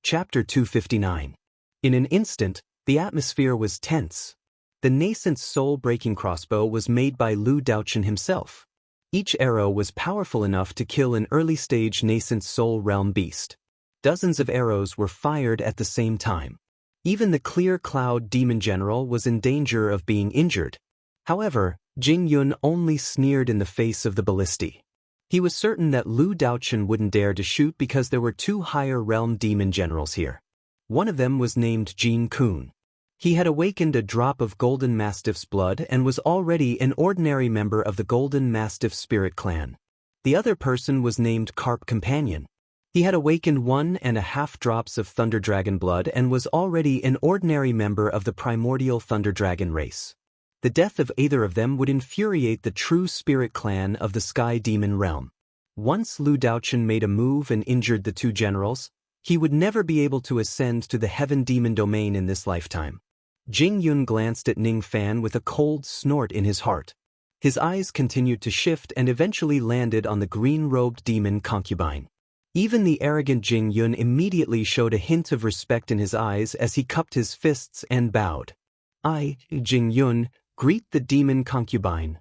Chapter 259. In an instant, the atmosphere was tense. The nascent soul-breaking crossbow was made by Lu Daochen himself. Each arrow was powerful enough to kill an early-stage nascent soul realm beast. Dozens of arrows were fired at the same time. Even the clear cloud demon general was in danger of being injured. However, Jing Yun only sneered in the face of the ballistae. He was certain that Lu Daochen wouldn't dare to shoot because there were two higher realm demon generals here. One of them was named Jin Kun. He had awakened a drop of Golden Mastiff's blood and was already an ordinary member of the Golden Mastiff spirit clan. The other person was named Carp Companion. He had awakened 1.5 drops of Thunder Dragon blood and was already an ordinary member of the primordial Thunder Dragon race. The death of either of them would infuriate the true spirit clan of the Sky Demon realm. Once Lu Daochen made a move and injured the two generals, he would never be able to ascend to the Heaven Demon domain in this lifetime. Jing Yun glanced at Ning Fan with a cold snort in his heart. His eyes continued to shift and eventually landed on the green-robed demon concubine. Even the arrogant Jing Yun immediately showed a hint of respect in his eyes as he cupped his fists and bowed. "I, Jing Yun, greet the demon concubine."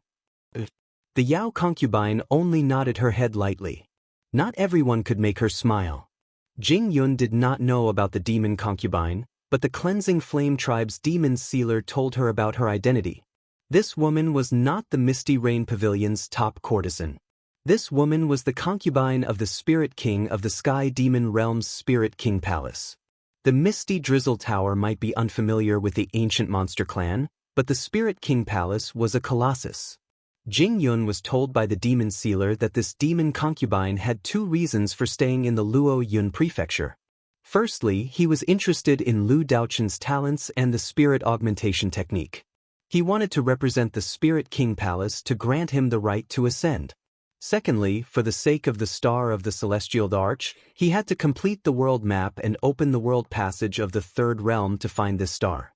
The Yao concubine only nodded her head lightly. Not everyone could make her smile. Jing Yun did not know about the demon concubine, but the Cleansing Flame Tribe's demon sealer told her about her identity. This woman was not the Misty Rain Pavilion's top courtesan. This woman was the concubine of the Spirit King of the Sky Demon Realm's Spirit King Palace. The Misty Drizzle Tower might be unfamiliar with the ancient monster clan, but the Spirit King Palace was a colossus. Jing Yun was told by the demon sealer that this demon concubine had two reasons for staying in the Luo Yun prefecture. Firstly, he was interested in Lu Daochen's talents and the spirit augmentation technique. He wanted to represent the Spirit King Palace to grant him the right to ascend. Secondly, for the sake of the Star of the Celestial Arch, he had to complete the world map and open the world passage of the Third Realm to find this star.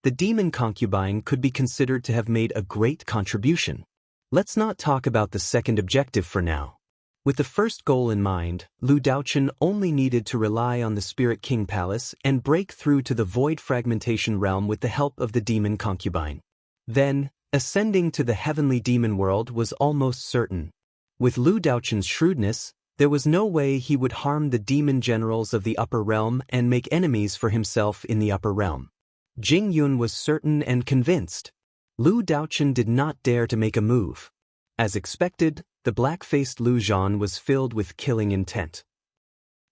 The demon concubine could be considered to have made a great contribution. Let's not talk about the second objective for now. With the first goal in mind, Lu Daochen only needed to rely on the Spirit King Palace and break through to the Void Fragmentation Realm with the help of the demon concubine. Then, ascending to the heavenly demon world was almost certain. With Lu Daochen's shrewdness, there was no way he would harm the demon generals of the upper realm and make enemies for himself in the upper realm. Jing Yun was certain and convinced. Lu Daochen did not dare to make a move. As expected, the black-faced Lu Zhan was filled with killing intent.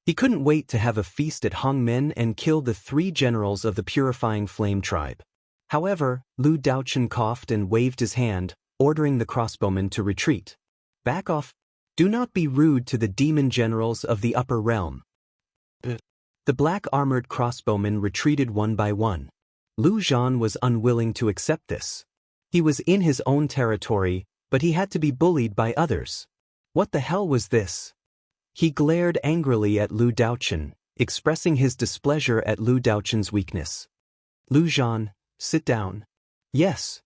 He couldn't wait to have a feast at Hongmen and kill the three generals of the Purifying Flame Tribe. However, Lu Daochen coughed and waved his hand, ordering the crossbowmen to retreat. "Back off. Do not be rude to the demon generals of the upper realm." The black-armored crossbowmen retreated one by one. Lu Zhan was unwilling to accept this. He was in his own territory, but he had to be bullied by others. What the hell was this? He glared angrily at Lu Daochen, expressing his displeasure at Lu Daochen's weakness. "Lu Zhan, sit down." "Yes."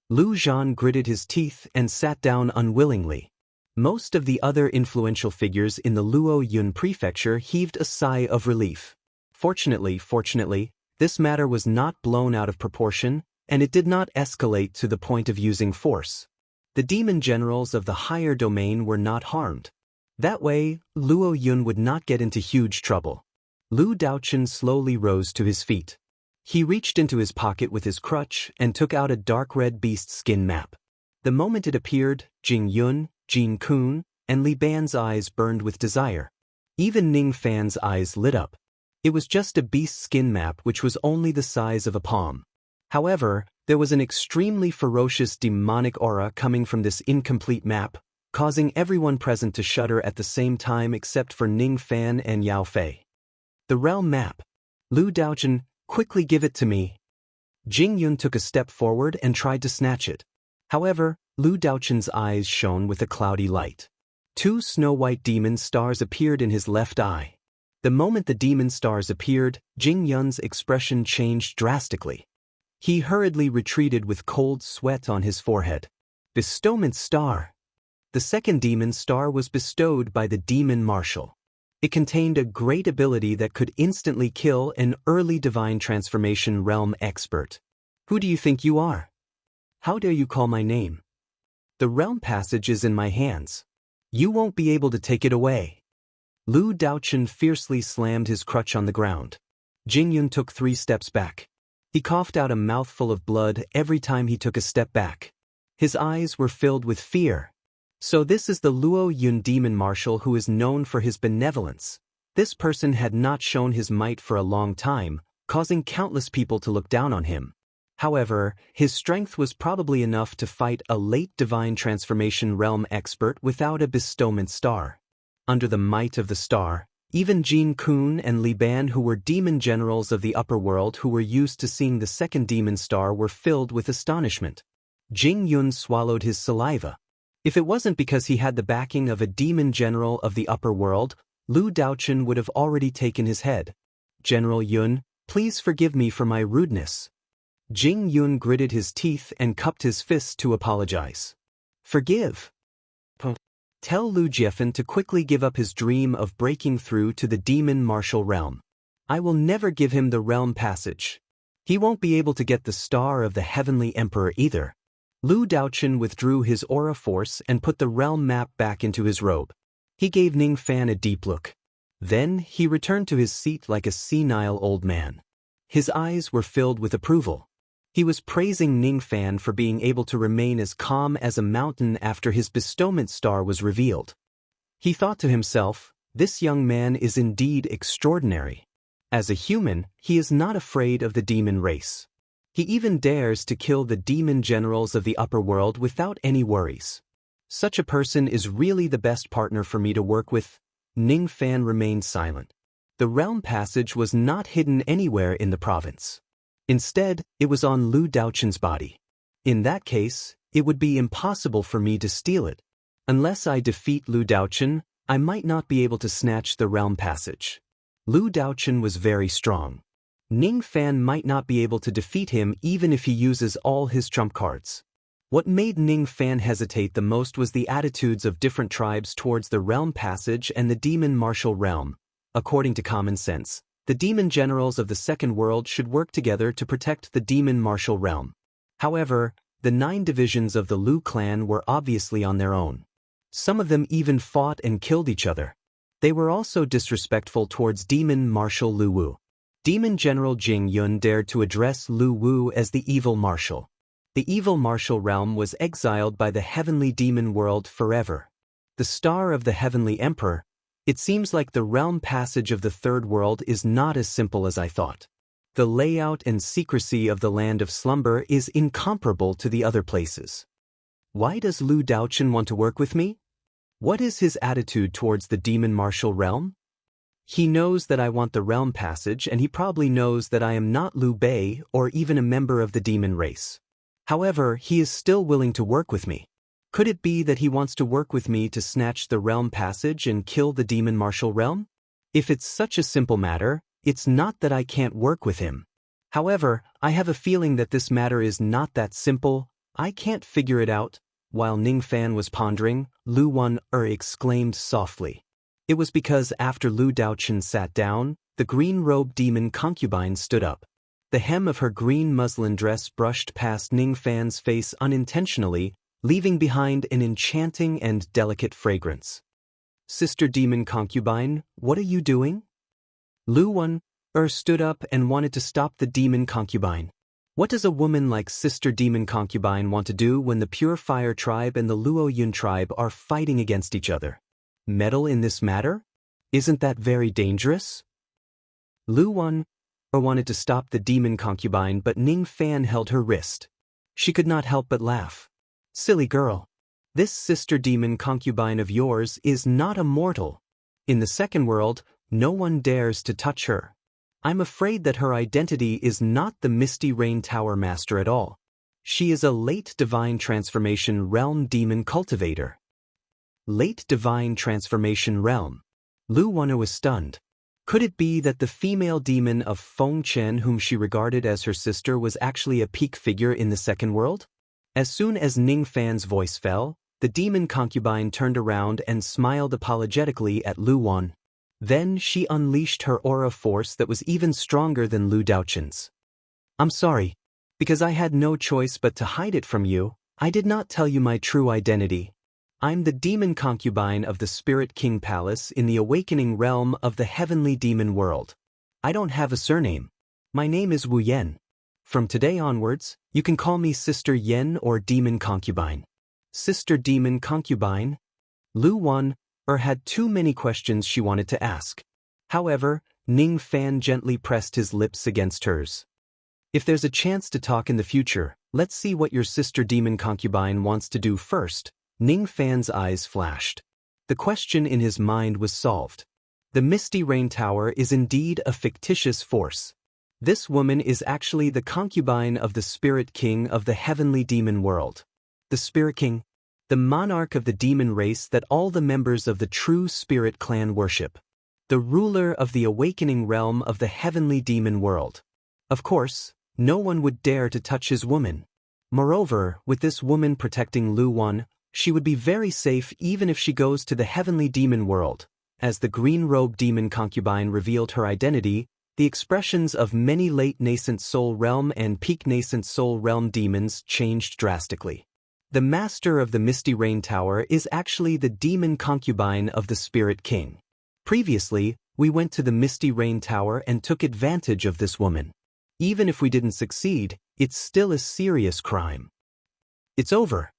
Lu Zhan gritted his teeth and sat down unwillingly. Most of the other influential figures in the Luo Yun prefecture heaved a sigh of relief. Fortunately, this matter was not blown out of proportion, and it did not escalate to the point of using force. The demon generals of the higher domain were not harmed. That way, Luo Yun would not get into huge trouble. Lu Daochen slowly rose to his feet. He reached into his pocket with his crutch and took out a dark red beast skin map. The moment it appeared, Jing Yun, Jin Kun, and Li Ban's eyes burned with desire. Even Ning Fan's eyes lit up. It was just a beast skin map which was only the size of a palm. However, there was an extremely ferocious demonic aura coming from this incomplete map, causing everyone present to shudder at the same time except for Ning Fan and Yao Fei. "The realm map. Lu Daochen, quickly give it to me." Jing Yun took a step forward and tried to snatch it. However, Lu Daochen's eyes shone with a cloudy light. Two snow-white demon stars appeared in his left eye. The moment the demon stars appeared, Jing Yun's expression changed drastically. He hurriedly retreated with cold sweat on his forehead. Bestowment star. The second demon star was bestowed by the demon marshal. It contained a great ability that could instantly kill an early divine transformation realm expert. Who do you think you are? How dare you call my name? The realm passage is in my hands. You won't be able to take it away. Lu Daochen fiercely slammed his crutch on the ground. Jingyun took 3 steps back. He coughed out a mouthful of blood every time he took a step back. His eyes were filled with fear. So this is the Luo Yun demon marshal who is known for his benevolence. This person had not shown his might for a long time, causing countless people to look down on him. However, his strength was probably enough to fight a late divine transformation realm expert without a bestowment star. Under the might of the star, even Jin Kun and Li Ban, who were demon generals of the upper world who were used to seeing the second demon star, were filled with astonishment. Jing Yun swallowed his saliva. If it wasn't because he had the backing of a demon general of the upper world, Lu Daochen would have already taken his head. General Yun, please forgive me for my rudeness. Jing Yun gritted his teeth and cupped his fists to apologize. Forgive. Tell Lu Jiefan to quickly give up his dream of breaking through to the demon martial realm. I will never give him the realm passage. He won't be able to get the star of the heavenly emperor either. Lu Daochen withdrew his aura force and put the realm map back into his robe. He gave Ning Fan a deep look. Then he returned to his seat like a senile old man. His eyes were filled with approval. He was praising Ning Fan for being able to remain as calm as a mountain after his bestowment star was revealed. He thought to himself, this young man is indeed extraordinary. As a human, he is not afraid of the demon race. He even dares to kill the demon generals of the upper world without any worries. Such a person is really the best partner for me to work with. Ning Fan remained silent. The realm passage was not hidden anywhere in the province. Instead, it was on Lu Daochen's body. In that case, it would be impossible for me to steal it. Unless I defeat Lu Daochen, I might not be able to snatch the realm passage. Lu Daochen was very strong. Ning Fan might not be able to defeat him even if he uses all his trump cards. What made Ning Fan hesitate the most was the attitudes of different tribes towards the realm passage and the demon martial realm. According to common sense, the demon generals of the second world should work together to protect the demon martial realm. However, the 9 divisions of the Lu clan were obviously on their own. Some of them even fought and killed each other. They were also disrespectful towards demon marshal Lu Wu. Demon General Jing Yun dared to address Lu Wu as the evil marshal. The evil martial realm was exiled by the heavenly demon world forever. The star of the heavenly emperor. It seems like the realm passage of the third world is not as simple as I thought. The layout and secrecy of the land of slumber is incomparable to the other places. Why does Lu Daochen want to work with me? What is his attitude towards the demon martial realm? He knows that I want the realm passage, and he probably knows that I am not Liu Bei or even a member of the demon race. However, he is still willing to work with me. Could it be that he wants to work with me to snatch the realm passage and kill the demon martial realm? If it's such a simple matter, it's not that I can't work with him. However, I have a feeling that this matter is not that simple. I can't figure it out. While Ning Fan was pondering, Lu Wan exclaimed softly. It was because after Lu Daochen sat down, the green-robed demon concubine stood up. The hem of her green muslin dress brushed past Ning Fan's face unintentionally, leaving behind an enchanting and delicate fragrance. Sister demon concubine, what are you doing? Lu Wan stood up and wanted to stop the demon concubine. What does a woman like Sister demon concubine want to do when the Pure Fire tribe and the Luo Yun tribe are fighting against each other? Meddle in this matter? Isn't that very dangerous? Lu Wan wanted to stop the demon concubine, but Ning Fan held her wrist. She could not help but laugh. Silly girl. This sister demon concubine of yours is not a mortal. In the second world, no one dares to touch her. I'm afraid that her identity is not the Misty Rain Tower Master at all. She is a late divine transformation realm demon cultivator. Late divine transformation realm. Lu Wan was stunned. Could it be that the female demon of Feng Chen, whom she regarded as her sister, was actually a peak figure in the second world? As soon as Ning Fan's voice fell, the demon concubine turned around and smiled apologetically at Lu Wan. Then she unleashed her aura force that was even stronger than Lu Daochun's. I'm sorry. Because I had no choice but to hide it from you, I did not tell you my true identity. I'm the demon concubine of the Spirit King Palace in the awakening realm of the heavenly demon world. I don't have a surname. My name is Wu Yen. From today onwards, you can call me Sister Yen or Demon Concubine. Sister Demon Concubine? Lu Wan had too many questions she wanted to ask. However, Ning Fan gently pressed his lips against hers. If there's a chance to talk in the future, let's see what your Sister Demon Concubine wants to do first. Ning Fan's eyes flashed. The question in his mind was solved. The Misty Rain Tower is indeed a fictitious force. This woman is actually the concubine of the Spirit King of the heavenly demon world. The Spirit King? The monarch of the demon race that all the members of the true Spirit clan worship. The ruler of the awakening realm of the heavenly demon world. Of course, no one would dare to touch his woman. Moreover, with this woman protecting Lu Wan, she would be very safe even if she goes to the heavenly demon world. As the green-robed demon concubine revealed her identity, the expressions of many late nascent soul realm and peak nascent soul realm demons changed drastically. The master of the Misty Rain Tower is actually the demon concubine of the Spirit King. Previously, we went to the Misty Rain Tower and took advantage of this woman. Even if we didn't succeed, it's still a serious crime. It's over.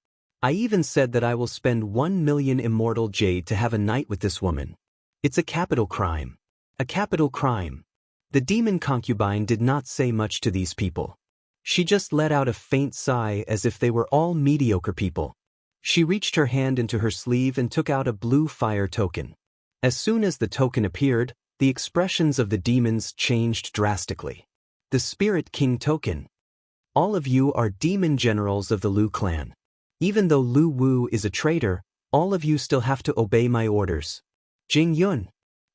I even said that I will spend 1 million immortal jade to have a night with this woman. It's a capital crime. A capital crime. The demon concubine did not say much to these people. She just let out a faint sigh as if they were all mediocre people. She reached her hand into her sleeve and took out a blue fire token. As soon as the token appeared, the expressions of the demons changed drastically. The Spirit King token. All of you are demon generals of the Lu clan. Even though Lu Wu is a traitor, all of you still have to obey my orders. Jing Yun.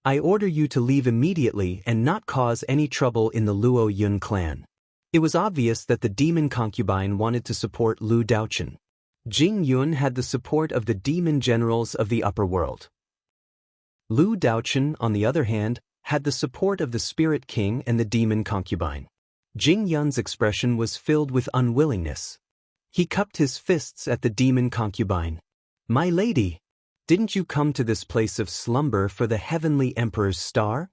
I order you to leave immediately and not cause any trouble in the Luo Yun clan. It was obvious that the demon concubine wanted to support Lu Daochun. Jing Yun had the support of the demon generals of the upper world. Lu Daochun, on the other hand, had the support of the Spirit King and the demon concubine. Jing Yun's expression was filled with unwillingness. He cupped his fists at the demon concubine. My lady, didn't you come to this place of slumber for the heavenly emperor's star?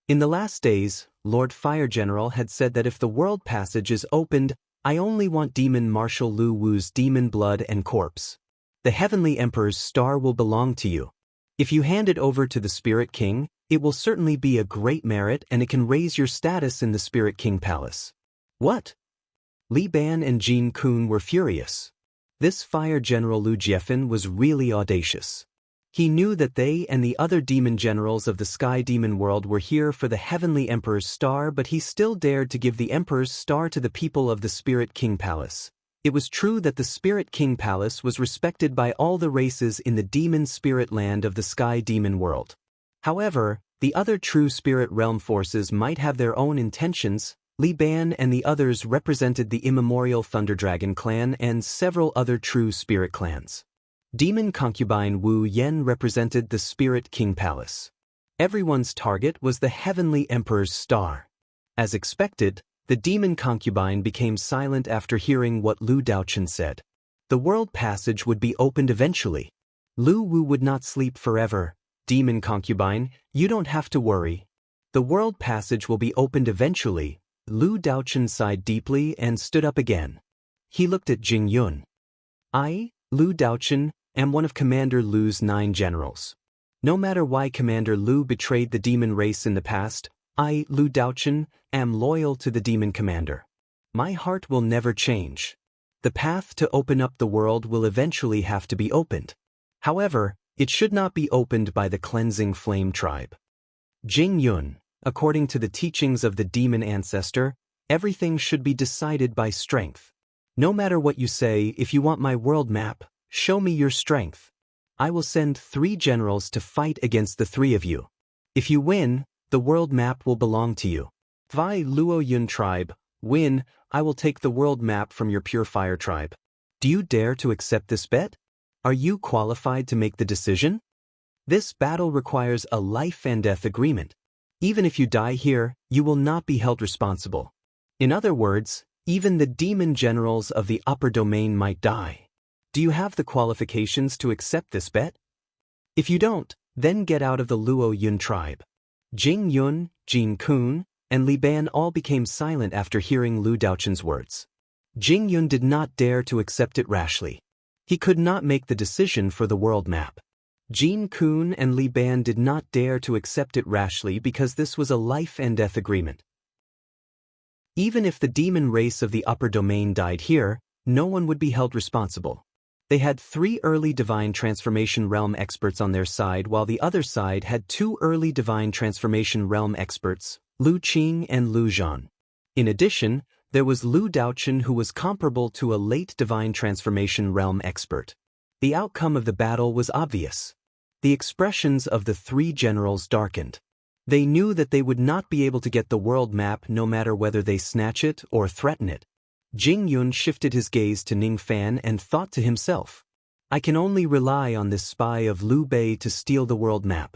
In the last days, Lord Fire General had said that if the world passage is opened, I only want Demon Marshal Lu Wu's demon blood and corpse. The heavenly emperor's star will belong to you. If you hand it over to the Spirit King, it will certainly be a great merit and it can raise your status in the Spirit King Palace. What? Li Ban and Jin Kun were furious. This Fire General Lu Jiefan was really audacious. He knew that they and the other demon generals of the Sky Demon world were here for the Heavenly Emperor's star, but he still dared to give the Emperor's star to the people of the Spirit King Palace. It was true that the Spirit King Palace was respected by all the races in the demon spirit land of the Sky Demon world. However, the other true spirit realm forces might have their own intentions. Li Ban and the others represented the immemorial Thunder Dragon clan and several other true spirit clans. Demon concubine Wu Yen represented the Spirit King Palace. Everyone's target was the Heavenly Emperor's star. As expected, the demon concubine became silent after hearing what Lu Daochun said. The world passage would be opened eventually. Lu Wu would not sleep forever. Demon concubine, you don't have to worry. The world passage will be opened eventually. Lu Daochun sighed deeply and stood up again. He looked at Jing Yun. I, Lu Daochun, am one of Commander Lu's 9 generals. No matter why Commander Lu betrayed the demon race in the past, I, Lu Daochun, am loyal to the demon commander. My heart will never change. The path to open up the world will eventually have to be opened. However, it should not be opened by the cleansing flame tribe. Jing Yun, according to the teachings of the demon ancestor, everything should be decided by strength. No matter what you say, if you want my world map, show me your strength. I will send 3 generals to fight against the 3 of you. If you win, the world map will belong to you. If I, Luo Yun tribe, win, I will take the world map from your Pure Fire tribe. Do you dare to accept this bet? Are you qualified to make the decision? This battle requires a life and death agreement. Even if you die here, you will not be held responsible. In other words, even the demon generals of the upper domain might die. Do you have the qualifications to accept this bet? If you don't, then get out of the Luo Yun tribe. Jing Yun, Jin Kun, and Li Ban all became silent after hearing Lu Daochun's words. Jing Yun did not dare to accept it rashly. He could not make the decision for the world map. Jin Kun and Li Ban did not dare to accept it rashly because this was a life and death agreement. Even if the demon race of the upper domain died here, no one would be held responsible. They had 3 early divine transformation realm experts on their side, while the other side had 2 early divine transformation realm experts, Lu Qing and Lu Zhan. In addition, there was Lu Daochun, who was comparable to a late divine transformation realm expert. The outcome of the battle was obvious. The expressions of the 3 generals darkened. They knew that they would not be able to get the world map no matter whether they snatch it or threaten it. Jing Yun shifted his gaze to Ning Fan and thought to himself, I can only rely on this spy of Liu Bei to steal the world map.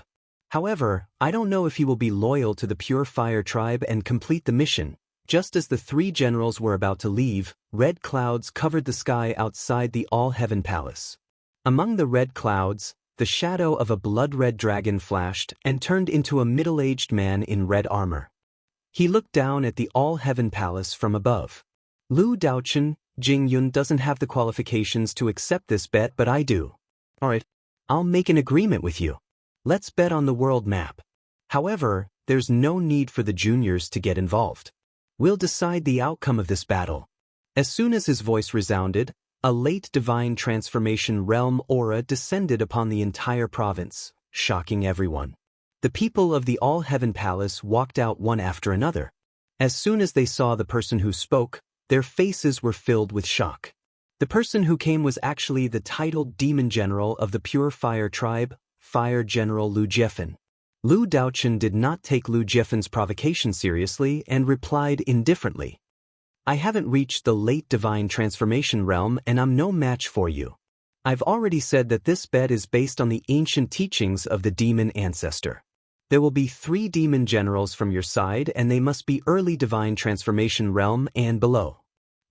However, I don't know if he will be loyal to the Pure Fire tribe and complete the mission. Just as the 3 generals were about to leave, red clouds covered the sky outside the All-Heaven Palace. Among the red clouds, the shadow of a blood-red dragon flashed and turned into a middle-aged man in red armor. He looked down at the All-Heaven Palace from above. Lu Daochun, Jing Yun doesn't have the qualifications to accept this bet, but I do. Alright, I'll make an agreement with you. Let's bet on the world map. However, there's no need for the juniors to get involved. We'll decide the outcome of this battle. As soon as his voice resounded, a late divine transformation realm aura descended upon the entire province, shocking everyone. The people of the All-Heaven Palace walked out one after another. As soon as they saw the person who spoke, their faces were filled with shock. The person who came was actually the titled demon general of the Pure Fire tribe, Fire General Lu Jiefan. Lu Daochun did not take Lu Jiefan's provocation seriously and replied indifferently. I haven't reached the late divine transformation realm and I'm no match for you. I've already said that this bet is based on the ancient teachings of the demon ancestor. There will be 3 demon generals from your side and they must be early divine transformation realm and below.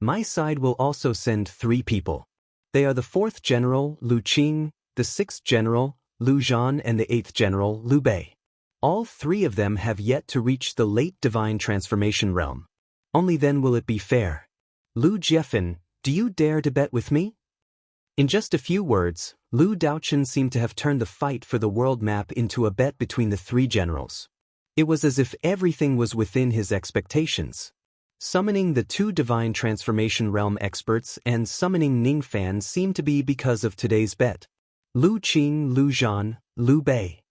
My side will also send 3 people. They are the 4th general, Lu Qing, the 6th general, Lu Zhan, and the 8th general, Liu Bei. All 3 of them have yet to reach the late divine transformation realm. Only then will it be fair. Lu Jiefan, do you dare to bet with me? In just a few words, Lu Daochun seemed to have turned the fight for the world map into a bet between the 3 generals. It was as if everything was within his expectations. Summoning the 2 divine transformation realm experts and summoning Ning Fan seemed to be because of today's bet. Lu Qing, Lu Zhan, Liu Bei.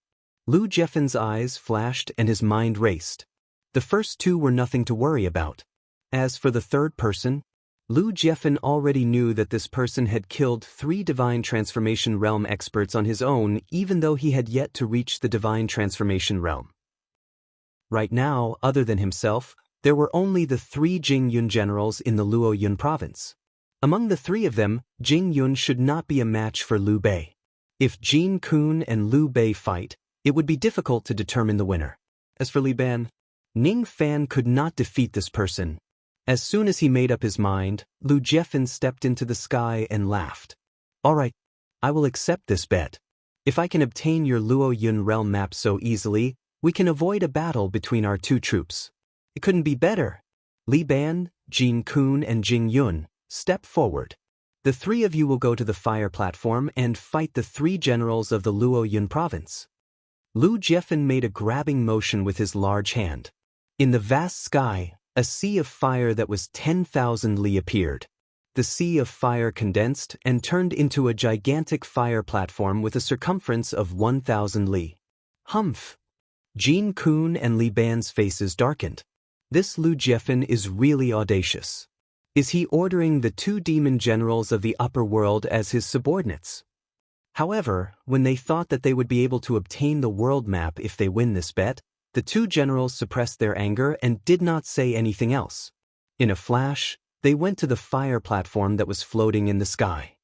Lu Jiefan's eyes flashed and his mind raced. The first 2 were nothing to worry about. As for the 3rd person, Lu Jiefan already knew that this person had killed 3 divine transformation realm experts on his own, even though he had yet to reach the divine transformation realm. Right now, other than himself, there were only the 3 Jing Yun generals in the Luo Yun province. Among the 3 of them, Jing Yun should not be a match for Liu Bei. If Jin Kun and Liu Bei fight, it would be difficult to determine the winner. As for Li Ban, Ning Fan could not defeat this person. As soon as he made up his mind, Lu Jiefan stepped into the sky and laughed. Alright, I will accept this bet. If I can obtain your Luo Yun realm map so easily, we can avoid a battle between our 2 troops. It couldn't be better. Li Ban, Jin Kun, and Jing Yun, step forward. The 3 of you will go to the fire platform and fight the 3 generals of the Luo Yun province. Lu Jiefan made a grabbing motion with his large hand. In the vast sky, a sea of fire that was 10,000 li appeared. The sea of fire condensed and turned into a gigantic fire platform with a circumference of 1,000 li. Humph! Jin Kun and Li Ban's faces darkened. This Lu Jiefan is really audacious. Is he ordering the 2 demon generals of the upper world as his subordinates? However, when they thought that they would be able to obtain the world map if they win this bet, the 2 generals suppressed their anger and did not say anything else. In a flash, they went to the fire platform that was floating in the sky.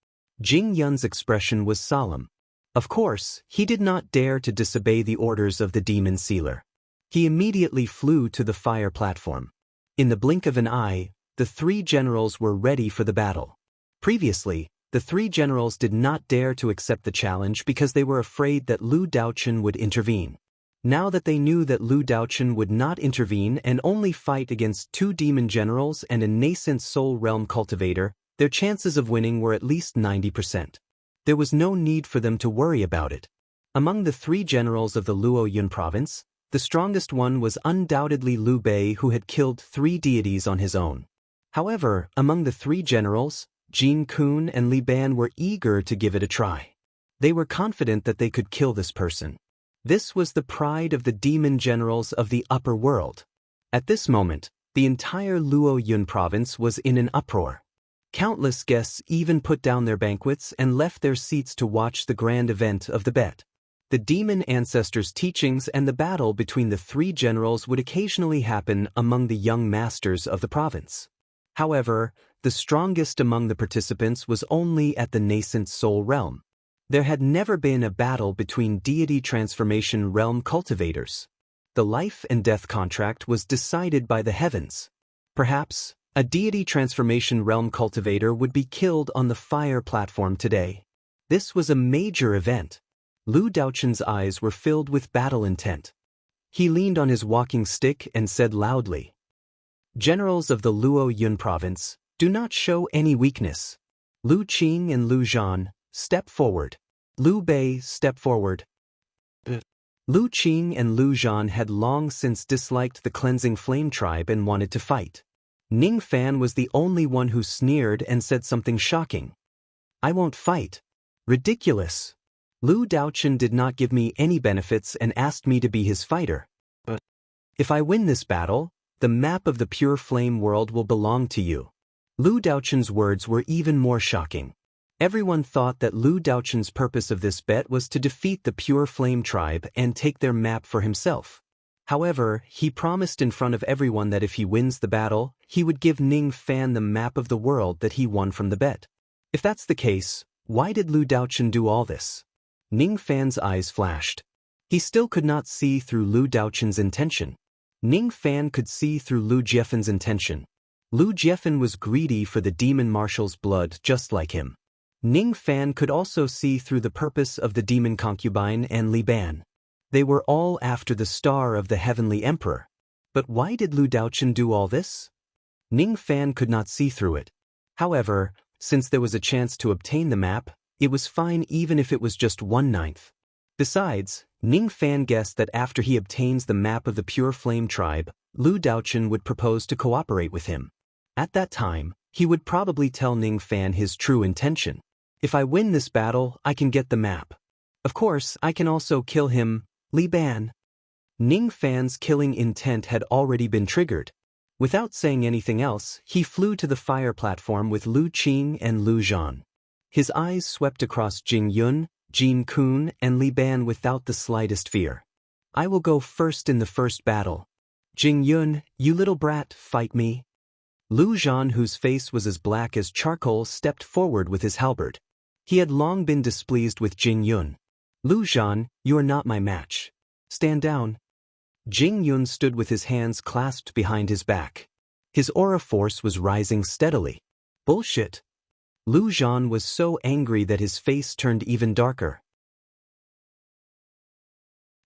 Jing Yun's expression was solemn. Of course, he did not dare to disobey the orders of the demon sealer. He immediately flew to the fire platform. In the blink of an eye, the three generals were ready for the battle. Previously, the three generals did not dare to accept the challenge because they were afraid that Lu Daochen would intervene. Now that they knew that Lu Daochen would not intervene and only fight against two demon generals and a nascent soul realm cultivator, their chances of winning were at least 90%. There was no need for them to worry about it. Among the three generals of the Luo Yun province, the strongest one was undoubtedly Liu Bei, who had killed 3 deities on his own. However, among the three generals, Jin Kun and Li Ban were eager to give it a try. They were confident that they could kill this person. This was the pride of the demon generals of the upper world. At this moment, the entire Luo Yun province was in an uproar. Countless guests even put down their banquets and left their seats to watch the grand event of the bet. The demon ancestors' teachings and the battle between the three generals would occasionally happen among the young masters of the province. However, the strongest among the participants was only at the nascent soul realm. There had never been a battle between deity transformation realm cultivators. The life and death contract was decided by the heavens. Perhaps, a deity transformation realm cultivator would be killed on the fire platform today. This was a major event. Lu Daochen's eyes were filled with battle intent. He leaned on his walking stick and said loudly, "Generals of the Luo Yun province, do not show any weakness. Lu Qing and Lu Zhan, step forward. Liu Bei, step forward." Lu Qing and Lu Zhan had long since disliked the cleansing flame tribe and wanted to fight. Ning Fan was the only one who sneered and said something shocking. "I won't fight. Ridiculous. Lu Daochen did not give me any benefits and asked me to be his fighter. But if I win this battle, the map of the pure flame world will belong to you." Lu Daochen's words were even more shocking. Everyone thought that Lu Daochen's purpose of this bet was to defeat the pure flame tribe and take their map for himself. However, he promised in front of everyone that if he wins the battle, he would give Ning Fan the map of the world that he won from the bet. If that's the case, why did Lu Daochen do all this? Ning Fan's eyes flashed. He still could not see through Lu Daochen's intention. Ning Fan could see through Lu Jiefen's intention. Lu Jiefen was greedy for the demon marshal's blood just like him. Ning Fan could also see through the purpose of the demon concubine and Li Ban. They were all after the star of the heavenly emperor. But why did Lu Daochen do all this? Ning Fan could not see through it. However, since there was a chance to obtain the map, it was fine even if it was just 1/9. Besides, Ning Fan guessed that after he obtains the map of the pure flame tribe, Lu Daochen would propose to cooperate with him. At that time, he would probably tell Ning Fan his true intention. "If I win this battle, I can get the map. Of course, I can also kill him, Li Ban." Ning Fan's killing intent had already been triggered. Without saying anything else, he flew to the fire platform with Lu Qing and Lu Zhan. His eyes swept across Jing Yun, Jin Kun, and Li Ban without the slightest fear. "I will go first in the first battle. Jing Yun, you little brat, fight me." Lu Zhan, whose face was as black as charcoal, stepped forward with his halberd. He had long been displeased with Jing Yun. "Lu Zhan, you are not my match. Stand down." Jing Yun stood with his hands clasped behind his back. His aura force was rising steadily. "Bullshit." Lu Zhan was so angry that his face turned even darker.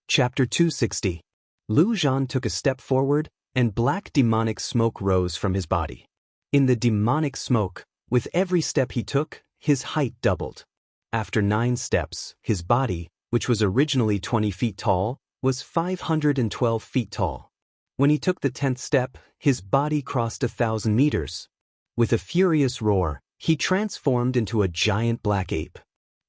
Chapter 260. Lu Zhan took a step forward, and black demonic smoke rose from his body. In the demonic smoke, with every step he took, his height doubled. After 9 steps, his body, which was originally 20 feet tall, was 512 feet tall. When he took the 10th step, his body crossed 1,000 meters. With a furious roar, he transformed into a giant black ape.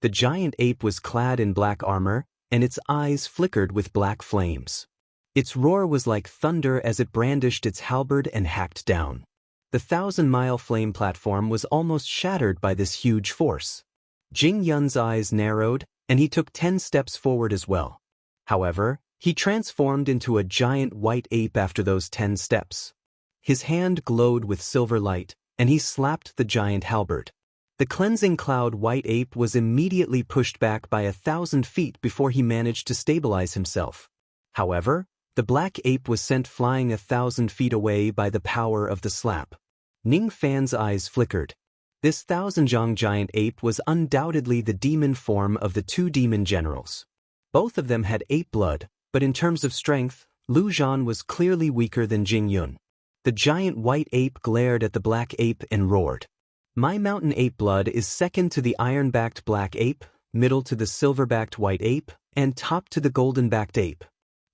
The giant ape was clad in black armor, and its eyes flickered with black flames. Its roar was like thunder as it brandished its halberd and hacked down. The 1,000-mile flame platform was almost shattered by this huge force. Jing Yun's eyes narrowed, and he took 10 steps forward as well. However, he transformed into a giant white ape after those 10 steps. His hand glowed with silver light, and he slapped the giant halberd. The cleansing cloud white ape was immediately pushed back by 1,000 feet before he managed to stabilize himself. However, the black ape was sent flying 1,000 feet away by the power of the slap. Ning Fan's eyes flickered. This thousand-zhang giant ape was undoubtedly the demon form of the two demon generals. Both of them had ape blood, but in terms of strength, Lu Zhan was clearly weaker than Jing Yun. The giant white ape glared at the black ape and roared. My mountain ape blood is second to the iron-backed black ape, middle to the silver-backed white ape, and top to the golden-backed ape.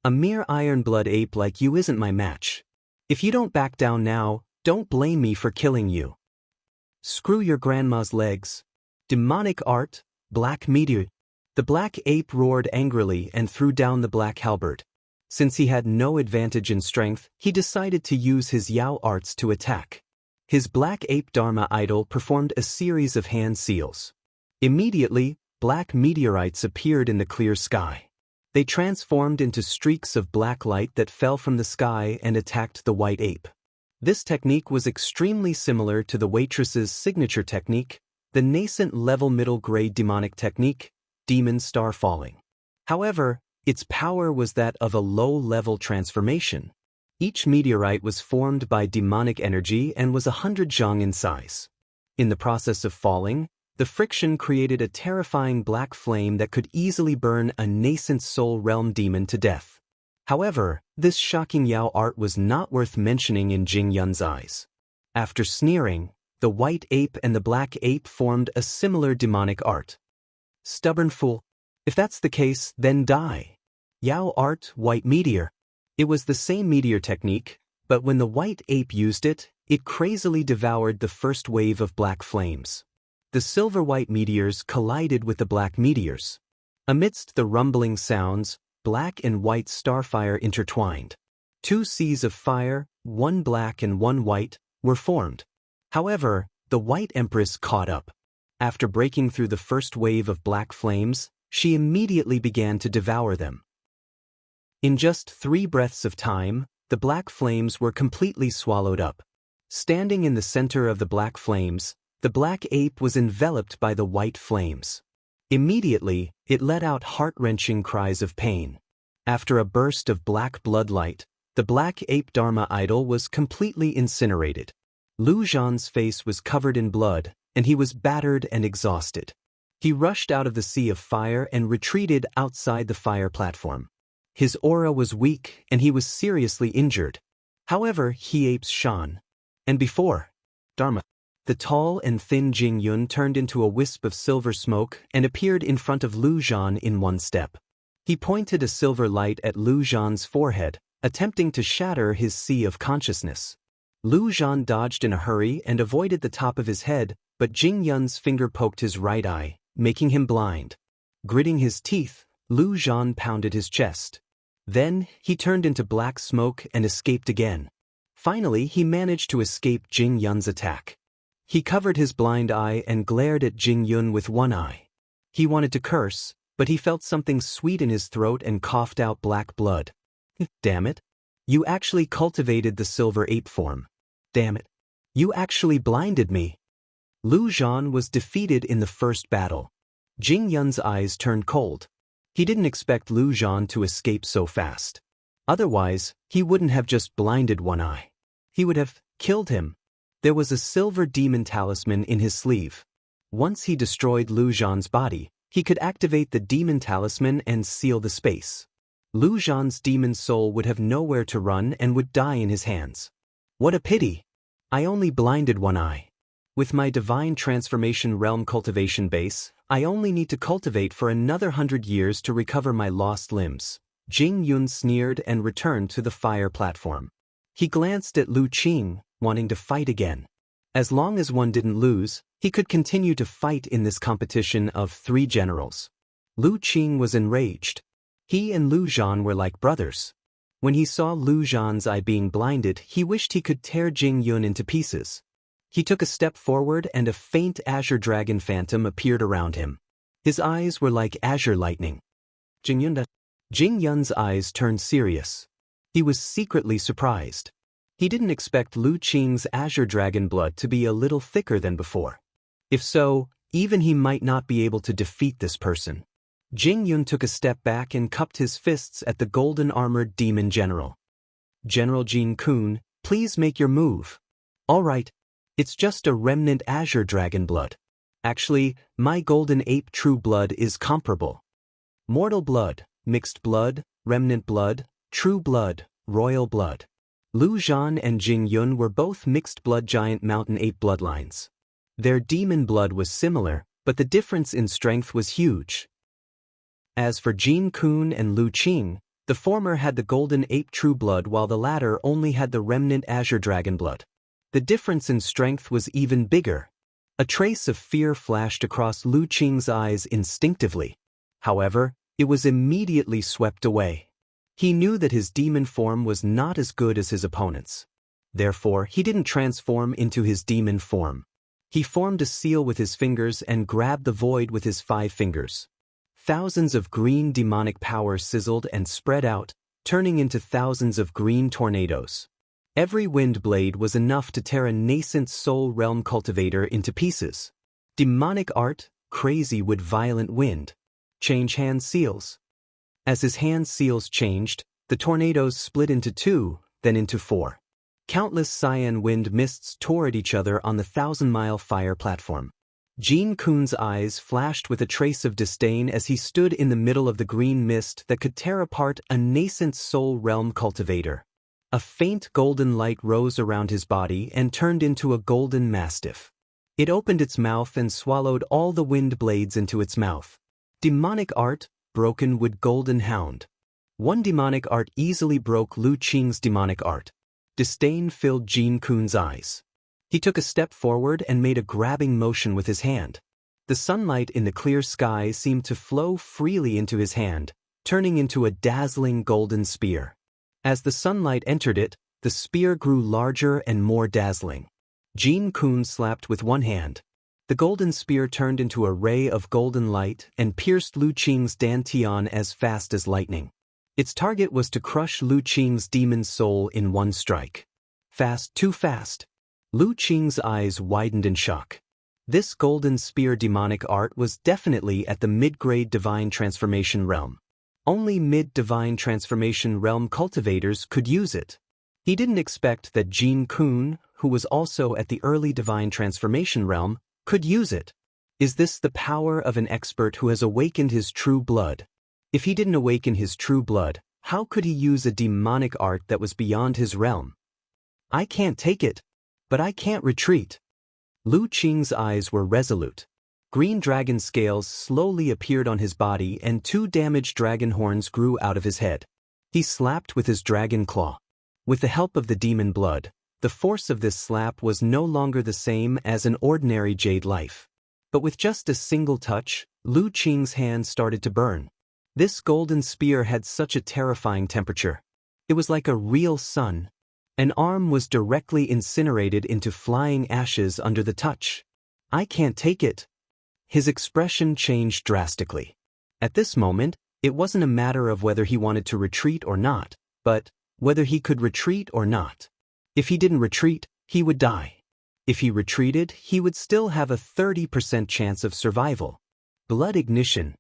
A mere iron-blood ape like you isn't my match. If you don't back down now, don't blame me for killing you. Screw your grandma's legs. Demonic art, black meteor. The black ape roared angrily and threw down the black halberd. Since he had no advantage in strength, he decided to use his Yao arts to attack. His black ape Dharma idol performed a series of hand seals. Immediately, black meteorites appeared in the clear sky. They transformed into streaks of black light that fell from the sky and attacked the white ape. This technique was extremely similar to the waitress's signature technique, the nascent level middle-grade demonic technique, demon star falling. However, its power was that of a low-level transformation. Each meteorite was formed by demonic energy and was 100 zhang in size. In the process of falling, the friction created a terrifying black flame that could easily burn a nascent soul realm demon to death. However, this shocking Yao art was not worth mentioning in Jing Yun's eyes. After sneering, the white ape and the black ape formed a similar demonic art. Stubborn fool. If that's the case, then die. Yao art, white meteor. It was the same meteor technique, but when the white ape used it, it crazily devoured the first wave of black flames. The silver-white meteors collided with the black meteors. Amidst the rumbling sounds, black and white starfire intertwined. Two seas of fire, one black and one white, were formed. However, the white empress caught up. After breaking through the first wave of black flames, she immediately began to devour them. In just 3 breaths of time, the black flames were completely swallowed up. Standing in the center of the black flames, the black ape was enveloped by the white flames. Immediately, it let out heart-wrenching cries of pain. After a burst of black blood light, the black ape Dharma idol was completely incinerated. Lu Zhan's face was covered in blood, and he was battered and exhausted. He rushed out of the sea of fire and retreated outside the fire platform. His aura was weak, and he was seriously injured. However, he apes shone. And before Dharma, the tall and thin Jing Yun turned into a wisp of silver smoke and appeared in front of Lu Zhan in one step. He pointed a silver light at Lu Zhan's forehead, attempting to shatter his sea of consciousness. Lu Zhan dodged in a hurry and avoided the top of his head, but Jing Yun's finger poked his right eye, making him blind. Gritting his teeth, Lu Zhan pounded his chest. Then, he turned into black smoke and escaped again. Finally, he managed to escape Jing Yun's attack. He covered his blind eye and glared at Jing Yun with one eye. He wanted to curse, but he felt something sweet in his throat and coughed out black blood. Damn it. You actually cultivated the silver ape form. Damn it. You actually blinded me. Lu Zhan was defeated in the first battle. Jing Yun's eyes turned cold. He didn't expect Lu Zhan to escape so fast. Otherwise, he wouldn't have just blinded one eye. He would have killed him. There was a silver demon talisman in his sleeve. Once he destroyed Lu Zhan's body, he could activate the demon talisman and seal the space. Lu Zhan's demon soul would have nowhere to run and would die in his hands. What a pity! I only blinded one eye. With my divine transformation realm cultivation base, I only need to cultivate for another 100 years to recover my lost limbs. Jing Yun sneered and returned to the fire platform. He glanced at Lu Qing, wanting to fight again. As long as one didn't lose, he could continue to fight in this competition of 3 generals. Lu Qing was enraged. He and Lu Zhan were like brothers. When he saw Lu Zhan's eye being blinded, he wished he could tear Jing Yun into pieces. He took a step forward and a faint azure dragon phantom appeared around him. His eyes were like azure lightning. Jing Yun's eyes turned serious. He was secretly surprised. He didn't expect Lu Qing's azure dragon blood to be a little thicker than before. If so, even he might not be able to defeat this person. Jing Yun took a step back and cupped his fists at the golden-armored demon general. General Jin Kun, please make your move. All right. It's just a remnant azure dragon blood. Actually, my golden ape true blood is comparable. Mortal blood, mixed blood, remnant blood, true blood, royal blood. Lu Zhan and Jing Yun were both mixed blood giant mountain ape bloodlines. Their demon blood was similar, but the difference in strength was huge. As for Jin Kun and Lu Qing, the former had the golden ape true blood while the latter only had the remnant azure dragon blood. The difference in strength was even bigger. A trace of fear flashed across Lu Qing's eyes instinctively. However, it was immediately swept away. He knew that his demon form was not as good as his opponent's. Therefore, he didn't transform into his demon form. He formed a seal with his fingers and grabbed the void with his 5 fingers. Thousands of green demonic power sizzled and spread out, turning into thousands of green tornadoes. Every wind blade was enough to tear a nascent soul realm cultivator into pieces. Demonic art, crazy with violent wind. Change hand seals. As his hand seals changed, the tornadoes split into 2, then into 4. Countless cyan wind mists tore at each other on the 1,000-mile fire platform. Jin Kun's eyes flashed with a trace of disdain as he stood in the middle of the green mist that could tear apart a nascent soul realm cultivator. A faint golden light rose around his body and turned into a golden mastiff. It opened its mouth and swallowed all the wind blades into its mouth. Demonic art, broken with golden hound. One demonic art easily broke Lu Qing's demonic art. Disdain filled Jin Kun's eyes. He took a step forward and made a grabbing motion with his hand. The sunlight in the clear sky seemed to flow freely into his hand, turning into a dazzling golden spear. As the sunlight entered it, the spear grew larger and more dazzling. Jin Kun slapped with one hand. The golden spear turned into a ray of golden light and pierced Lu Qing's dantian as fast as lightning. Its target was to crush Lu Qing's demon soul in one strike. Fast, too fast. Lu Qing's eyes widened in shock. This golden spear demonic art was definitely at the mid-grade divine transformation realm. Only mid-divine transformation realm cultivators could use it. He didn't expect that Jin Kun, who was also at the early divine transformation realm, could use it. Is this the power of an expert who has awakened his true blood? If he didn't awaken his true blood, how could he use a demonic art that was beyond his realm? I can't take it. But I can't retreat. Lu Qing's eyes were resolute. Green dragon scales slowly appeared on his body and 2 damaged dragon horns grew out of his head. He slapped with his dragon claw. With the help of the demon blood, the force of this slap was no longer the same as an ordinary jade life. But with just a single touch, Lu Qing's hand started to burn. This golden spear had such a terrifying temperature. It was like a real sun. An arm was directly incinerated into flying ashes under the touch. I can't take it. His expression changed drastically. At this moment, it wasn't a matter of whether he wanted to retreat or not, but whether he could retreat or not. If he didn't retreat, he would die. If he retreated, he would still have a 30% chance of survival. Blood ignition.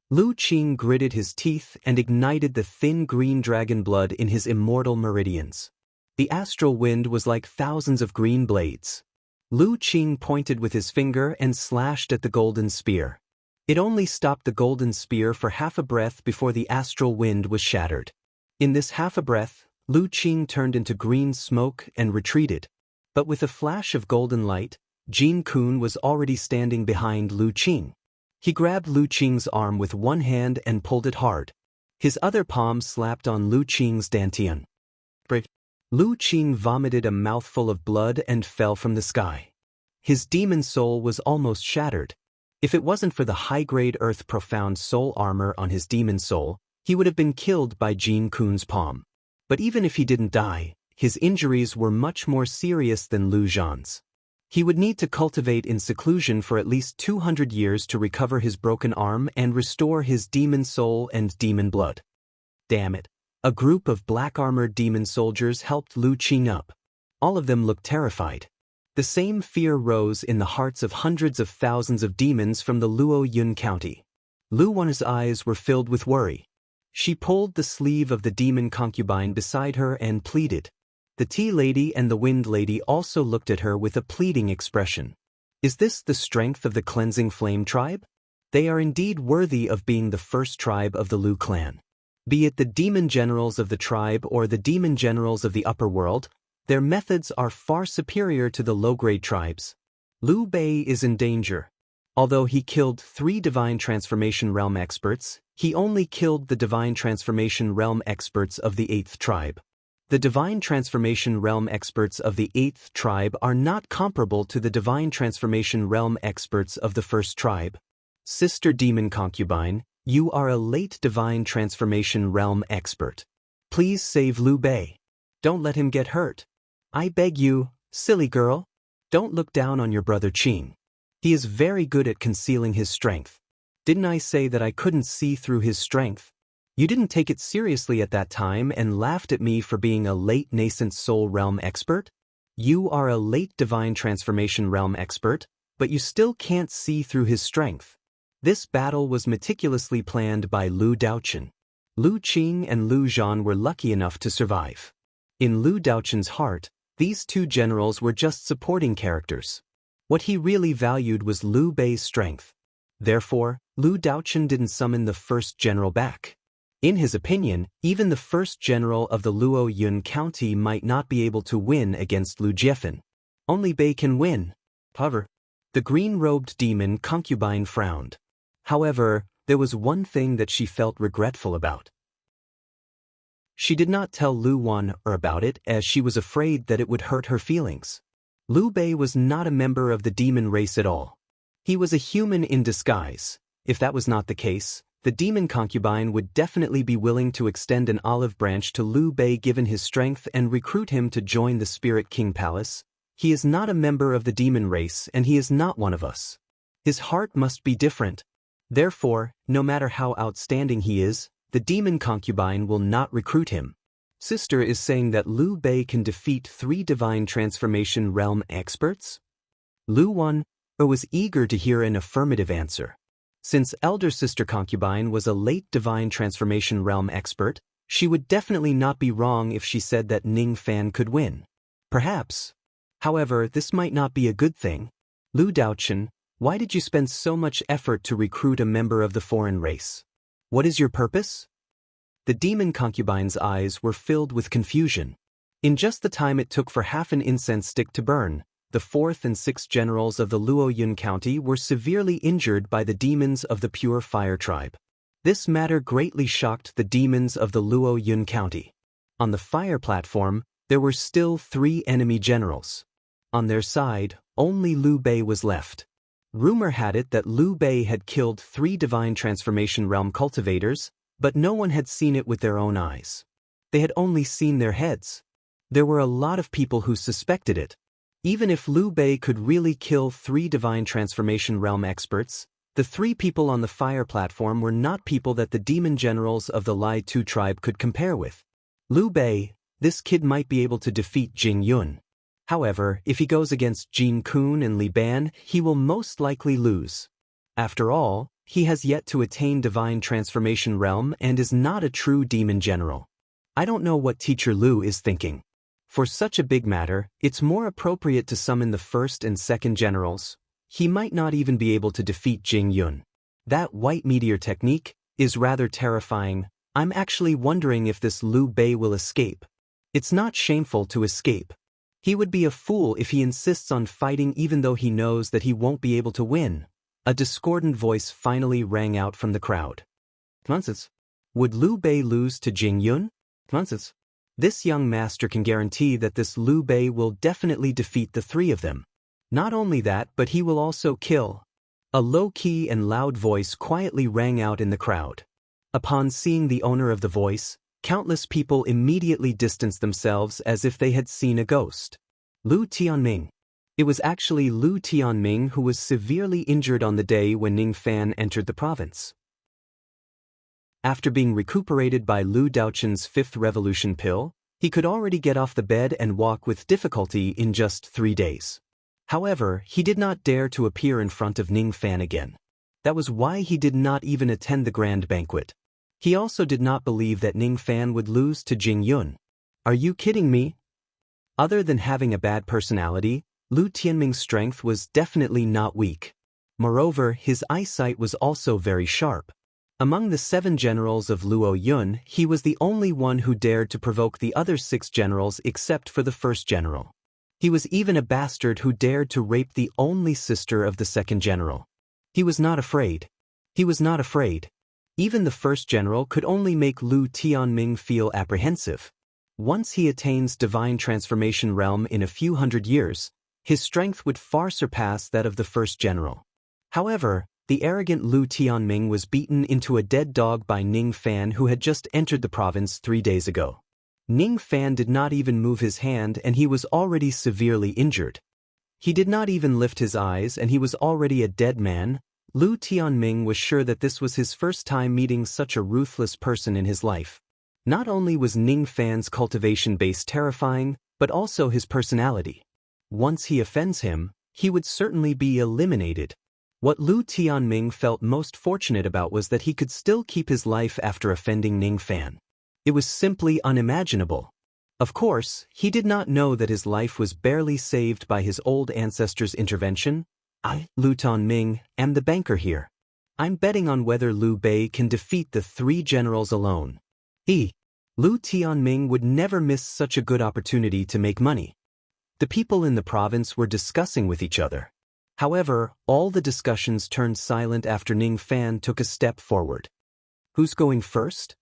Lu Qing gritted his teeth and ignited the thin green dragon blood in his immortal meridians. The astral wind was like thousands of green blades. Lu Qing pointed with his finger and slashed at the golden spear. It only stopped the golden spear for half a breath before the astral wind was shattered. In this half a breath, Lu Qing turned into green smoke and retreated. But with a flash of golden light, Jin Kun was already standing behind Lu Qing. He grabbed Lu Qing's arm with one hand and pulled it hard. His other palm slapped on Lu Qing's dantian. Lu Qing vomited a mouthful of blood and fell from the sky. His demon soul was almost shattered. If it wasn't for the high-grade earth profound soul armor on his demon soul, he would have been killed by Jin Kun's palm. But even if he didn't die, his injuries were much more serious than Lu Zhan's. He would need to cultivate in seclusion for at least 200 years to recover his broken arm and restore his demon soul and demon blood. Damn it. A group of black-armored demon soldiers helped Lu Qing up. All of them looked terrified. The same fear rose in the hearts of hundreds of thousands of demons from the Luo Yun County. Lu Wan's eyes were filled with worry. She pulled the sleeve of the demon concubine beside her and pleaded. The Tea Lady and the Wind Lady also looked at her with a pleading expression. Is this the strength of the Cleansing Flame tribe? They are indeed worthy of being the first tribe of the Lu clan. Be it the demon generals of the tribe or the demon generals of the upper world, their methods are far superior to the low-grade tribes. Liu Bei is in danger. Although he killed 3 Divine Transformation Realm experts, he only killed the Divine Transformation Realm experts of the 8th tribe. The Divine Transformation Realm experts of the 8th tribe are not comparable to the Divine Transformation Realm experts of the 1st tribe. Sister Demon Concubine, you are a late Divine Transformation Realm expert. Please save Liu Bei. Don't let him get hurt. I beg you, silly girl. Don't look down on your brother Qing. He is very good at concealing his strength. Didn't I say that I couldn't see through his strength? You didn't take it seriously at that time and laughed at me for being a late nascent soul realm expert? You are a late Divine Transformation Realm expert, but you still can't see through his strength. This battle was meticulously planned by Lu Daochen. Lu Qing and Lu Zhan were lucky enough to survive. In Lu Daochen's heart, these 2 generals were just supporting characters. What he really valued was Liu Bei's strength. Therefore, Lu Daochen didn't summon the 1st general back. In his opinion, even the 1st general of the Luo Yun County might not be able to win against Lu Jiefan. Only Bei can win. However, the green-robed demon concubine frowned. However, there was one thing that she felt regretful about. She did not tell Lu Wan about it as she was afraid that it would hurt her feelings. Liu Bei was not a member of the demon race at all. He was a human in disguise. If that was not the case, the demon concubine would definitely be willing to extend an olive branch to Liu Bei given his strength and recruit him to join the Spirit King Palace. He is not a member of the demon race and he is not one of us. His heart must be different. Therefore, no matter how outstanding he is, the demon concubine will not recruit him. Sister is saying that Liu Bei can defeat 3 Divine Transformation Realm experts? Lu Wan was eager to hear an affirmative answer. Since Elder Sister Concubine was a late Divine Transformation Realm expert, she would definitely not be wrong if she said that Ning Fan could win. Perhaps. However, this might not be a good thing. Lu Daochen, why did you spend so much effort to recruit a member of the foreign race? What is your purpose? The demon concubine's eyes were filled with confusion. In just the time it took for half an incense stick to burn, the 4th and 6th generals of the Luo Yun County were severely injured by the demons of the Pure Fire tribe. This matter greatly shocked the demons of the Luo Yun County. On the fire platform, there were still 3 enemy generals. On their side, only Liu Bei was left. Rumor had it that Liu Bei had killed 3 Divine Transformation Realm cultivators, but no one had seen it with their own eyes. They had only seen their heads. There were a lot of people who suspected it. Even if Liu Bei could really kill 3 Divine Transformation Realm experts, the 3 people on the fire platform were not people that the demon generals of the Lai Tu tribe could compare with. Liu Bei, this kid might be able to defeat Jing Yun. However, if he goes against Jin Kun and Li Ban, he will most likely lose. After all, he has yet to attain Divine Transformation Realm and is not a true demon general. I don't know what Teacher Lu is thinking. For such a big matter, it's more appropriate to summon the 1st and 2nd generals. He might not even be able to defeat Jing Yun. That white meteor technique is rather terrifying. I'm actually wondering if this Liu Bei will escape. It's not shameful to escape. He would be a fool if he insists on fighting even though he knows that he won't be able to win. A discordant voice finally rang out from the crowd. Nonsense. Would Liu Bei lose to Jing Yun? Nonsense. This young master can guarantee that this Liu Bei will definitely defeat the 3 of them. Not only that, but he will also kill. A low-key and loud voice quietly rang out in the crowd. Upon seeing the owner of the voice, countless people immediately distanced themselves as if they had seen a ghost. Lu Tianming. It was actually Lu Tianming who was severely injured on the day when Ning Fan entered the province. After being recuperated by Lu Daochen's 5th revolution pill, he could already get off the bed and walk with difficulty in just 3 days. However, he did not dare to appear in front of Ning Fan again. That was why he did not even attend the grand banquet. He also did not believe that Ning Fan would lose to Jing Yun. Are you kidding me? Other than having a bad personality, Lu Tianming's strength was definitely not weak. Moreover, his eyesight was also very sharp. Among the 7 generals of Luo Yun, he was the only one who dared to provoke the other 6 generals except for the first general. He was even a bastard who dared to rape the only sister of the second general. He was not afraid. He was not afraid. Even the first general could only make Lu Tianming feel apprehensive. Once he attains divine transformation realm in a few hundred years, his strength would far surpass that of the first general. However, the arrogant Lu Tianming was beaten into a dead dog by Ning Fan, who had just entered the province 3 days ago. Ning Fan did not even move his hand and he was already severely injured. He did not even lift his eyes and he was already a dead man. Lu Tianming was sure that this was his first time meeting such a ruthless person in his life. Not only was Ning Fan's cultivation base terrifying, but also his personality. Once he offends him, he would certainly be eliminated. What Lu Tianming felt most fortunate about was that he could still keep his life after offending Ning Fan. It was simply unimaginable. Of course, he did not know that his life was barely saved by his old ancestor's intervention. I, Lu Tianming, am the banker here. I'm betting on whether Liu Bei can defeat the 3 generals alone. Lu Tianming would never miss such a good opportunity to make money. The people in the province were discussing with each other. However, all the discussions turned silent after Ning Fan took a step forward. Who's going first?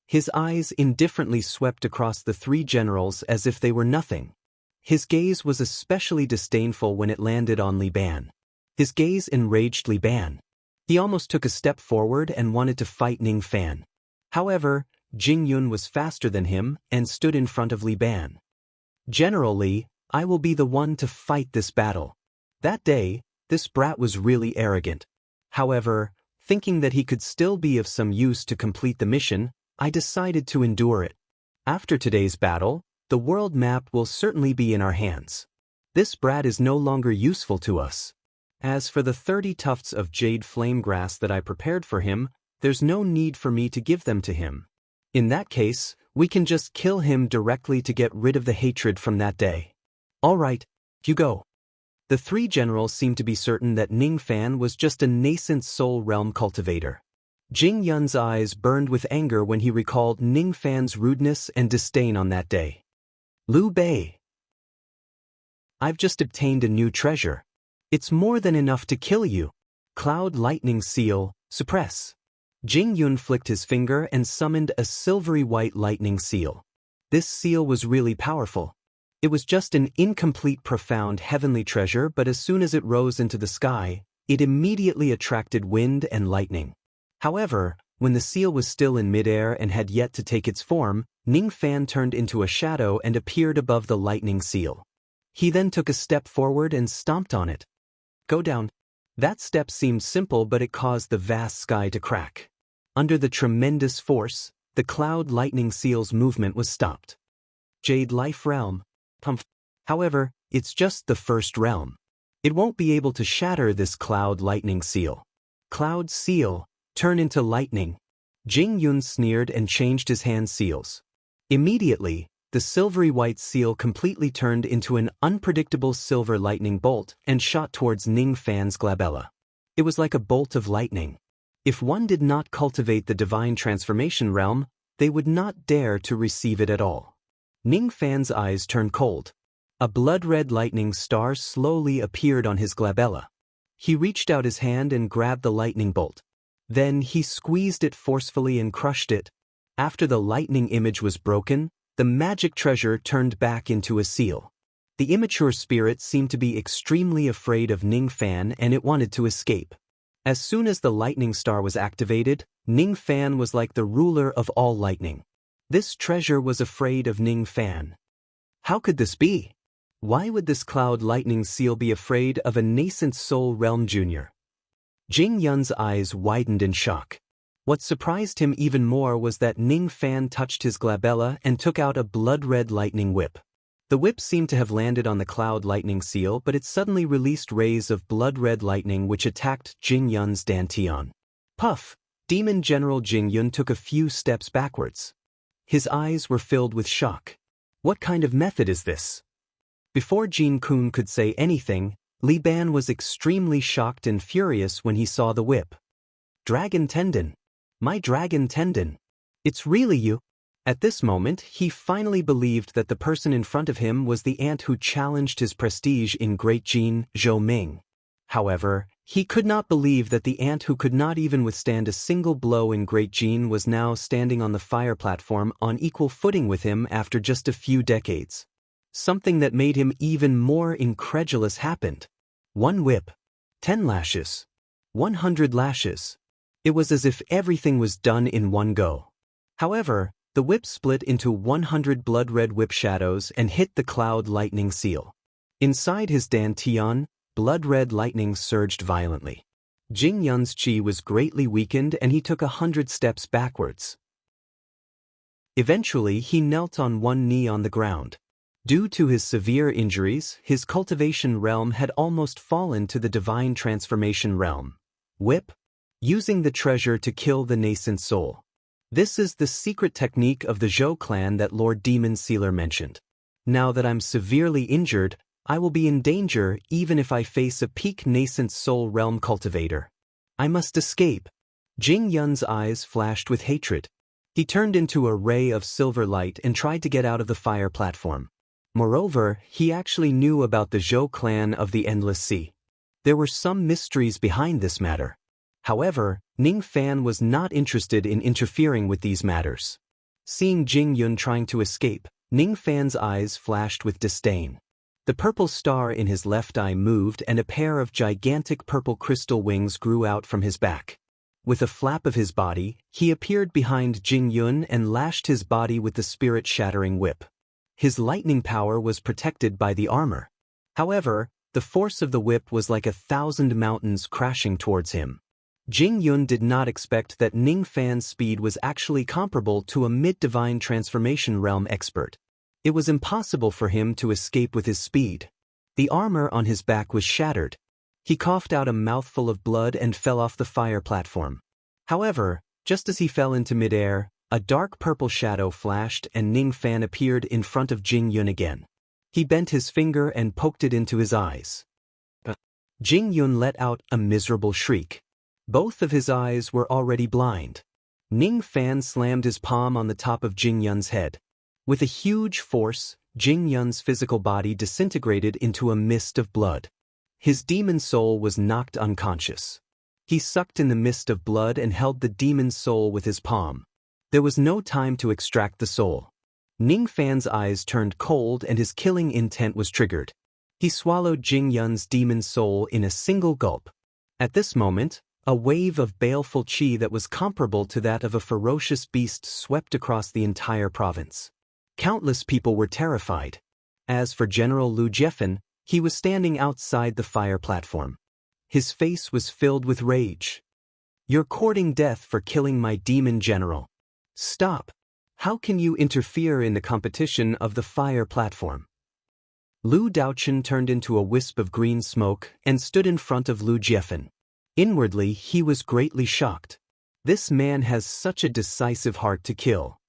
His eyes indifferently swept across the 3 generals as if they were nothing. His gaze was especially disdainful when it landed on Li Ban. His gaze enraged Li Ban. He almost took a step forward and wanted to fight Ning Fan. However, Jing Yun was faster than him and stood in front of Li Ban. General Li, I will be the one to fight this battle. That day, this brat was really arrogant. However, thinking that he could still be of some use to complete the mission, I decided to endure it. After today's battle, the world map will certainly be in our hands. This brat is no longer useful to us. As for the 30 tufts of jade flame grass that I prepared for him, there's no need for me to give them to him. In that case, we can just kill him directly to get rid of the hatred from that day. All right, you go. The 3 generals seemed to be certain that Ning Fan was just a nascent soul realm cultivator. Jing Yun's eyes burned with anger when he recalled Ning Fan's rudeness and disdain on that day. Liu Bei. I've just obtained a new treasure. It's more than enough to kill you. Cloud Lightning Seal, suppress. Jing Yun flicked his finger and summoned a silvery white lightning seal. This seal was really powerful. It was just an incomplete profound heavenly treasure, but as soon as it rose into the sky, it immediately attracted wind and lightning. However, when the seal was still in midair and had yet to take its form, Ning Fan turned into a shadow and appeared above the lightning seal. He then took a step forward and stomped on it. Go down. That step seemed simple, but it caused the vast sky to crack. Under the tremendous force, the cloud lightning seal's movement was stopped. Jade Life Realm. However, it's just the first realm. It won't be able to shatter this cloud lightning seal. Cloud seal, turn into lightning. Jing Yun sneered and changed his hand seals. Immediately, the silvery white seal completely turned into an unpredictable silver lightning bolt and shot towards Ning Fan's glabella. It was like a bolt of lightning. If one did not cultivate the divine transformation realm, they would not dare to receive it at all. Ning Fan's eyes turned cold. A blood-red lightning star slowly appeared on his glabella. He reached out his hand and grabbed the lightning bolt. Then he squeezed it forcefully and crushed it. After the lightning image was broken, the magic treasure turned back into a seal. The immature spirit seemed to be extremely afraid of Ning Fan and it wanted to escape. As soon as the lightning star was activated, Ning Fan was like the ruler of all lightning. This treasure was afraid of Ning Fan. How could this be? Why would this cloud lightning seal be afraid of a nascent soul realm junior? Jing Yun's eyes widened in shock. What surprised him even more was that Ning Fan touched his glabella and took out a blood-red lightning whip. The whip seemed to have landed on the cloud lightning seal, but it suddenly released rays of blood-red lightning which attacked Jing Yun's dantian. Puff! Demon General Jing Yun took a few steps backwards. His eyes were filled with shock. What kind of method is this? Before Jin Kun could say anything, Li Ban was extremely shocked and furious when he saw the whip. Dragon tendon. My dragon tendon. It's really you. At this moment, he finally believed that the person in front of him was the ant who challenged his prestige in Great Jin, Zhou Ming. However, he could not believe that the ant who could not even withstand a single blow in Great Jin was now standing on the fire platform on equal footing with him after just a few decades. Something that made him even more incredulous happened. 1 whip. 10 lashes. 100 lashes. It was as if everything was done in one go. However, the whip split into 100 blood-red whip shadows and hit the cloud lightning seal. Inside his dantian, blood-red lightning surged violently. Jing Yun's chi was greatly weakened and he took 100 steps backwards. Eventually, he knelt on one knee on the ground. Due to his severe injuries, his cultivation realm had almost fallen to the divine transformation realm. Whip? Using the treasure to kill the nascent soul. This is the secret technique of the Zhou clan that Lord Demon Sealer mentioned. Now that I'm severely injured, I will be in danger even if I face a peak nascent soul realm cultivator. I must escape. Jing Yun's eyes flashed with hatred. He turned into a ray of silver light and tried to get out of the fire platform. Moreover, he actually knew about the Zhou clan of the Endless Sea. There were some mysteries behind this matter. However, Ning Fan was not interested in interfering with these matters. Seeing Jing Yun trying to escape, Ning Fan's eyes flashed with disdain. The purple star in his left eye moved and a pair of gigantic purple crystal wings grew out from his back. With a flap of his body, he appeared behind Jing Yun and lashed his body with the spirit-shattering whip. His lightning power was protected by the armor. However, the force of the whip was like 1,000 mountains crashing towards him. Jing Yun did not expect that Ning Fan's speed was actually comparable to a mid-divine transformation realm expert. It was impossible for him to escape with his speed. The armor on his back was shattered. He coughed out a mouthful of blood and fell off the fire platform. However, just as he fell into midair, a dark purple shadow flashed and Ning Fan appeared in front of Jing Yun again. He bent his finger and poked it into his eyes. Jing Yun let out a miserable shriek. Both of his eyes were already blind. Ning Fan slammed his palm on the top of Jing Yun's head. With a huge force, Jing Yun's physical body disintegrated into a mist of blood. His demon soul was knocked unconscious. He sucked in the mist of blood and held the demon soul with his palm. There was no time to extract the soul. Ning Fan's eyes turned cold and his killing intent was triggered. He swallowed Jing Yun's demon soul in a single gulp. At this moment, a wave of baleful qi that was comparable to that of a ferocious beast swept across the entire province. Countless people were terrified. As for General Lu Jiefan, he was standing outside the fire platform. His face was filled with rage. "You're courting death for killing my demon general. Stop! How can you interfere in the competition of the fire platform?" Lu Daochen turned into a wisp of green smoke and stood in front of Lu Jiefan. Inwardly, he was greatly shocked. This man has such a decisive heart to kill.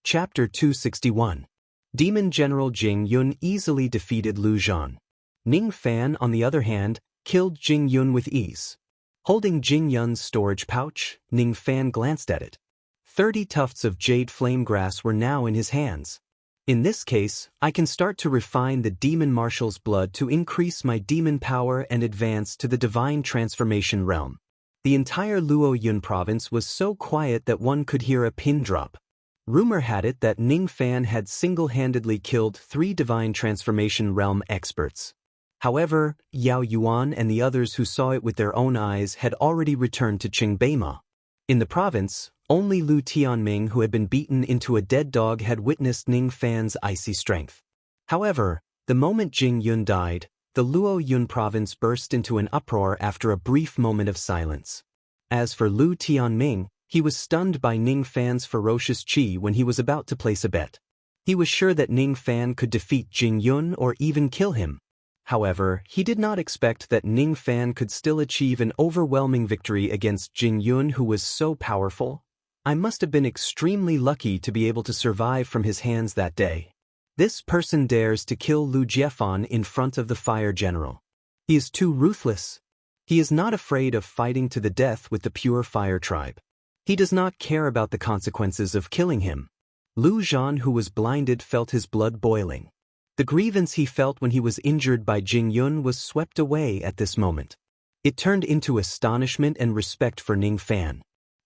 Chapter 261. Demon General Jing Yun easily defeated Lu Zhan. Ning Fan, on the other hand, killed Jing Yun with ease. Holding Jing Yun's storage pouch, Ning Fan glanced at it. 30 tufts of jade flame grass were now in his hands. In this case, I can start to refine the demon marshal's blood to increase my demon power and advance to the divine transformation realm. The entire Luo Yun province was so quiet that one could hear a pin drop. Rumor had it that Ning Fan had single-handedly killed 3 divine transformation realm experts. However, Yao Yuan and the others who saw it with their own eyes had already returned to Qingbeima. In the province, only Lu Tianming, who had been beaten into a dead dog, had witnessed Ning Fan's icy strength. However, the moment Jing Yun died, the Luo Yun province burst into an uproar after a brief moment of silence. As for Lu Tianming, He was stunned by Ning Fan's ferocious chi when he was about to place a bet. He was sure that Ning Fan could defeat Jing Yun or even kill him. However, he did not expect that Ning Fan could still achieve an overwhelming victory against Jing Yun, who was so powerful. I must have been extremely lucky to be able to survive from his hands that day. This person dares to kill Lu Jiefan in front of the Fire General. He is too ruthless. He is not afraid of fighting to the death with the pure Fire Tribe. He does not care about the consequences of killing him. Lu Zhan, who was blinded, felt his blood boiling. The grievance he felt when he was injured by Jing Yun was swept away at this moment. It turned into astonishment and respect for Ning Fan.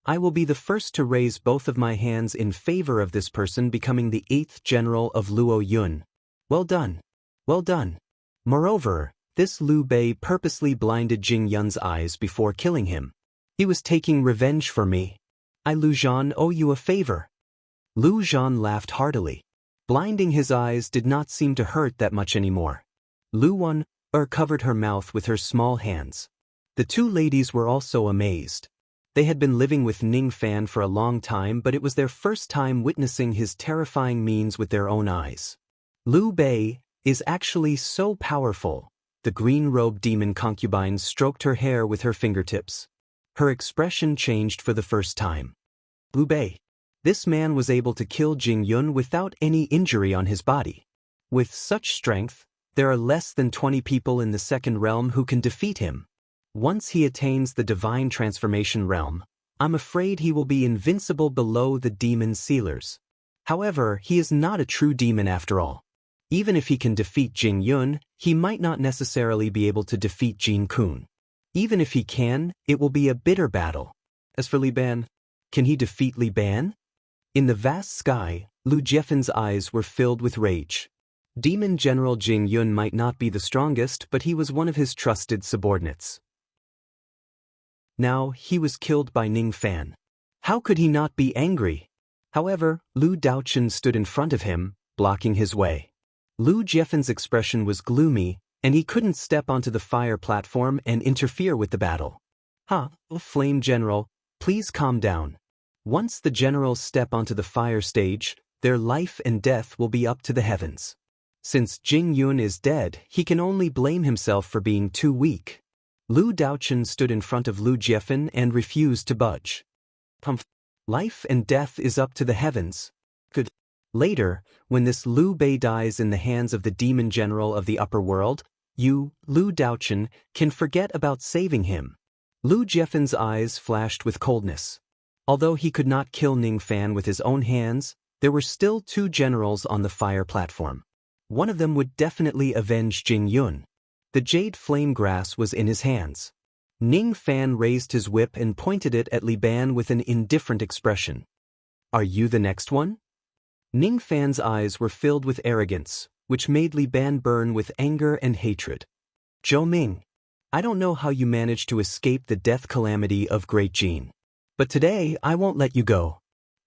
I will be the first to raise both of my hands in favor of this person becoming the 8th general of Luo Yun. Well done. Well done. Moreover, this Liu Bei purposely blinded Jing Yun's eyes before killing him. He was taking revenge for me. I, Lu Zhan, owe you a favor. Lu Zhan laughed heartily. Blinding his eyes did not seem to hurt that much anymore. Lu Wan covered her mouth with her small hands. The two ladies were also amazed. They had been living with Ning Fan for a long time, but it was their first time witnessing his terrifying means with their own eyes. Liu Bei is actually so powerful. The green-robed demon concubine stroked her hair with her fingertips. Her expression changed for the first time. Liu Bei. This man was able to kill Jing Yun without any injury on his body. With such strength, there are less than 20 people in the second realm who can defeat him. Once he attains the divine transformation realm, I'm afraid he will be invincible below the demon sealers. However, he is not a true demon after all. Even if he can defeat Jing Yun, he might not necessarily be able to defeat Jin Kun. Even if he can, it will be a bitter battle. As for Li Ban, can he defeat Li Ban? In the vast sky, Lu Jiefan's eyes were filled with rage. Demon General Jing Yun might not be the strongest, but he was one of his trusted subordinates. Now, he was killed by Ning Fan. How could he not be angry? However, Lu Daochen stood in front of him, blocking his way. Lu Jiefan's expression was gloomy, and he couldn't step onto the fire platform and interfere with the battle. Flame General, please calm down. Once the generals step onto the fire stage, their life and death will be up to the heavens. Since Jing Yun is dead, he can only blame himself for being too weak. Lu Daochen stood in front of Lu Jiefan and refused to budge. Life and death is up to the heavens. Good. Later, when this Liu Bei dies in the hands of the demon general of the upper world, you, Lu Daochen, can forget about saving him. Lu Jiefan's eyes flashed with coldness. Although he could not kill Ning Fan with his own hands, there were still two generals on the fire platform. One of them would definitely avenge Jing Yun. The jade flame grass was in his hands. Ning Fan raised his whip and pointed it at Li Ban with an indifferent expression. Are you the next one? Ning Fan's eyes were filled with arrogance, which made Li Ban burn with anger and hatred. Zhou Ming, I don't know how you managed to escape the death calamity of Great Jin. But today, I won't let you go.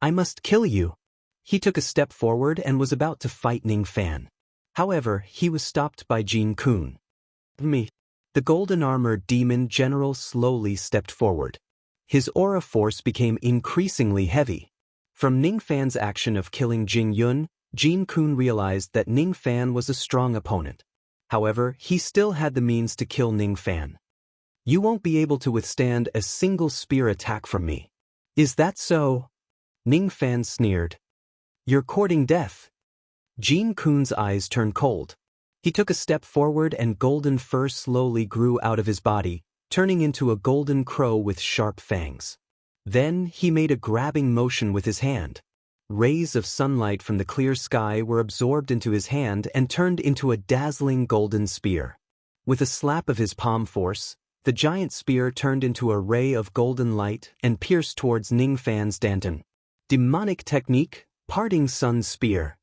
I must kill you. He took a step forward and was about to fight Ning Fan. However, he was stopped by Jin Kun. Me. The golden-armored demon general slowly stepped forward. His aura force became increasingly heavy. From Ning Fan's action of killing Jing Yun, Jin Kun realized that Ning Fan was a strong opponent. However, he still had the means to kill Ning Fan. You won't be able to withstand a single spear attack from me. Is that so? Ning Fan sneered. You're courting death. Jin Kun's eyes turned cold. He took a step forward and golden fur slowly grew out of his body, turning into a golden crow with sharp fangs. Then he made a grabbing motion with his hand. Rays of sunlight from the clear sky were absorbed into his hand and turned into a dazzling golden spear. With a slap of his palm force, the giant spear turned into a ray of golden light and pierced towards Ning Fan's danton. Demonic technique, parting sun spear.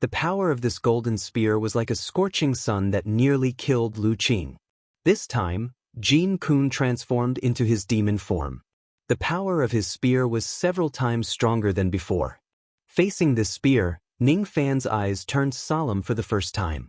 The power of this golden spear was like a scorching sun that nearly killed Lu Qing. This time, Jin Kun transformed into his demon form. The power of his spear was several times stronger than before. Facing this spear, Ning Fan's eyes turned solemn for the first time.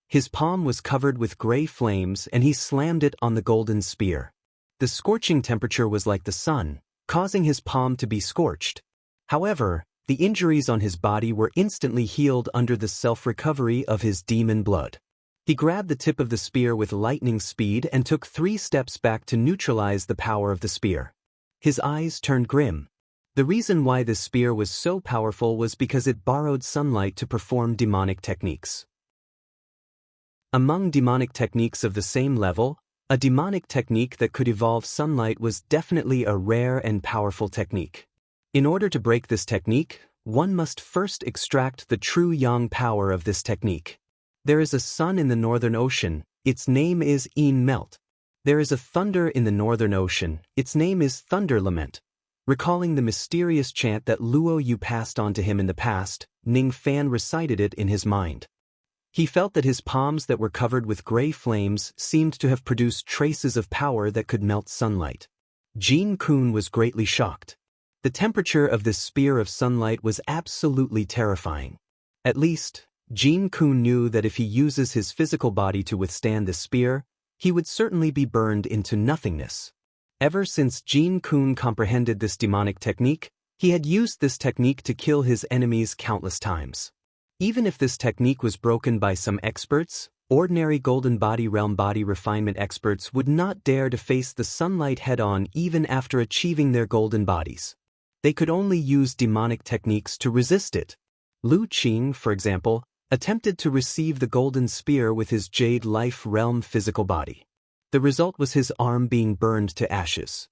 His palm was covered with gray flames and he slammed it on the golden spear. The scorching temperature was like the sun, causing his palm to be scorched. However, the injuries on his body were instantly healed under the self-recovery of his demon blood. He grabbed the tip of the spear with lightning speed and took 3 steps back to neutralize the power of the spear. His eyes turned grim. The reason why this spear was so powerful was because it borrowed sunlight to perform demonic techniques. Among demonic techniques of the same level, a demonic technique that could evolve sunlight was definitely a rare and powerful technique. In order to break this technique, one must first extract the true yang power of this technique. There is a sun in the northern ocean, its name is embark. There is a thunder in the northern ocean, its name is thunder lament. Recalling the mysterious chant that Luo Yu passed on to him in the past, Ning Fan recited it in his mind. He felt that his palms that were covered with gray flames seemed to have produced traces of power that could melt sunlight. Jin Kun was greatly shocked. The temperature of this spear of sunlight was absolutely terrifying. At least, Jin Kun knew that if he uses his physical body to withstand this spear, he would certainly be burned into nothingness. Ever since Jin Kun comprehended this demonic technique, he had used this technique to kill his enemies countless times. Even if this technique was broken by some experts, ordinary Golden Body Realm body refinement experts would not dare to face the sunlight head-on even after achieving their golden bodies. They could only use demonic techniques to resist it. Lu Qing, for example, attempted to receive the golden spear with his Jade Life Realm physical body. The result was his arm being burned to ashes.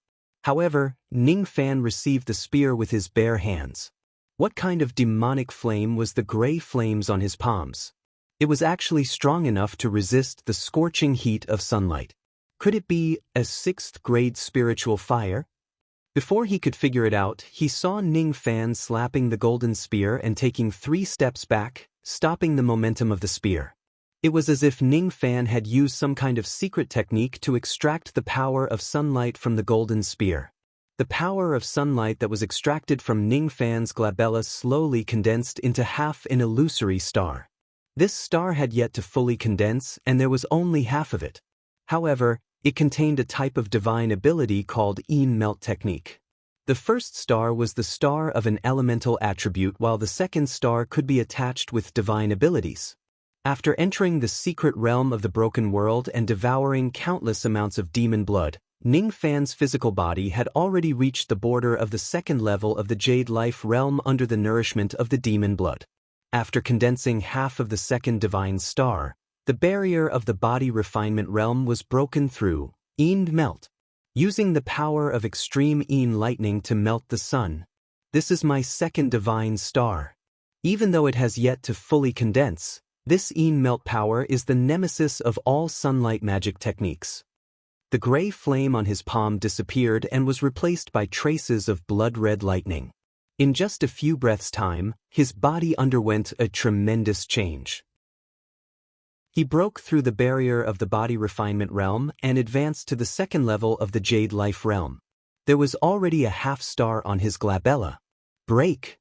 However, Ning Fan received the spear with his bare hands. What kind of demonic flame was the gray flames on his palms? It was actually strong enough to resist the scorching heat of sunlight. Could it be a 6th-grade spiritual fire? Before he could figure it out, he saw Ning Fan slapping the golden spear and taking 3 steps back, stopping the momentum of the spear. It was as if Ning Fan had used some kind of secret technique to extract the power of sunlight from the golden spear. The power of sunlight that was extracted from Ning Fan's glabella slowly condensed into half an illusory star. This star had yet to fully condense, and there was only half of it. However, it contained a type of divine ability called melt technique. The first star was the star of an elemental attribute, while the second star could be attached with divine abilities. After entering the secret realm of the broken world and devouring countless amounts of demon blood, Ning Fan's physical body had already reached the border of the 2nd level of the Jade Life Realm under the nourishment of the demon blood. After condensing half of the 2nd divine star, the barrier of the body refinement realm was broken through, melt. Using the power of extreme lightning to melt the sun. This is my 2nd divine star. Even though it has yet to fully condense, this melt power is the nemesis of all sunlight magic techniques. The gray flame on his palm disappeared and was replaced by traces of blood-red lightning. In just a few breaths' time, his body underwent a tremendous change. He broke through the barrier of the body refinement realm and advanced to the 2nd level of the Jade Life Realm. There was already a half-star on his glabella. Break!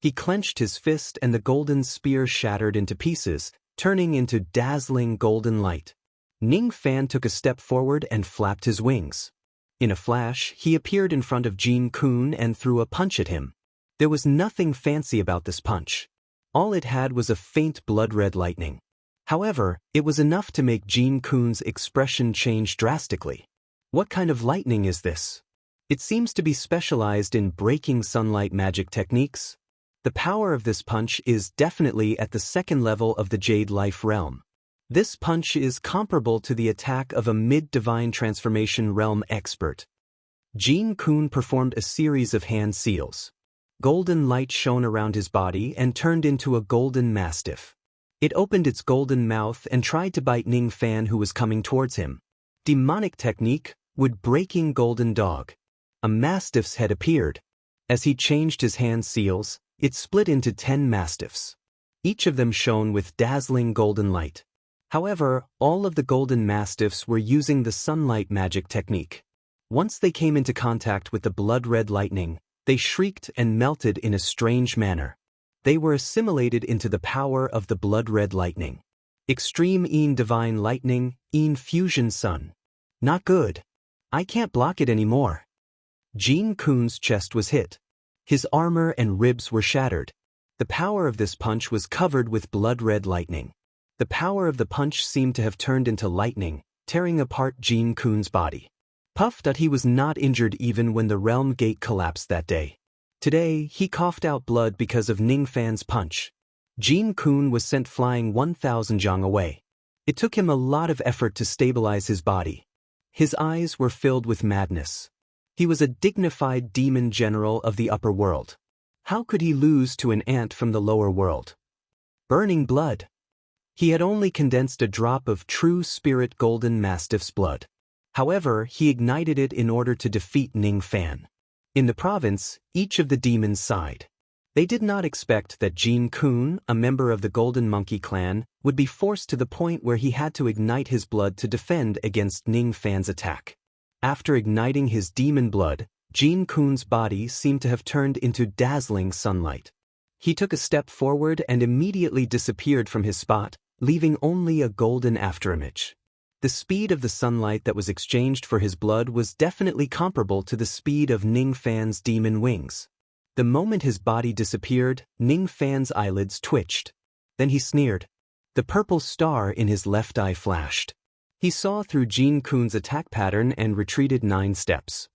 He clenched his fist and the golden spear shattered into pieces, turning into dazzling golden light. Ning Fan took a step forward and flapped his wings. In a flash, he appeared in front of Jin Kun and threw a punch at him. There was nothing fancy about this punch. All it had was a faint blood-red lightning. However, it was enough to make Jin Kun's expression change drastically. What kind of lightning is this? It seems to be specialized in breaking sunlight magic techniques. The power of this punch is definitely at the 2nd level of the Jade Life Realm. This punch is comparable to the attack of a mid-divine transformation realm expert. Jin Kun performed a series of hand seals. Golden light shone around his body and turned into a golden mastiff. It opened its golden mouth and tried to bite Ning Fan, who was coming towards him. Demonic technique, would breaking golden dog. A mastiff's head appeared. As he changed his hand seals, it split into 10 mastiffs. Each of them shone with dazzling golden light. However, all of the golden mastiffs were using the sunlight magic technique. Once they came into contact with the blood-red lightning, they shrieked and melted in a strange manner. They were assimilated into the power of the blood-red lightning. Extreme divine lightning, fusion sun. Not good. I can't block it anymore. Jin Kun's chest was hit. His armor and ribs were shattered. The power of this punch was covered with blood-red lightning. The power of the punch seemed to have turned into lightning, tearing apart Jin Kun's body. Puffed out, he was not injured even when the realm gate collapsed that day. Today, he coughed out blood because of Ning Fan's punch. Jin Kun was sent flying 1,000 zhang away. It took him a lot of effort to stabilize his body. His eyes were filled with madness. He was a dignified demon general of the upper world. How could he lose to an ant from the lower world? Burning blood. He had only condensed a drop of true spirit golden mastiff's blood. However, he ignited it in order to defeat Ning Fan. In the province, each of the demons sighed. They did not expect that Jin Kun, a member of the Golden Monkey clan, would be forced to the point where he had to ignite his blood to defend against Ning Fan's attack. After igniting his demon blood, Jin Kun's body seemed to have turned into dazzling sunlight. He took a step forward and immediately disappeared from his spot, leaving only a golden afterimage. The speed of the sunlight that was exchanged for his blood was definitely comparable to the speed of Ning Fan's demon wings. The moment his body disappeared, Ning Fan's eyelids twitched. Then he sneered. The purple star in his left eye flashed. He saw through Jin Kun's attack pattern and retreated 9 steps.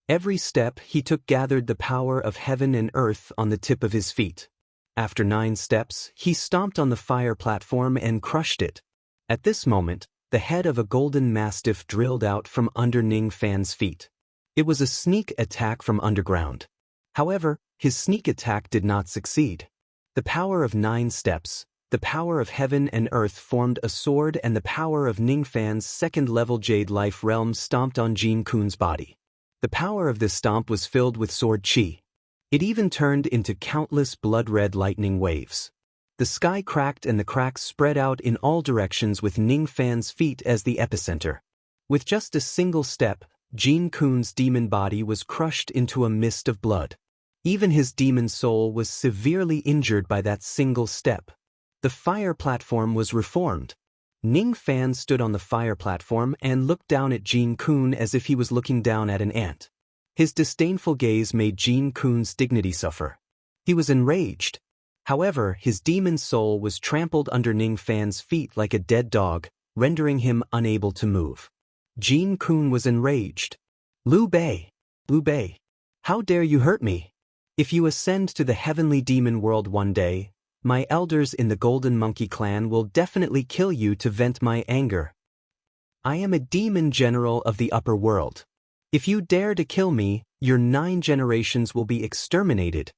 Every step he took gathered the power of heaven and earth on the tip of his feet. After 9 steps, he stomped on the fire platform and crushed it. At this moment, the head of a golden mastiff drilled out from under Ning Fan's feet. It was a sneak attack from underground. However, his sneak attack did not succeed. The power of 9 steps, the power of heaven and earth formed a sword, and the power of Ning Fan's second-level Jade Life Realm stomped on Jin Kun's body. The power of this stomp was filled with sword chi. It even turned into countless blood-red lightning waves. The sky cracked and the cracks spread out in all directions with Ning Fan's feet as the epicenter. With just a single step, Jin Kun's demon body was crushed into a mist of blood. Even his demon soul was severely injured by that single step. The fire platform was reformed. Ning Fan stood on the fire platform and looked down at Jin Kun as if he was looking down at an ant. His disdainful gaze made Jin Kun's dignity suffer. He was enraged. However, his demon soul was trampled under Ning Fan's feet like a dead dog, rendering him unable to move. Jin Kun was enraged. Liu Bei, how dare you hurt me? If you ascend to the heavenly demon world one day, my elders in the Golden Monkey clan will definitely kill you to vent my anger. I am a demon general of the upper world. If you dare to kill me, your 9 generations will be exterminated.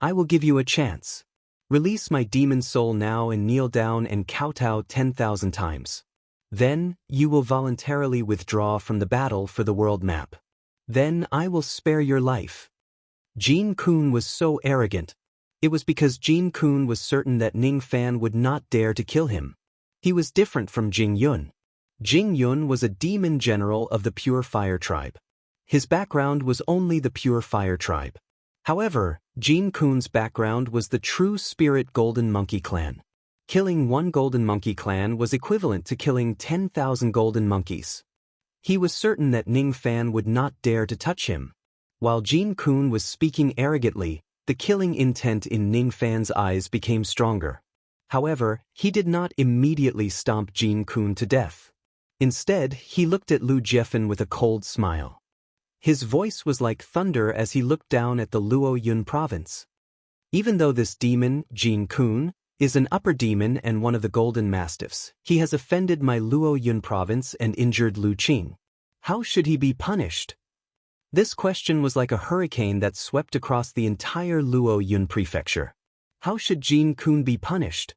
I will give you a chance. Release my demon soul now and kneel down and kowtow 10,000 times. Then, you will voluntarily withdraw from the battle for the world map. Then I will spare your life. Jin Kun was so arrogant. It was because Jin Kun was certain that Ning Fan would not dare to kill him. He was different from Jing Yun. Jing Yun was a demon general of the Pure Fire tribe. His background was only the Pure Fire tribe. However, Jin Kun's background was the true spirit Golden Monkey clan. Killing 1 Golden Monkey clan was equivalent to killing 10,000 golden monkeys. He was certain that Ning Fan would not dare to touch him. While Jin Kun was speaking arrogantly, the killing intent in Ning Fan's eyes became stronger. However, he did not immediately stomp Jin Kun to death. Instead, he looked at Lu Jiefan with a cold smile. His voice was like thunder as he looked down at the Luo Yun province. Even though this demon, Jin Kun, is an upper demon and one of the golden mastiffs, he has offended my Luo Yun province and injured Lu Qing. How should he be punished? This question was like a hurricane that swept across the entire Luo Yun prefecture. How should Jin Kun be punished?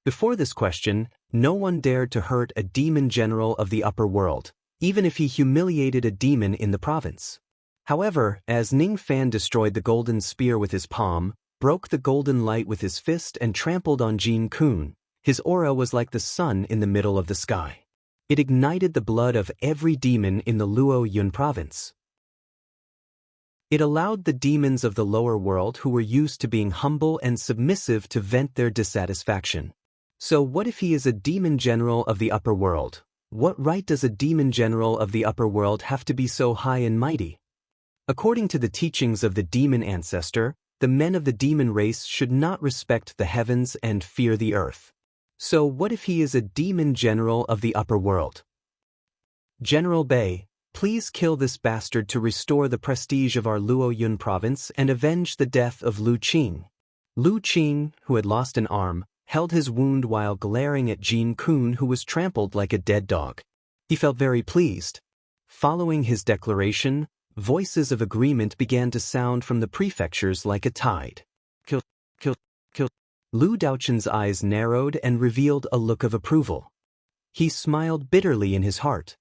Before this question, no one dared to hurt a demon general of the upper world, even if he humiliated a demon in the province. However, as Ning Fan destroyed the golden spear with his palm, broke the golden light with his fist and trampled on Jin Kun, his aura was like the sun in the middle of the sky. It ignited the blood of every demon in the Luo Yun province. It allowed the demons of the lower world who were used to being humble and submissive to vent their dissatisfaction. So what if he is a demon general of the upper world? What right does a demon general of the upper world have to be so high and mighty? According to the teachings of the demon ancestor, the men of the demon race should not respect the heavens and fear the earth. So what if he is a demon general of the upper world? General Bei, please kill this bastard to restore the prestige of our Luo Yun province and avenge the death of Lu Qing. Lu Qing, who had lost an arm, held his wound while glaring at Jin Kun, who was trampled like a dead dog. He felt very pleased. Following his declaration, voices of agreement began to sound from the prefectures like a tide. Kill, kill, kill. Lu Daochun's eyes narrowed and revealed a look of approval. He smiled bitterly in his heart.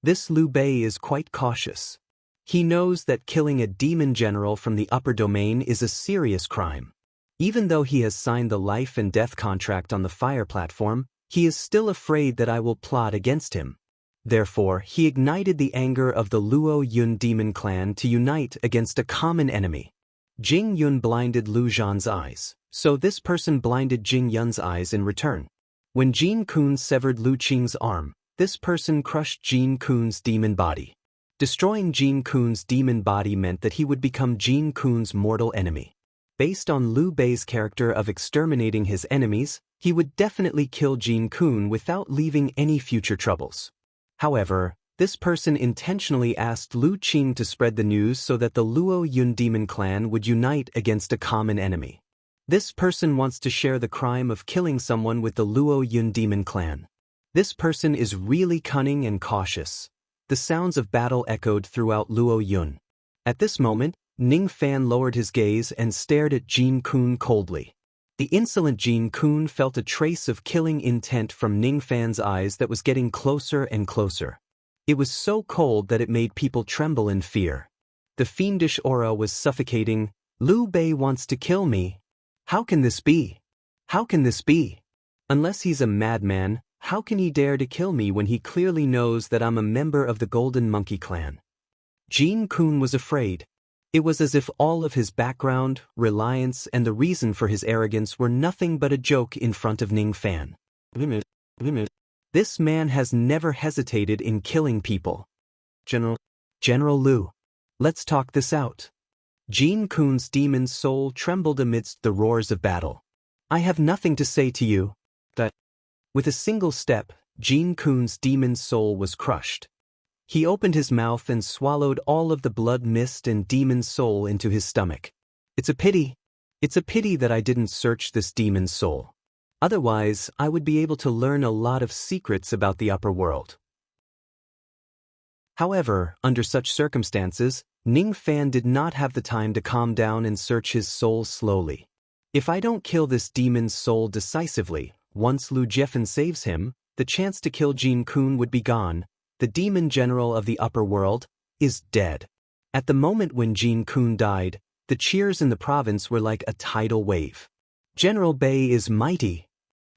This Liu Bei is quite cautious. He knows that killing a demon general from the upper domain is a serious crime. Even though he has signed the life and death contract on the fire platform, he is still afraid that I will plot against him. Therefore, he ignited the anger of the Luo Yun demon clan to unite against a common enemy. Jing Yun blinded Lu Zhan's eyes, so this person blinded Jing Yun's eyes in return. When Jin Kun severed Lu Qing's arm, this person crushed Jin Kun's demon body. Destroying Jin Kun's demon body meant that he would become Jin Kun's mortal enemy. Based on Liu Bei's character of exterminating his enemies, he would definitely kill Jin Kun without leaving any future troubles. However, this person intentionally asked Lu Qing to spread the news so that the Luo Yun demon clan would unite against a common enemy. This person wants to share the crime of killing someone with the Luo Yun demon clan. This person is really cunning and cautious. The sounds of battle echoed throughout Luo Yun. At this moment, Ning Fan lowered his gaze and stared at Jin Kun coldly. The insolent Jin Kun felt a trace of killing intent from Ning Fan's eyes that was getting closer and closer. It was so cold that it made people tremble in fear. The fiendish aura was suffocating. Liu Bei wants to kill me. How can this be? How can this be? Unless he's a madman, how can he dare to kill me when he clearly knows that I'm a member of the Golden Monkey Clan? Jin Kun was afraid. It was as if all of his background, reliance, and the reason for his arrogance were nothing but a joke in front of Ning Fan. This man has never hesitated in killing people. General Liu, let's talk this out. Jin Kun's demon soul trembled amidst the roars of battle. I have nothing to say to you. With a single step, Jin Kun's demon soul was crushed. He opened his mouth and swallowed all of the blood mist and demon soul into his stomach. It's a pity. It's a pity that I didn't search this demon soul. Otherwise, I would be able to learn a lot of secrets about the upper world. However, under such circumstances, Ning Fan did not have the time to calm down and search his soul slowly. If I don't kill this demon's soul decisively, once Lu Jiefan saves him, the chance to kill Jin Kun would be gone. The demon general of the upper world is dead. At the moment when Jin Kun died, the cheers in the province were like a tidal wave. General Bei is mighty.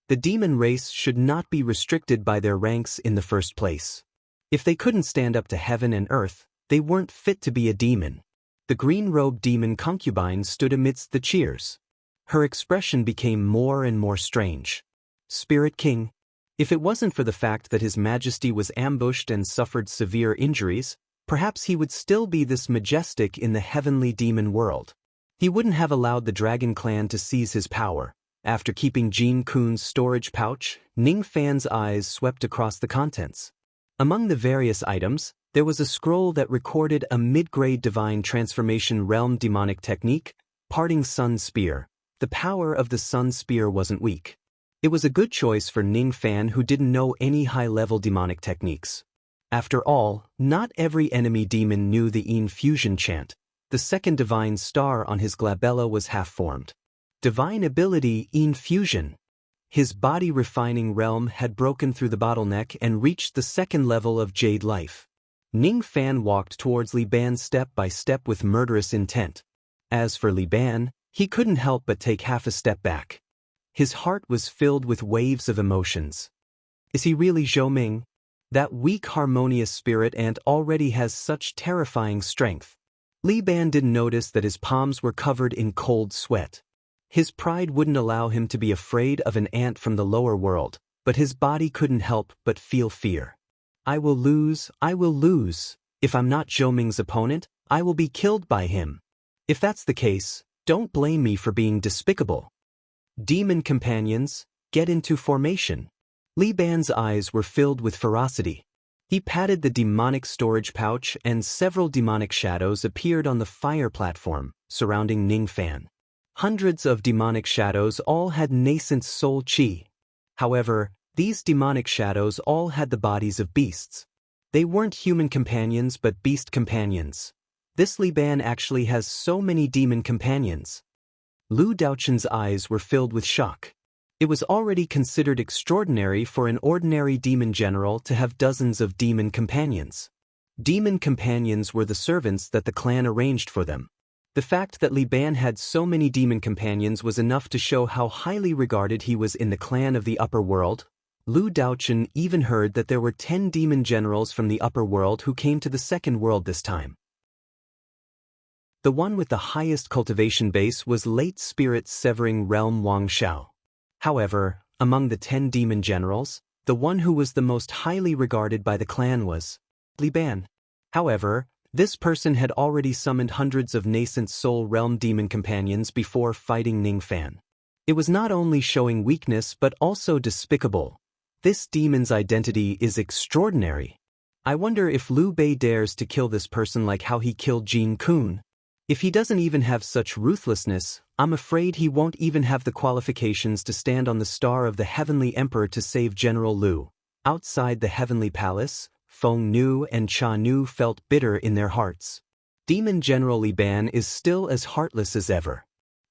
The demon race should not be restricted by their ranks in the first place. If they couldn't stand up to heaven and earth, they weren't fit to be a demon. The green-robed demon concubine stood amidst the cheers. Her expression became more and more strange. Spirit King. If it wasn't for the fact that His Majesty was ambushed and suffered severe injuries, perhaps he would still be this majestic in the heavenly demon world. He wouldn't have allowed the Dragon Clan to seize his power. After keeping Jin Kun's storage pouch, Ning Fan's eyes swept across the contents. Among the various items, there was a scroll that recorded a mid-grade divine transformation realm demonic technique, Parting Sun Spear. The power of the Sun Spear wasn't weak. It was a good choice for Ning Fan, who didn't know any high-level demonic techniques. After all, not every enemy demon knew the Yin fusion chant. The second divine star on his glabella was half-formed. Divine ability Yin fusion. His body-refining realm had broken through the bottleneck and reached the second level of Jade life. Ning Fan walked towards Li Ban step by step with murderous intent. As for Li Ban, he couldn't help but take half a step back. His heart was filled with waves of emotions. Is he really Zhou Ming? That weak harmonious spirit ant already has such terrifying strength. Li Ban didn't notice that his palms were covered in cold sweat. His pride wouldn't allow him to be afraid of an ant from the lower world, but his body couldn't help but feel fear. I will lose, I will lose. If I'm not Zhou Ming's opponent, I will be killed by him. If that's the case, don't blame me for being despicable. Demon companions, get into formation. Li Ban's eyes were filled with ferocity. He patted the demonic storage pouch and several demonic shadows appeared on the fire platform, surrounding Ning Fan. Hundreds of demonic shadows all had nascent soul qi. However, these demonic shadows all had the bodies of beasts. They weren't human companions but beast companions. This Li Ban actually has so many demon companions. Lu Daochun's eyes were filled with shock. It was already considered extraordinary for an ordinary demon general to have dozens of demon companions. Demon companions were the servants that the clan arranged for them. The fact that Li Ban had so many demon companions was enough to show how highly regarded he was in the clan of the upper world. Lu Daochun even heard that there were 10 demon generals from the upper world who came to the second world this time. The one with the highest cultivation base was late spirit severing realm Wang Shao. However, among the 10 demon generals, the one who was the most highly regarded by the clan was Li Ban. However, this person had already summoned hundreds of nascent soul realm demon companions before fighting Ning Fan. It was not only showing weakness but also despicable. This demon's identity is extraordinary. I wonder if Liu Bei dares to kill this person like how he killed Jin Kun. If he doesn't even have such ruthlessness, I'm afraid he won't even have the qualifications to stand on the star of the Heavenly Emperor to save General Liu. Outside the Heavenly Palace, Feng Nu and Cha Nu felt bitter in their hearts. Demon General Li Ban is still as heartless as ever.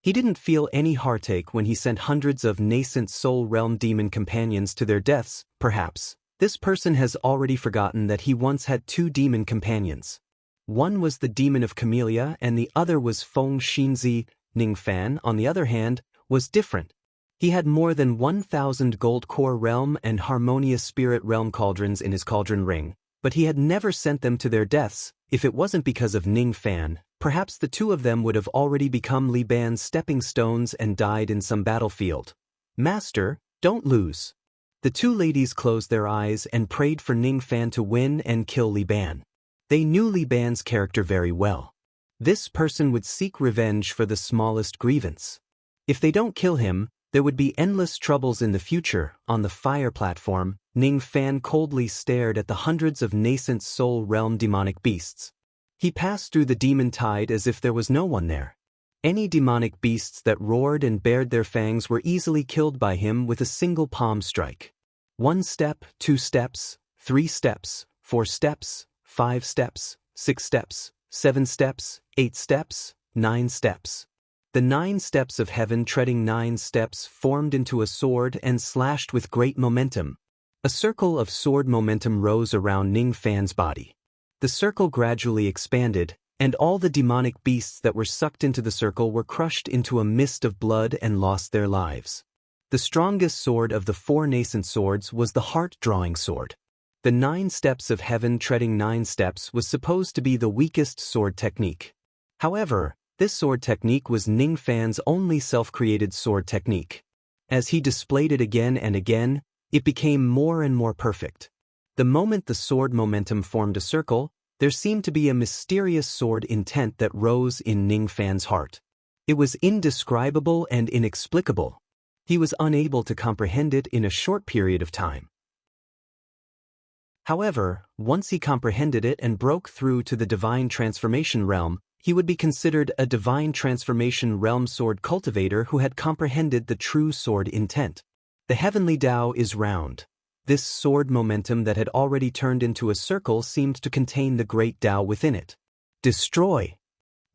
He didn't feel any heartache when he sent hundreds of nascent soul realm demon companions to their deaths. Perhaps this person has already forgotten that he once had 2 demon companions. One was the demon of Camellia and the other was Feng Xinzi. Ning Fan, on the other hand, was different. He had more than 1,000 gold core realm and harmonious spirit realm cauldrons in his cauldron ring, but he had never sent them to their deaths. If it wasn't because of Ning Fan, perhaps the 2 of them would have already become Li Ban's stepping stones and died in some battlefield. Master, don't lose. The 2 ladies closed their eyes and prayed for Ning Fan to win and kill Li Ban. They knew Li Ban's character very well. This person would seek revenge for the smallest grievance. If they don't kill him, there would be endless troubles in the future. On the fire platform, Ning Fan coldly stared at the hundreds of nascent soul realm demonic beasts. He passed through the demon tide as if there was no one there. Any demonic beasts that roared and bared their fangs were easily killed by him with a single palm strike. 1 step, 2 steps, 3 steps, 4 steps, 5 steps, 6 steps, 7 steps, 8 steps, 9 steps. The 9 steps of heaven treading 9 steps formed into a sword and slashed with great momentum. A circle of sword momentum rose around Ning Fan's body. The circle gradually expanded, and all the demonic beasts that were sucked into the circle were crushed into a mist of blood and lost their lives. The strongest sword of the 4 nascent swords was the heart-drawing sword. The 9 steps of heaven treading 9 steps was supposed to be the weakest sword technique. However, this sword technique was Ning Fan's only self-created sword technique. As he displayed it again and again, it became more and more perfect. The moment the sword momentum formed a circle, there seemed to be a mysterious sword intent that rose in Ning Fan's heart. It was indescribable and inexplicable. He was unable to comprehend it in a short period of time. However, once he comprehended it and broke through to the divine transformation realm, he would be considered a divine transformation realm sword cultivator who had comprehended the true sword intent. The heavenly Tao is round. This sword momentum that had already turned into a circle seemed to contain the great Tao within it. Destroy!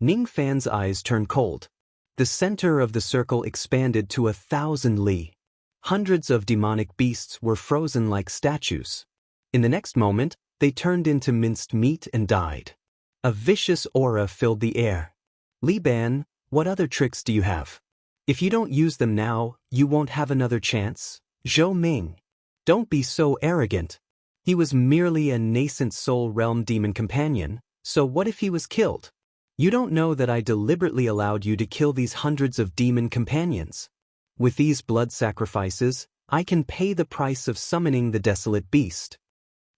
Ning Fan's eyes turned cold. The center of the circle expanded to 1,000 li. Hundreds of demonic beasts were frozen like statues. In the next moment, they turned into minced meat and died. A vicious aura filled the air. Li Ban, what other tricks do you have? If you don't use them now, you won't have another chance? Zhou Ming. Don't be so arrogant. He was merely a nascent soul realm demon companion, so what if he was killed? You don't know that I deliberately allowed you to kill these hundreds of demon companions. With these blood sacrifices, I can pay the price of summoning the desolate beast.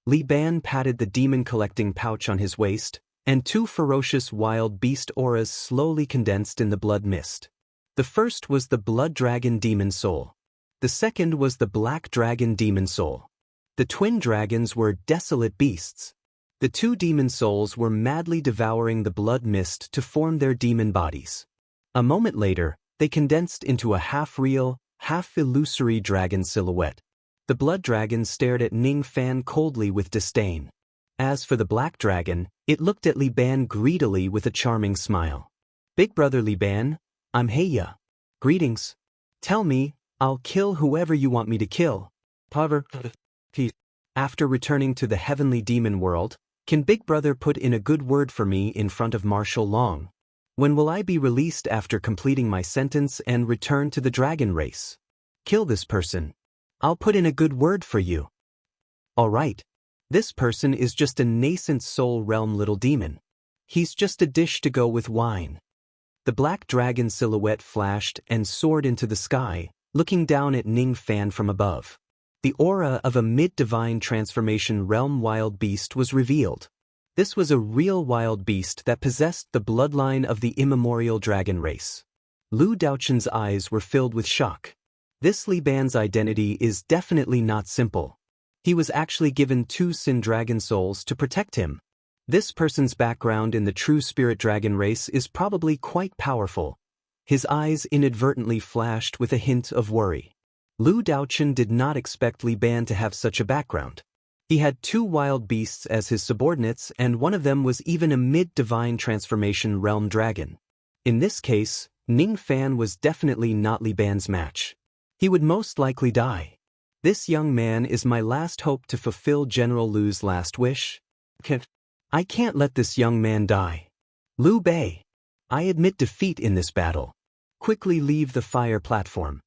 Li Ban patted the demon-collecting pouch on his waist, and two ferocious wild beast auras slowly condensed in the blood mist. The first was the Blood Dragon Demon Soul. The second was the Black Dragon Demon Soul. The twin dragons were desolate beasts. The two demon souls were madly devouring the blood mist to form their demon bodies. A moment later, they condensed into a half-real, half-illusory dragon silhouette. The blood dragon stared at Ning Fan coldly with disdain. As for the black dragon, it looked at Li Ban greedily with a charming smile. "Big brother Li Ban, I'm Heya. Greetings. Tell me, I'll kill whoever you want me to kill." After returning to the heavenly demon world, can Big Brother put in a good word for me in front of Marshal Long? When will I be released after completing my sentence and return to the dragon race? Kill this person. I'll put in a good word for you. Alright. This person is just a nascent soul realm little demon. He's just a dish to go with wine. The black dragon silhouette flashed and soared into the sky, looking down at Ning Fan from above. The aura of a mid-divine transformation realm wild beast was revealed. This was a real wild beast that possessed the bloodline of the immemorial dragon race. Lu Daochun's eyes were filled with shock. This Li Ban's identity is definitely not simple. He was actually given two Sin Dragon souls to protect him. This person's background in the true spirit dragon race is probably quite powerful. His eyes inadvertently flashed with a hint of worry. Lu Daochun did not expect Li Ban to have such a background. He had two wild beasts as his subordinates, and one of them was even a mid-divine transformation realm dragon. In this case, Ning Fan was definitely not Li Ban's match. He would most likely die. This young man is my last hope to fulfill General Lu's last wish. I can't let this young man die. Liu Bei, I admit defeat in this battle. Quickly leave the fire platform.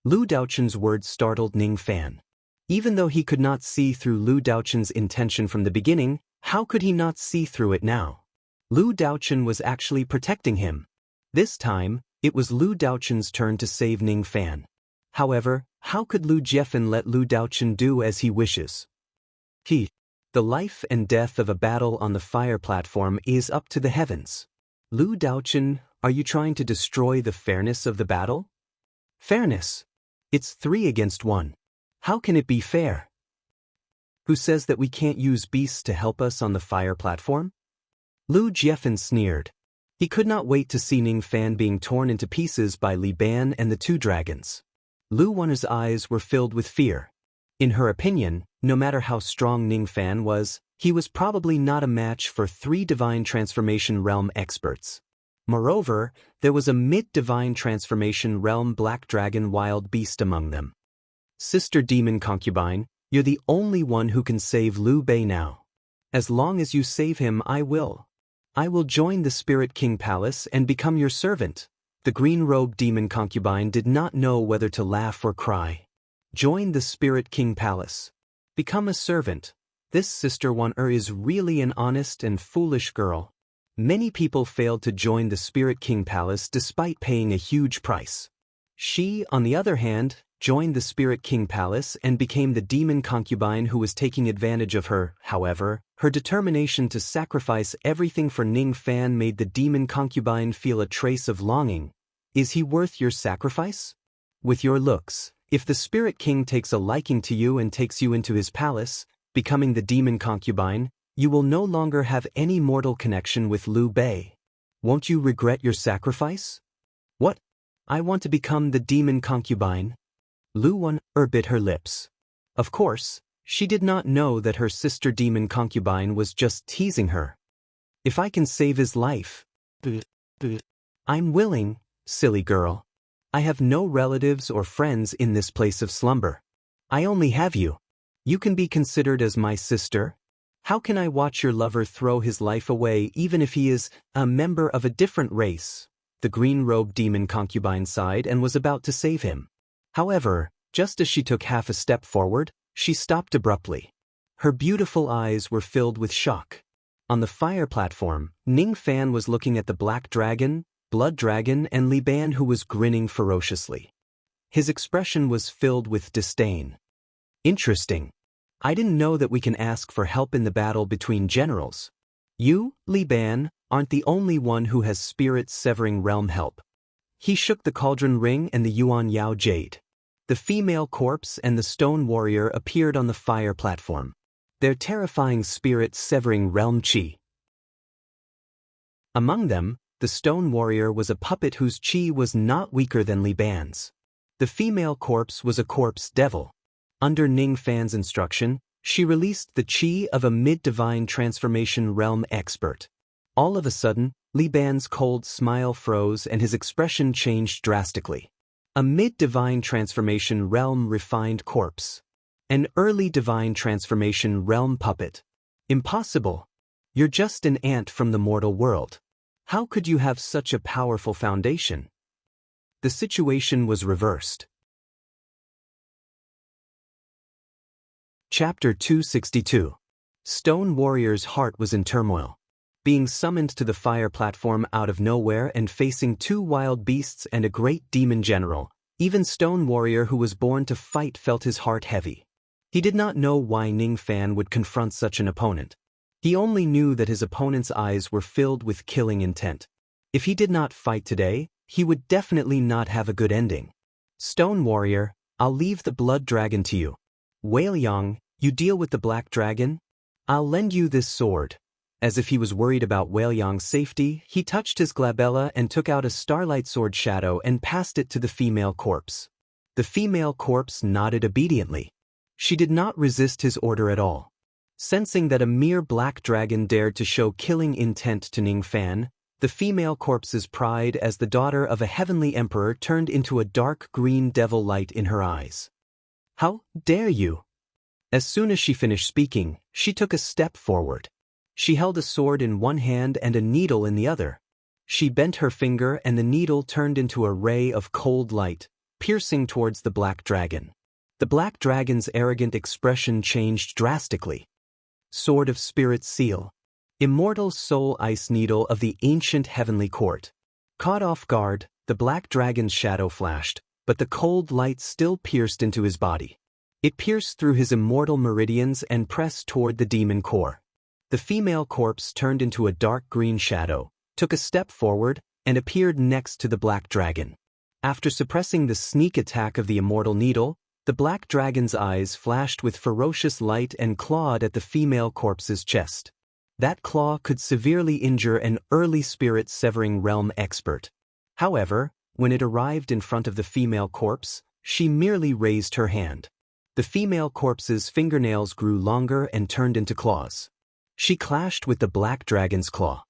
Lu Daochun's words startled Ning Fan. Even though he could not see through Lu Daochun's intention from the beginning, how could he not see through it now? Lu Daochun was actually protecting him. This time, it was Lu Daochun's turn to save Ning Fan. However, how could Lu Jiefan let Lu Daochun do as he wishes? The life and death of a battle on the fire platform is up to the heavens. Lu Daochun, are you trying to destroy the fairness of the battle? Fairness? It's 3 against 1. How can it be fair? Who says that we can't use beasts to help us on the fire platform? Lu Jiefan sneered. He could not wait to see Ning Fan being torn into pieces by Li Ban and the two dragons. Lu Wan's eyes were filled with fear. In her opinion, no matter how strong Ning Fan was, he was probably not a match for 3 divine transformation realm experts. Moreover, there was a mid-divine transformation realm black dragon wild beast among them. Sister Demon Concubine, you're the only one who can save Liu Bei now. As long as you save him, I will. I will join the Spirit King Palace and become your servant. The green-robed demon concubine did not know whether to laugh or cry. Join the Spirit King Palace. Become a servant. This Sister Wan-er is really an honest and foolish girl. Many people failed to join the Spirit King Palace despite paying a huge price. She, on the other hand, joined the Spirit King Palace and became the demon concubine who was taking advantage of her. However, her determination to sacrifice everything for Ning Fan made the demon concubine feel a trace of longing. Is he worth your sacrifice? With your looks, if the Spirit King takes a liking to you and takes you into his palace, becoming the demon concubine, you will no longer have any mortal connection with Liu Bei. Won't you regret your sacrifice? What? I want to become the demon concubine? Lu Wan-er bit her lips. Of course, she did not know that her sister demon concubine was just teasing her. If I can save his life. I'm willing, silly girl. I have no relatives or friends in this place of slumber. I only have you. You can be considered as my sister. How can I watch your lover throw his life away even if he is a member of a different race? The green-robed demon concubine sighed and was about to save him. However, just as she took half a step forward, she stopped abruptly. Her beautiful eyes were filled with shock. On the fire platform, Ning Fan was looking at the black dragon, blood dragon, and Li Ban, who was grinning ferociously. His expression was filled with disdain. Interesting. I didn't know that we can ask for help in the battle between generals. You, Li Ban, aren't the only one who has spirit-severing realm help. He shook the cauldron ring and the Yuan Yao jade. The female corpse and the stone warrior appeared on the fire platform. Their terrifying spirit-severing realm chi. Among them, the stone warrior was a puppet whose chi was not weaker than Li Ban's. The female corpse was a corpse devil. Under Ning Fan's instruction, she released the chi of a mid-divine transformation realm expert. All of a sudden, Li Ban's cold smile froze and his expression changed drastically. A mid-divine transformation realm refined corpse. An early divine transformation realm puppet. Impossible. You're just an ant from the mortal world. How could you have such a powerful foundation? The situation was reversed. Chapter 262. Stone Warrior's heart was in turmoil. Being summoned to the fire platform out of nowhere and facing 2 wild beasts and a great demon general, even Stone Warrior who was born to fight felt his heart heavy. He did not know why Ning Fan would confront such an opponent. He only knew that his opponent's eyes were filled with killing intent. If he did not fight today, he would definitely not have a good ending. Stone Warrior, I'll leave the blood dragon to you. Wei Liang, you deal with the black dragon? I'll lend you this sword. As if he was worried about Wei Liang's safety, he touched his glabella and took out a starlight sword shadow and passed it to the female corpse. The female corpse nodded obediently. She did not resist his order at all. Sensing that a mere black dragon dared to show killing intent to Ning Fan, the female corpse's pride as the daughter of a heavenly emperor turned into a dark green devil light in her eyes. How dare you? As soon as she finished speaking, she took a step forward. She held a sword in one hand and a needle in the other. She bent her finger and the needle turned into a ray of cold light, piercing towards the black dragon. The black dragon's arrogant expression changed drastically. Sword of Spirit Seal. Immortal soul ice needle of the ancient heavenly court. Caught off guard, the black dragon's shadow flashed, but the cold light still pierced into his body. It pierced through his immortal meridians and pressed toward the demon core. The female corpse turned into a dark green shadow, took a step forward, and appeared next to the black dragon. After suppressing the sneak attack of the immortal needle, the black dragon's eyes flashed with ferocious light and clawed at the female corpse's chest. That claw could severely injure an early spirit-severing realm expert. However, when it arrived in front of the female corpse, she merely raised her hand. The female corpse's fingernails grew longer and turned into claws. She clashed with the black dragon's claw.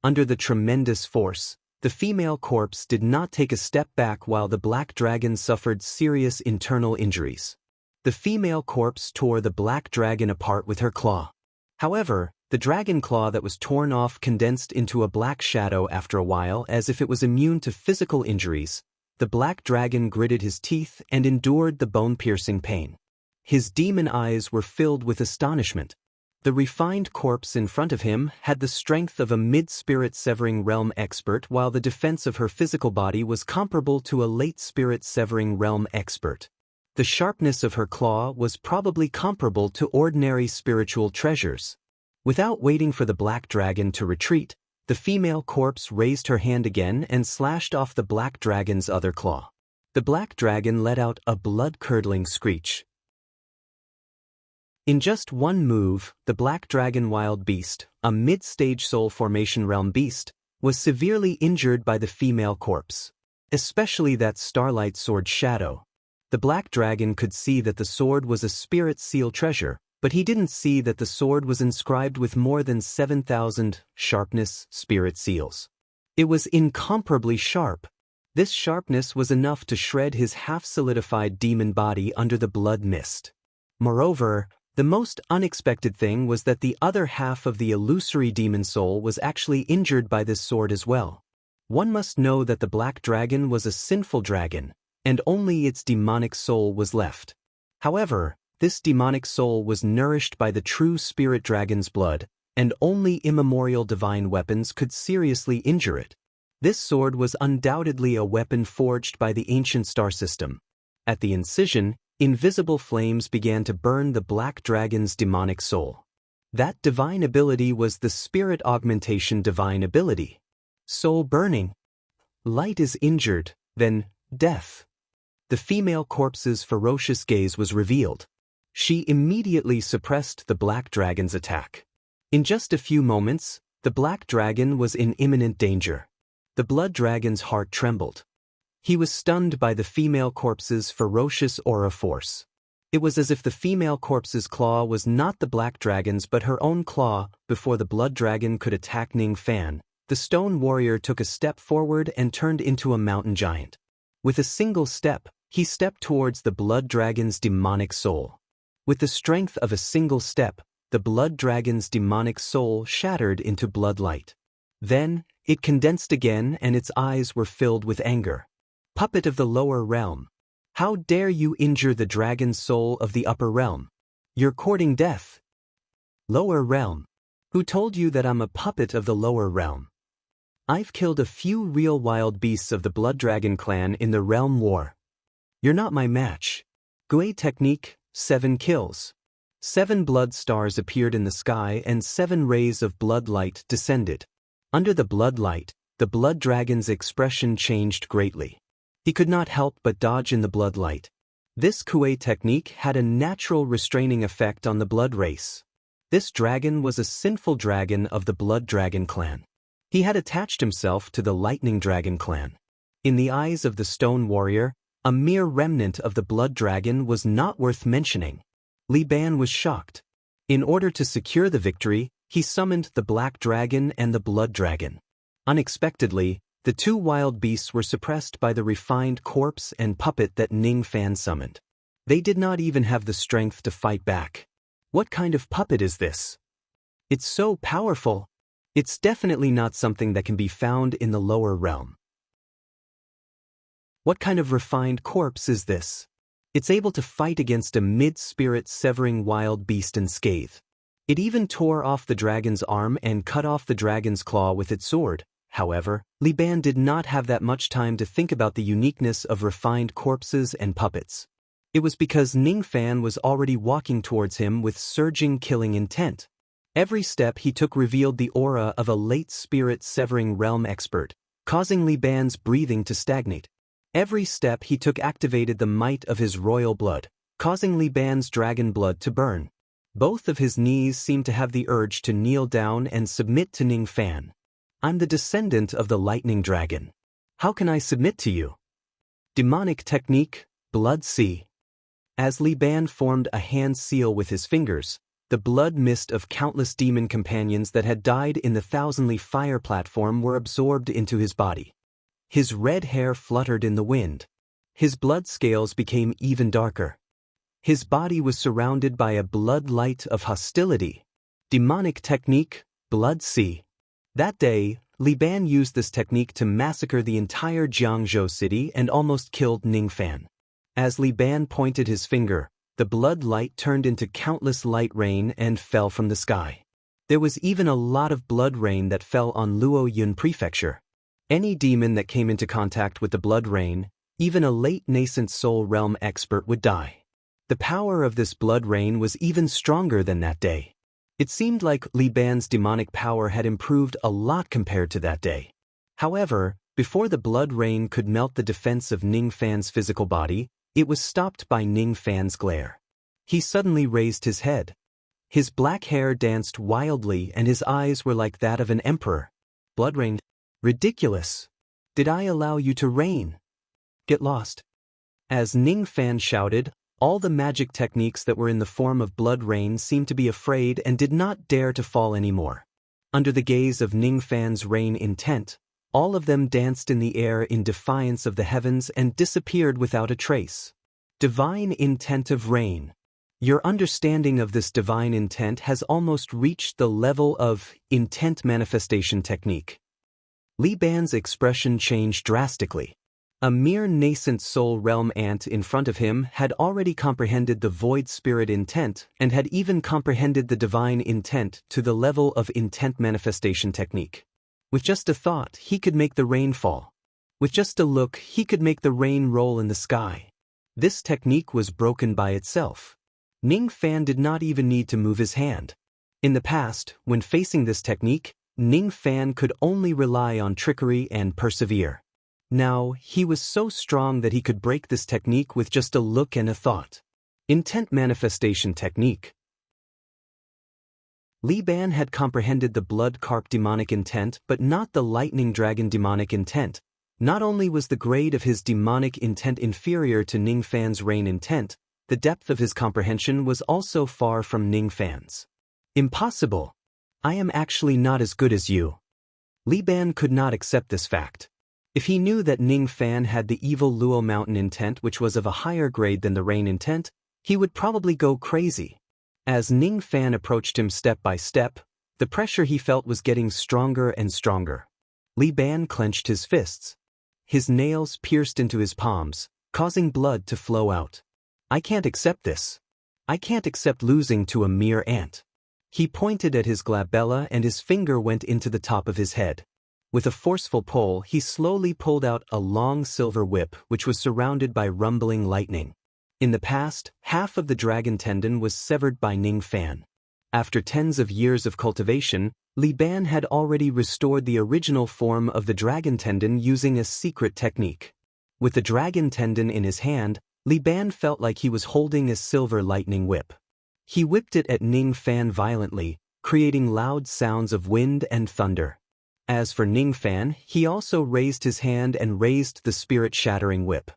Under the tremendous force, the female corpse did not take a step back while the black dragon suffered serious internal injuries. The female corpse tore the black dragon apart with her claw. However, the dragon claw that was torn off condensed into a black shadow after a while as if it was immune to physical injuries. The black dragon gritted his teeth and endured the bone-piercing pain. His demon eyes were filled with astonishment. The refined corpse in front of him had the strength of a mid-spirit-severing realm expert while the defense of her physical body was comparable to a late-spirit-severing realm expert. The sharpness of her claw was probably comparable to ordinary spiritual treasures. Without waiting for the black dragon to retreat, the female corpse raised her hand again and slashed off the black dragon's other claw. The black dragon let out a blood-curdling screech. In just one move, the black dragon wild beast, a mid-stage soul formation realm beast, was severely injured by the female corpse. Especially that starlight sword shadow. The black dragon could see that the sword was a spirit seal treasure, but he didn't see that the sword was inscribed with more than 7,000 sharpness spirit seals. It was incomparably sharp. This sharpness was enough to shred his half-solidified demon body under the blood mist. Moreover, the most unexpected thing was that the other half of the illusory demon soul was actually injured by this sword as well. One must know that the black dragon was a sinful dragon, and only its demonic soul was left. However, this demonic soul was nourished by the true spirit dragon's blood, and only immemorial divine weapons could seriously injure it. This sword was undoubtedly a weapon forged by the ancient star system. At the incision, Invisible flames began to burn the black dragon's demonic soul. That divine ability was the spirit augmentation divine ability. Soul burning. Light is injured, then death. The female corpse's ferocious gaze was revealed. She immediately suppressed the black dragon's attack. In just a few moments, the black dragon was in imminent danger. The blood dragon's heart trembled. He was stunned by the female corpse's ferocious aura force. It was as if the female corpse's claw was not the black dragon's but her own claw. Before the blood dragon could attack Ning Fan, the stone warrior took a step forward and turned into a mountain giant. With a single step, he stepped towards the blood dragon's demonic soul. With the strength of a single step, the blood dragon's demonic soul shattered into blood light. Then, it condensed again and its eyes were filled with anger. Puppet of the lower realm. How dare you injure the dragon's soul of the upper realm? You're courting death. Lower realm. Who told you that I'm a puppet of the lower realm? I've killed a few real wild beasts of the Blood Dragon clan in the realm war. You're not my match. Gui technique, 7 kills. 7 blood stars appeared in the sky and 7 rays of blood light descended. Under the blood light, the blood dragon's expression changed greatly. He could not help but dodge in the blood light. This Kuei technique had a natural restraining effect on the blood race. This dragon was a sinful dragon of the Blood Dragon clan. He had attached himself to the Lightning Dragon clan. In the eyes of the Stone Warrior, a mere remnant of the Blood Dragon was not worth mentioning. Li Ban was shocked. In order to secure the victory, he summoned the Black Dragon and the Blood Dragon. Unexpectedly, the 2 wild beasts were suppressed by the refined corpse and puppet that Ning Fan summoned. They did not even have the strength to fight back. What kind of puppet is this? It's so powerful. It's definitely not something that can be found in the lower realm. What kind of refined corpse is this? It's able to fight against a mid-spirit severing wild beast unscathed. It even tore off the dragon's arm and cut off the dragon's claw with its sword. However, Li Ban did not have that much time to think about the uniqueness of refined corpses and puppets. It was because Ning Fan was already walking towards him with surging killing intent. Every step he took revealed the aura of a late spirit severing realm expert, causing Li Ban's breathing to stagnate. Every step he took activated the might of his royal blood, causing Li Ban's dragon blood to burn. Both of his knees seemed to have the urge to kneel down and submit to Ning Fan. I'm the descendant of the Lightning Dragon. How can I submit to you? Demonic technique, Blood Sea. As Li Ban formed a hand seal with his fingers, the blood mist of countless demon companions that had died in the thousandly fire platform were absorbed into his body. His red hair fluttered in the wind. His blood scales became even darker. His body was surrounded by a blood light of hostility. Demonic technique, Blood Sea. That day, Li Ban used this technique to massacre the entire Jiangzhou city and almost killed Ning Fan. As Li Ban pointed his finger, the blood light turned into countless light rain and fell from the sky. There was even a lot of blood rain that fell on Luo Yun Prefecture. Any demon that came into contact with the blood rain, even a late nascent soul realm expert would die. The power of this blood rain was even stronger than that day. It seemed like Li Ban's demonic power had improved a lot compared to that day. However, before the blood rain could melt the defense of Ning Fan's physical body, it was stopped by Ning Fan's glare. He suddenly raised his head. His black hair danced wildly and his eyes were like that of an emperor. Blood rain? Ridiculous. Did I allow you to reign? Get lost. As Ning Fan shouted, all the magic techniques that were in the form of blood rain seemed to be afraid and did not dare to fall anymore. Under the gaze of Ning Fan's rain intent, all of them danced in the air in defiance of the heavens and disappeared without a trace. Divine intent of rain. Your understanding of this divine intent has almost reached the level of intent manifestation technique. Li Ban's expression changed drastically. A mere nascent soul realm ant in front of him had already comprehended the void spirit intent and had even comprehended the divine intent to the level of intent manifestation technique. With just a thought, he could make the rain fall. With just a look, he could make the rain roll in the sky. This technique was broken by itself. Ning Fan did not even need to move his hand. In the past, when facing this technique, Ning Fan could only rely on trickery and persevere. Now, he was so strong that he could break this technique with just a look and a thought. Intent manifestation technique. Li Ban had comprehended the blood carp demonic intent but not the lightning dragon demonic intent. Not only was the grade of his demonic intent inferior to Ning Fan's rain intent, the depth of his comprehension was also far from Ning Fan's. Impossible. I am actually not as good as you. Li Ban could not accept this fact. If he knew that Ning Fan had the evil Luo Mountain intent which was of a higher grade than the rain intent, he would probably go crazy. As Ning Fan approached him step by step, the pressure he felt was getting stronger and stronger. Li Ban clenched his fists. His nails pierced into his palms, causing blood to flow out. I can't accept this. I can't accept losing to a mere ant. He pointed at his glabella and his finger went into the top of his head. With a forceful pull, he slowly pulled out a long silver whip which was surrounded by rumbling lightning. In the past, half of the dragon tendon was severed by Ning Fan. After tens of years of cultivation, Li Ban had already restored the original form of the dragon tendon using a secret technique. With the dragon tendon in his hand, Li Ban felt like he was holding a silver lightning whip. He whipped it at Ning Fan violently, creating loud sounds of wind and thunder. As for Ning Fan, he also raised his hand and raised the spirit-shattering whip.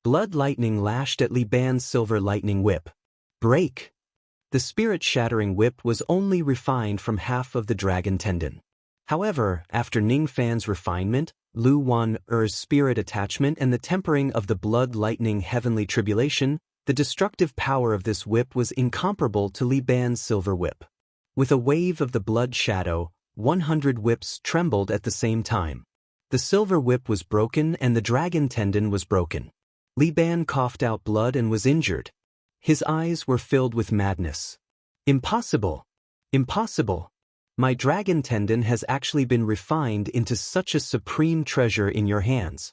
Blood lightning lashed at Li Ban's silver lightning whip. Break! The spirit-shattering whip was only refined from half of the dragon tendon. However, after Ning Fan's refinement, Lu Wan Er's spirit attachment and the tempering of the blood lightning heavenly tribulation, the destructive power of this whip was incomparable to Li Ban's silver whip. With a wave of the blood shadow, 100 whips trembled at the same time. The silver whip was broken and the dragon tendon was broken. Li Ban coughed out blood and was injured. His eyes were filled with madness. Impossible! Impossible! My dragon tendon has actually been refined into such a supreme treasure in your hands.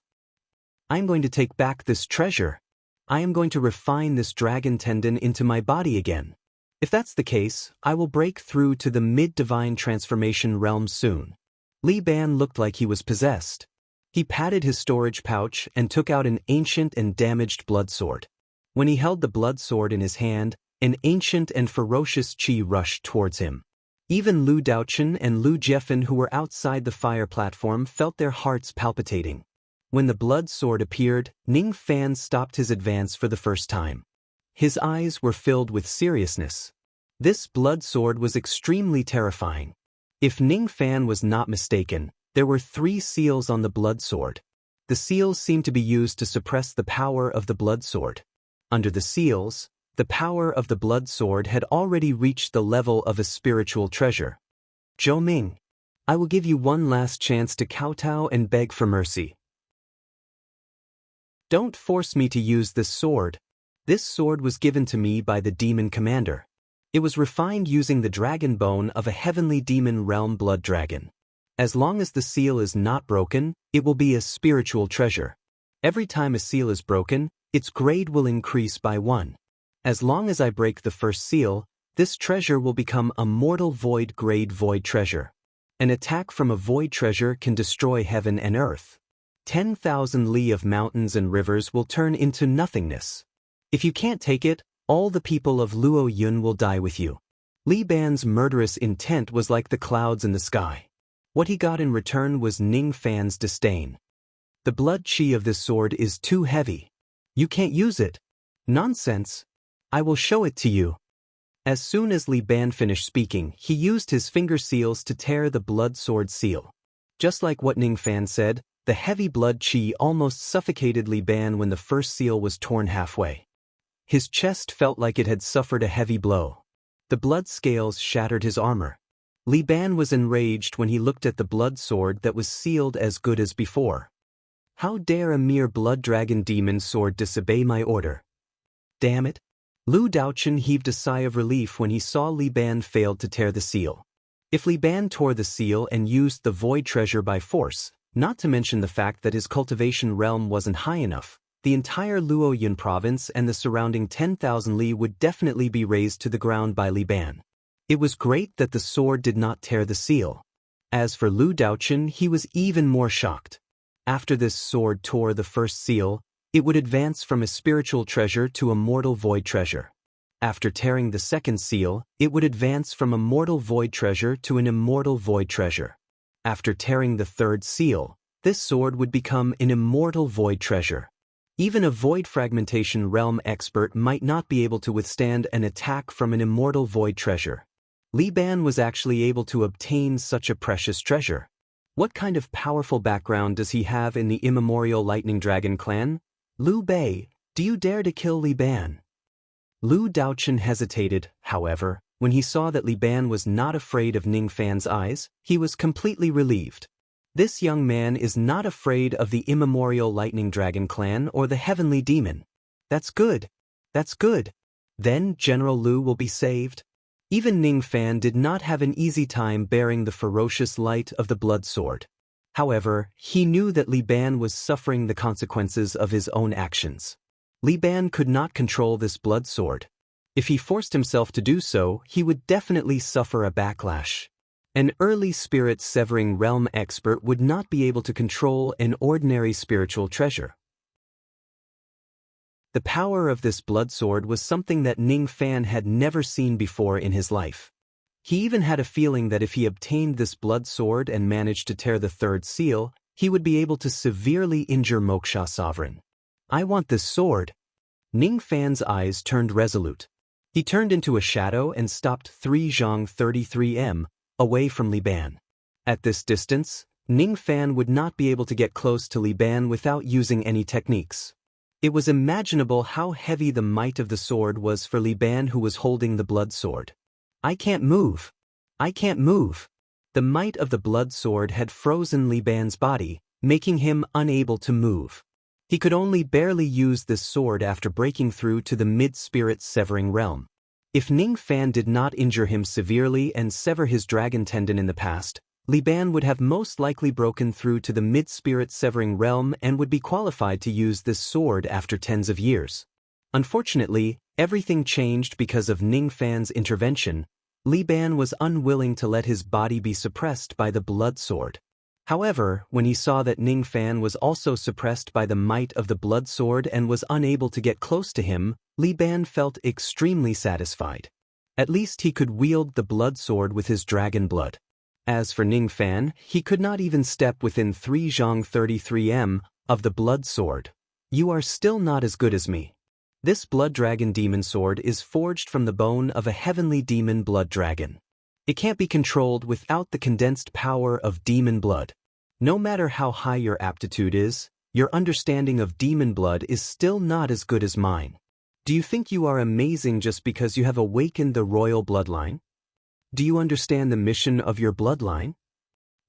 I am going to take back this treasure. I am going to refine this dragon tendon into my body again. If that's the case, I will break through to the mid-divine transformation realm soon. Li Ban looked like he was possessed. He patted his storage pouch and took out an ancient and damaged blood sword. When he held the blood sword in his hand, an ancient and ferocious qi rushed towards him. Even Lu Daochen and Lu Jiefan who were outside the fire platform felt their hearts palpitating. When the blood sword appeared, Ning Fan stopped his advance for the first time. His eyes were filled with seriousness. This blood sword was extremely terrifying. If Ning Fan was not mistaken, there were 3 seals on the blood sword. The seals seemed to be used to suppress the power of the blood sword. Under the seals, the power of the blood sword had already reached the level of a spiritual treasure. Zhou Ming, I will give you one last chance to kowtow and beg for mercy. Don't force me to use this sword. This sword was given to me by the demon commander. It was refined using the dragon bone of a heavenly demon realm blood dragon. As long as the seal is not broken, it will be a spiritual treasure. Every time a seal is broken, its grade will increase by 1. As long as I break the first seal, this treasure will become a mortal void grade void treasure. An attack from a void treasure can destroy heaven and earth. 10,000 li of mountains and rivers will turn into nothingness. If you can't take it, all the people of Luo Yun will die with you. Li Ban's murderous intent was like the clouds in the sky. What he got in return was Ning Fan's disdain. The blood qi of this sword is too heavy. You can't use it. Nonsense. I will show it to you. As soon as Li Ban finished speaking, he used his finger seals to tear the blood sword seal. Just like what Ning Fan said, the heavy blood qi almost suffocated Li Ban when the first seal was torn halfway. His chest felt like it had suffered a heavy blow. The blood scales shattered his armor. Li Ban was enraged when he looked at the blood sword that was sealed as good as before. How dare a mere blood dragon demon sword disobey my order? Damn it! Lu Daochen heaved a sigh of relief when he saw Li Ban failed to tear the seal. If Li Ban tore the seal and used the void treasure by force, not to mention the fact that his cultivation realm wasn't high enough, the entire Luoyun province and the surrounding 10,000 li would definitely be razed to the ground by Li Ban. It was great that the sword did not tear the seal. As for Lu Daochen, he was even more shocked. After this sword tore the first seal, it would advance from a spiritual treasure to a mortal void treasure. After tearing the second seal, it would advance from a mortal void treasure to an immortal void treasure. After tearing the third seal, this sword would become an immortal void treasure. Even a void fragmentation realm expert might not be able to withstand an attack from an immortal void treasure. Li Ban was actually able to obtain such a precious treasure. What kind of powerful background does he have in the immemorial Lightning Dragon clan? Liu Bei, do you dare to kill Li Ban? Lu Daochen hesitated, however, when he saw that Li Ban was not afraid of Ning Fan's eyes. He was completely relieved. This young man is not afraid of the immemorial Lightning Dragon clan or the Heavenly Demon. That's good. That's good. Then General Lu will be saved. Even Ning Fan did not have an easy time bearing the ferocious light of the blood sword. However, he knew that Li Ban was suffering the consequences of his own actions. Li Ban could not control this blood sword. If he forced himself to do so, he would definitely suffer a backlash. An early spirit-severing realm expert would not be able to control an ordinary spiritual treasure. The power of this blood sword was something that Ning Fan had never seen before in his life. He even had a feeling that if he obtained this blood sword and managed to tear the third seal, he would be able to severely injure Moksha Sovereign. I want this sword. Ning Fan's eyes turned resolute. He turned into a shadow and stopped 3 zhang 33m away from Li Ban. At this distance, Ning Fan would not be able to get close to Li Ban without using any techniques. It was imaginable how heavy the might of the sword was for Li Ban, who was holding the blood sword. I can't move. I can't move. The might of the blood sword had frozen Li Ban's body, making him unable to move. He could only barely use this sword after breaking through to the mid-spirit severing realm. If Ning Fan did not injure him severely and sever his dragon tendon in the past, Li Ban would have most likely broken through to the mid-spirit severing realm and would be qualified to use this sword after tens of years. Unfortunately, everything changed because of Ning Fan's intervention. Li Ban was unwilling to let his body be suppressed by the blood sword. However, when he saw that Ning Fan was also suppressed by the might of the blood sword and was unable to get close to him, Li Ban felt extremely satisfied. At least he could wield the blood sword with his dragon blood. As for Ning Fan, he could not even step within 3 zhang 33m of the blood sword. You are still not as good as me. This blood dragon demon sword is forged from the bone of a heavenly demon blood dragon. It can't be controlled without the condensed power of demon blood. No matter how high your aptitude is, your understanding of demon blood is still not as good as mine. Do you think you are amazing just because you have awakened the royal bloodline? Do you understand the mission of your bloodline?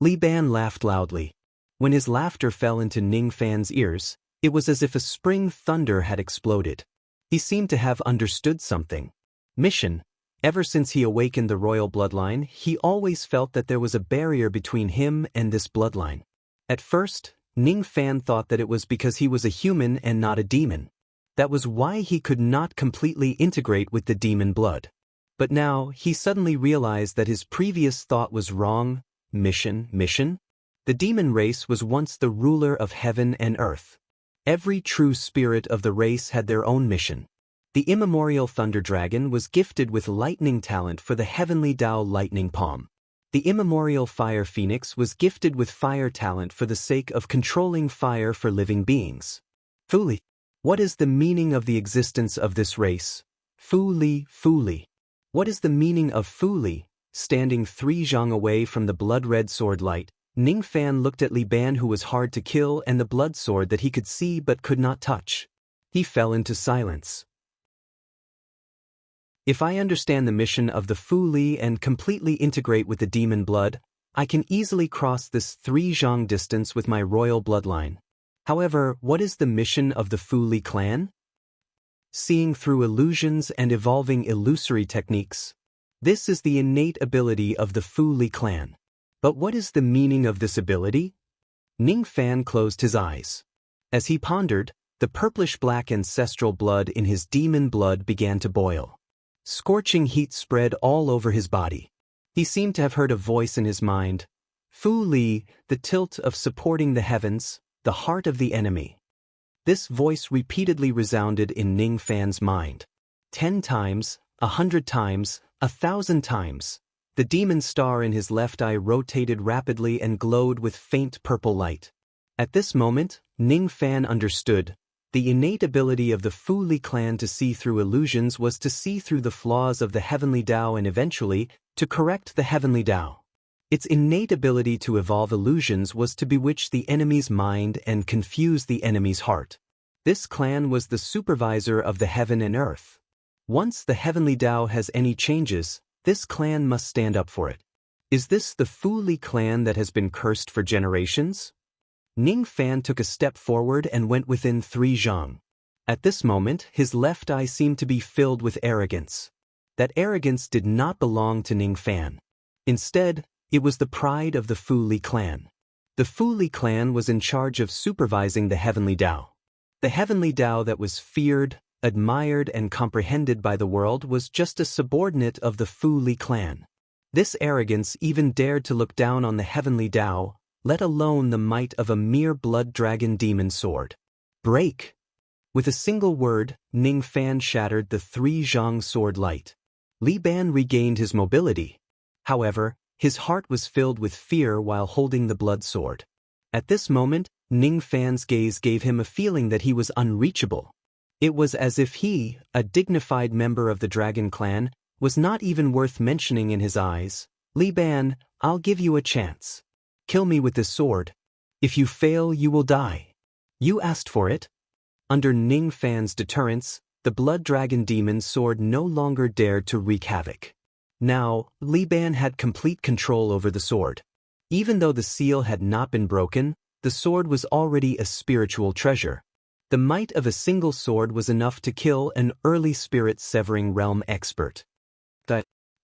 Li Ban laughed loudly. When his laughter fell into Ning Fan's ears, it was as if a spring thunder had exploded. He seemed to have understood something. Mission. Ever since he awakened the royal bloodline, he always felt that there was a barrier between him and this bloodline. At first, Ning Fan thought that it was because he was a human and not a demon. That was why he could not completely integrate with the demon blood. But now, he suddenly realized that his previous thought was wrong. Mission? The demon race was once the ruler of heaven and earth. Every true spirit of the race had their own mission. The immemorial Thunder Dragon was gifted with lightning talent for the heavenly Tao lightning palm. The immemorial Fire Phoenix was gifted with fire talent for the sake of controlling fire for living beings. Fu Li. What is the meaning of the existence of this race? Fu Li. What is the meaning of Fu Li? Standing 3 zhang away from the blood-red sword light, Ning Fan looked at Li Ban, who was hard to kill, and the blood sword that he could see but could not touch. He fell into silence. If I understand the mission of the Fu Li and completely integrate with the demon blood, I can easily cross this 3 zhang distance with my royal bloodline. However, what is the mission of the Fu Li clan? Seeing through illusions and evolving illusory techniques. This is the innate ability of the Fu Li clan. But what is the meaning of this ability? Ning Fan closed his eyes. As he pondered, The purplish-black ancestral blood in his demon blood began to boil. Scorching heat spread all over his body. He seemed to have heard a voice in his mind. Fu Li, the tilt of supporting the heavens, the heart of the enemy. This voice repeatedly resounded in Ning Fan's mind. 10 times, 100 times, 1,000 times. The demon star in his left eye rotated rapidly and glowed with faint purple light. At this moment, Ning Fan understood. The innate ability of the Fu Li clan to see through illusions was to see through the flaws of the heavenly Tao and eventually, to correct the heavenly Tao. Its innate ability to evolve illusions was to bewitch the enemy's mind and confuse the enemy's heart. This clan was the supervisor of the heaven and earth. Once the heavenly Tao has any changes, this clan must stand up for it. Is this the Fu Li clan that has been cursed for generations? Ning Fan took a step forward and went within 3 zhang. At this moment, his left eye seemed to be filled with arrogance. That arrogance did not belong to Ning Fan. Instead, it was the pride of the Fu Li clan. The Fu Li clan was in charge of supervising the heavenly Tao. The heavenly Tao that was feared, admired and comprehended by the world was just a subordinate of the Fu Li clan. This arrogance even dared to look down on the heavenly Tao, let alone the might of a mere blood dragon demon sword. Break! With a single word, Ning Fan shattered the 3 zhang sword light. Li Ban regained his mobility. However, his heart was filled with fear while holding the blood sword. At this moment, Ning Fan's gaze gave him a feeling that he was unreachable. It was as if he, a dignified member of the dragon clan, was not even worth mentioning in his eyes. Li Ban, I'll give you a chance. Kill me with this sword. If you fail, you will die. You asked for it. Under Ning Fan's deterrence, the blood dragon demon's sword no longer dared to wreak havoc. Now, Li Ban had complete control over the sword. Even though the seal had not been broken, the sword was already a spiritual treasure. The might of a single sword was enough to kill an early spirit-severing realm expert.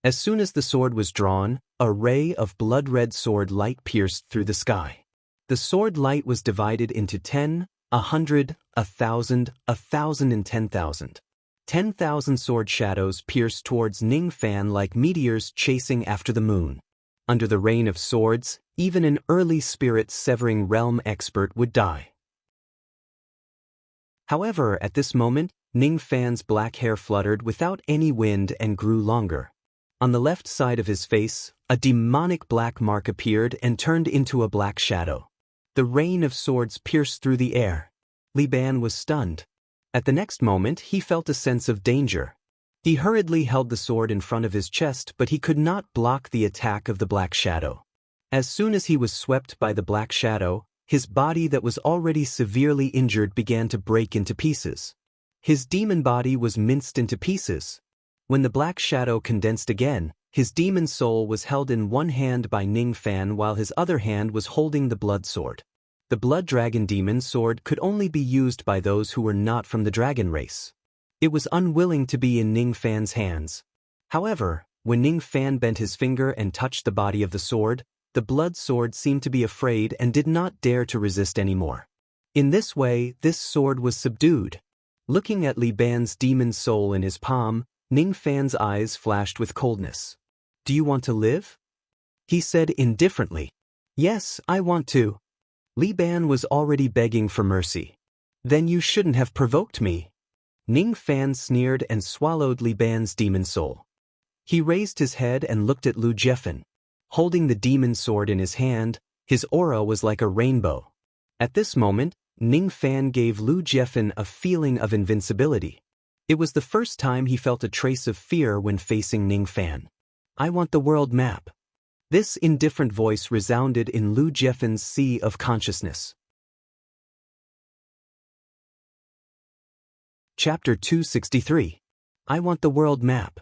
As soon as the sword was drawn, a ray of blood-red sword light pierced through the sky. The sword light was divided into 10, 100, 1,000, 1,000 and 10,000. 10,000 sword shadows pierced towards Ning Fan like meteors chasing after the moon. Under the rain of swords, even an early spirit-severing realm expert would die. However, at this moment, Ning Fan's black hair fluttered without any wind and grew longer. On the left side of his face, a demonic black mark appeared and turned into a black shadow. The rain of swords pierced through the air. Li Ban was stunned. At the next moment, he felt a sense of danger. He hurriedly held the sword in front of his chest, but he could not block the attack of the black shadow. As soon as he was swept by the black shadow, his body that was already severely injured began to break into pieces. His demon body was minced into pieces. When the black shadow condensed again, his demon soul was held in one hand by Ning Fan while his other hand was holding the blood sword. The blood dragon demon sword could only be used by those who were not from the dragon race. It was unwilling to be in Ning Fan's hands. However, when Ning Fan bent his finger and touched the body of the sword, the blood sword seemed to be afraid and did not dare to resist anymore. In this way, this sword was subdued. Looking at Li Ban's demon soul in his palm, Ning Fan's eyes flashed with coldness. "Do you want to live?" he said indifferently. "Yes, I want to." Li Ban was already begging for mercy. "Then you shouldn't have provoked me." Ning Fan sneered and swallowed Li Ban's demon soul. He raised his head and looked at Lu Jiefan. Holding the demon sword in his hand, his aura was like a rainbow. At this moment, Ning Fan gave Lu Jiefan a feeling of invincibility. It was the first time he felt a trace of fear when facing Ning Fan. "I want the world map." This indifferent voice resounded in Lu Jiefan's sea of consciousness. Chapter 263. I want the world map.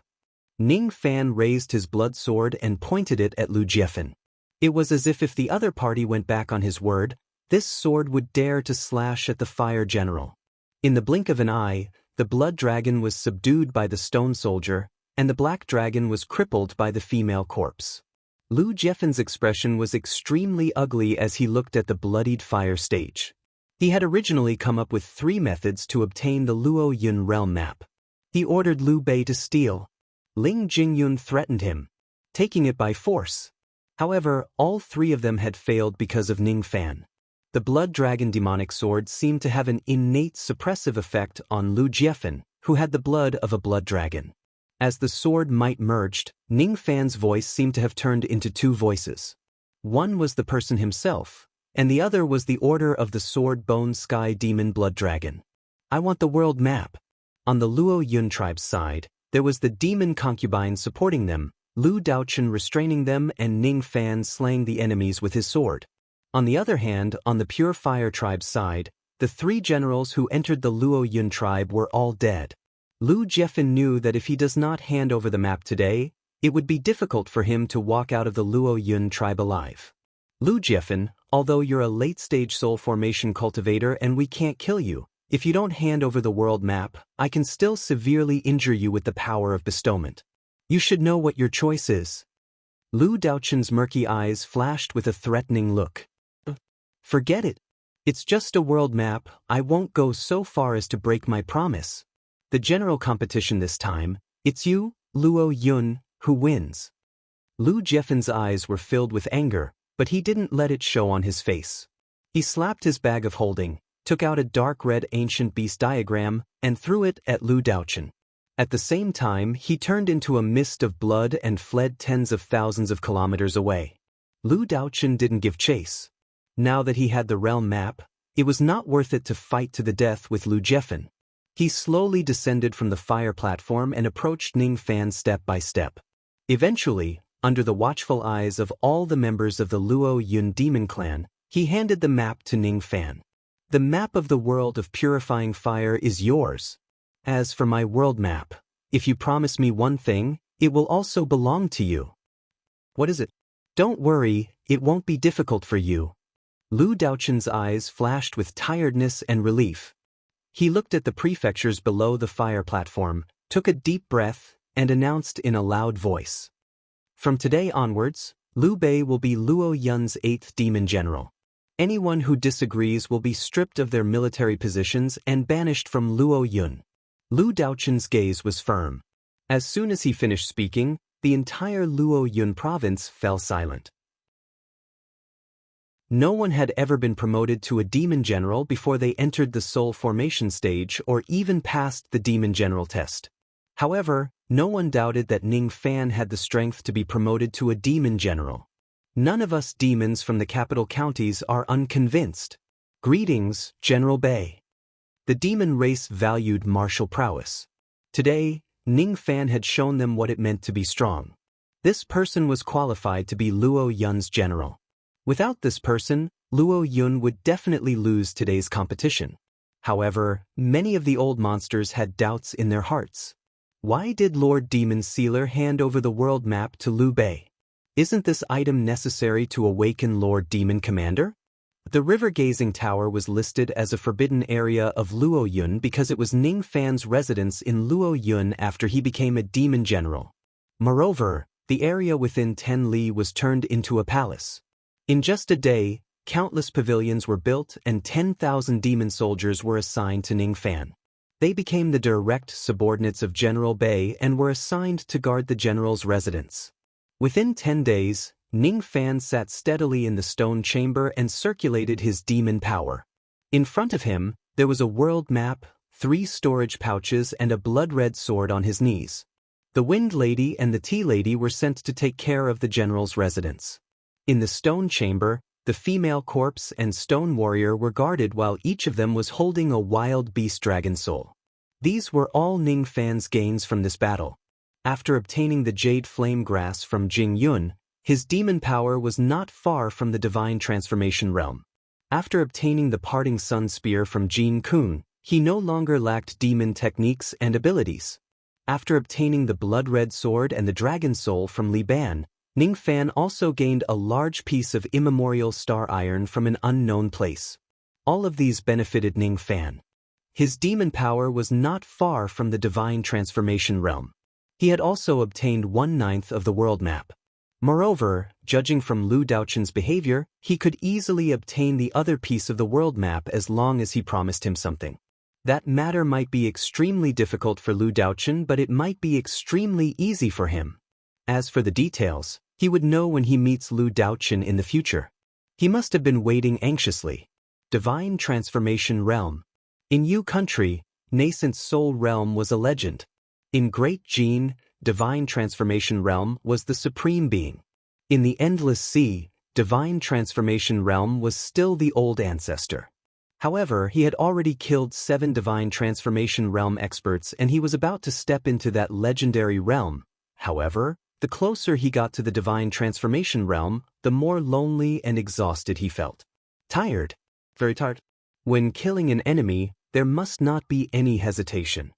Ning Fan raised his blood sword and pointed it at Lu Jiefan. It was as if the other party went back on his word, this sword would dare to slash at the fire general. In the blink of an eye, the blood dragon was subdued by the stone soldier, and the black dragon was crippled by the female corpse. Lu Jiefan's expression was extremely ugly as he looked at the bloodied fire stage. He had originally come up with 3 methods to obtain the Luo Yun realm map. He ordered Liu Bei to steal. Ling Jingyun threatened him, taking it by force. However, all 3 of them had failed because of Ning Fan. The Blood Dragon demonic sword seemed to have an innate suppressive effect on Lu Jiefan, who had the blood of a blood dragon. As the sword might merged, Ning Fan's voice seemed to have turned into 2 voices. One was the person himself, and the other was the order of the Sword Bone Sky Demon Blood Dragon. I want the world map. On the Luo Yun tribe's side, there was the demon concubine supporting them, Lu Daochen restraining them, and Ning Fan slaying the enemies with his sword. On the other hand, on the Pure Fire tribe's side, the 3 generals who entered the Luo Yun tribe were all dead. Lu Jiefan knew that if he does not hand over the map today, it would be difficult for him to walk out of the Luo Yun tribe alive. Lu Jiefan, although you're a late-stage soul formation cultivator and we can't kill you, if you don't hand over the world map, I can still severely injure you with the power of bestowment. You should know what your choice is. Lu Daochen's murky eyes flashed with a threatening look. Forget it. It's just a world map. I won't go so far as to break my promise. The general competition this time, it's you, Luo Yun, who wins. Lu Jiefan's eyes were filled with anger, but he didn't let it show on his face. He slapped his bag of holding, took out a dark red ancient beast diagram, and threw it at Lu Daochen. At the same time, he turned into a mist of blood and fled tens of thousands of kilometers away. Lu Daochen didn't give chase. Now that he had the realm map, it was not worth it to fight to the death with Lu Jiefan. He slowly descended from the fire platform and approached Ning Fan step by step. Eventually, under the watchful eyes of all the members of the Luo Yun demon clan, he handed the map to Ning Fan. The map of the world of purifying fire is yours. As for my world map, if you promise me one thing, it will also belong to you. What is it? Don't worry, it won't be difficult for you. Lu Daochen's eyes flashed with tiredness and relief. He looked at the prefectures below the fire platform, took a deep breath, and announced in a loud voice. From today onwards, Liu Bei will be Luo Yun's 8th demon general. Anyone who disagrees will be stripped of their military positions and banished from Luo Yun. Lu Daochen's gaze was firm. As soon as he finished speaking, the entire Luo Yun province fell silent. No one had ever been promoted to a demon general before they entered the soul formation stage or even passed the demon general test. However, no one doubted that Ning Fan had the strength to be promoted to a demon general. None of us demons from the capital counties are unconvinced. Greetings, General Bei. The demon race valued martial prowess. Today, Ning Fan had shown them what it meant to be strong. This person was qualified to be Luo Yun's general. Without this person, Luo Yun would definitely lose today's competition. However, many of the old monsters had doubts in their hearts. Why did Lord Demon Sealer hand over the world map to Liu Bei? Isn't this item necessary to awaken Lord Demon Commander? The River Gazing Tower was listed as a forbidden area of Luo Yun because it was Ning Fan's residence in Luo Yun after he became a demon general. Moreover, the area within 10 li was turned into a palace. In just a day, countless pavilions were built and 10,000 demon soldiers were assigned to Ning Fan. They became the direct subordinates of General Bei and were assigned to guard the general's residence. Within 10 days, Ning Fan sat steadily in the stone chamber and circulated his demon power. In front of him, there was a world map, 3 storage pouches and a blood-red sword on his knees. The Wind Lady and the Tea Lady were sent to take care of the general's residence. In the stone chamber, the female corpse and stone warrior were guarded while each of them was holding a wild beast dragon soul. These were all Ning Fan's gains from this battle. After obtaining the jade flame grass from Jing Yun, his demon power was not far from the divine transformation realm. After obtaining the parting sun spear from Jin Kun, he no longer lacked demon techniques and abilities. After obtaining the blood-red sword and the dragon soul from Li Ban, Ning Fan also gained a large piece of immemorial star iron from an unknown place. All of these benefited Ning Fan. His demon power was not far from the divine transformation realm. He had also obtained 1/9 of the world map. Moreover, judging from Lu Daochun's behavior, he could easily obtain the other piece of the world map as long as he promised him something. That matter might be extremely difficult for Lu Daochun, but it might be extremely easy for him. As for the details, he would know when he meets Lu Daochun in the future. He must have been waiting anxiously. Divine Transformation Realm. In Yu Country, Nascent Soul Realm was a legend. In Great Jin, Divine Transformation Realm was the supreme being. In the Endless Sea, Divine Transformation Realm was still the old ancestor. However, he had already killed 7 Divine Transformation Realm experts and he was about to step into that legendary realm. However, the closer he got to the Divine Transformation Realm, the more lonely and exhausted he felt. Tired. Very tired. When killing an enemy, there must not be any hesitation.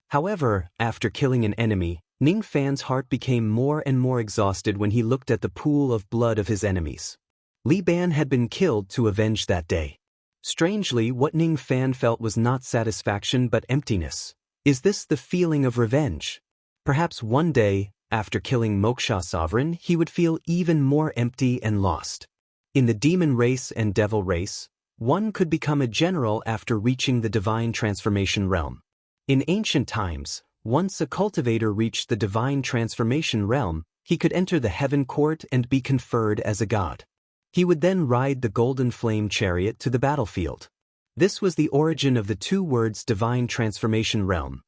However, after killing an enemy, Ning Fan's heart became more and more exhausted when he looked at the pool of blood of his enemies. Li Ban had been killed to avenge that day. Strangely, what Ning Fan felt was not satisfaction but emptiness. Is this the feeling of revenge? Perhaps one day, after killing Moksha Sovereign, he would feel even more empty and lost. In the demon race and devil race, one could become a general after reaching the Divine Transformation Realm. In ancient times, once a cultivator reached the Divine Transformation Realm, he could enter the Heaven Court and be conferred as a god. He would then ride the Golden Flame Chariot to the battlefield. This was the origin of the 2 words Divine Transformation Realm.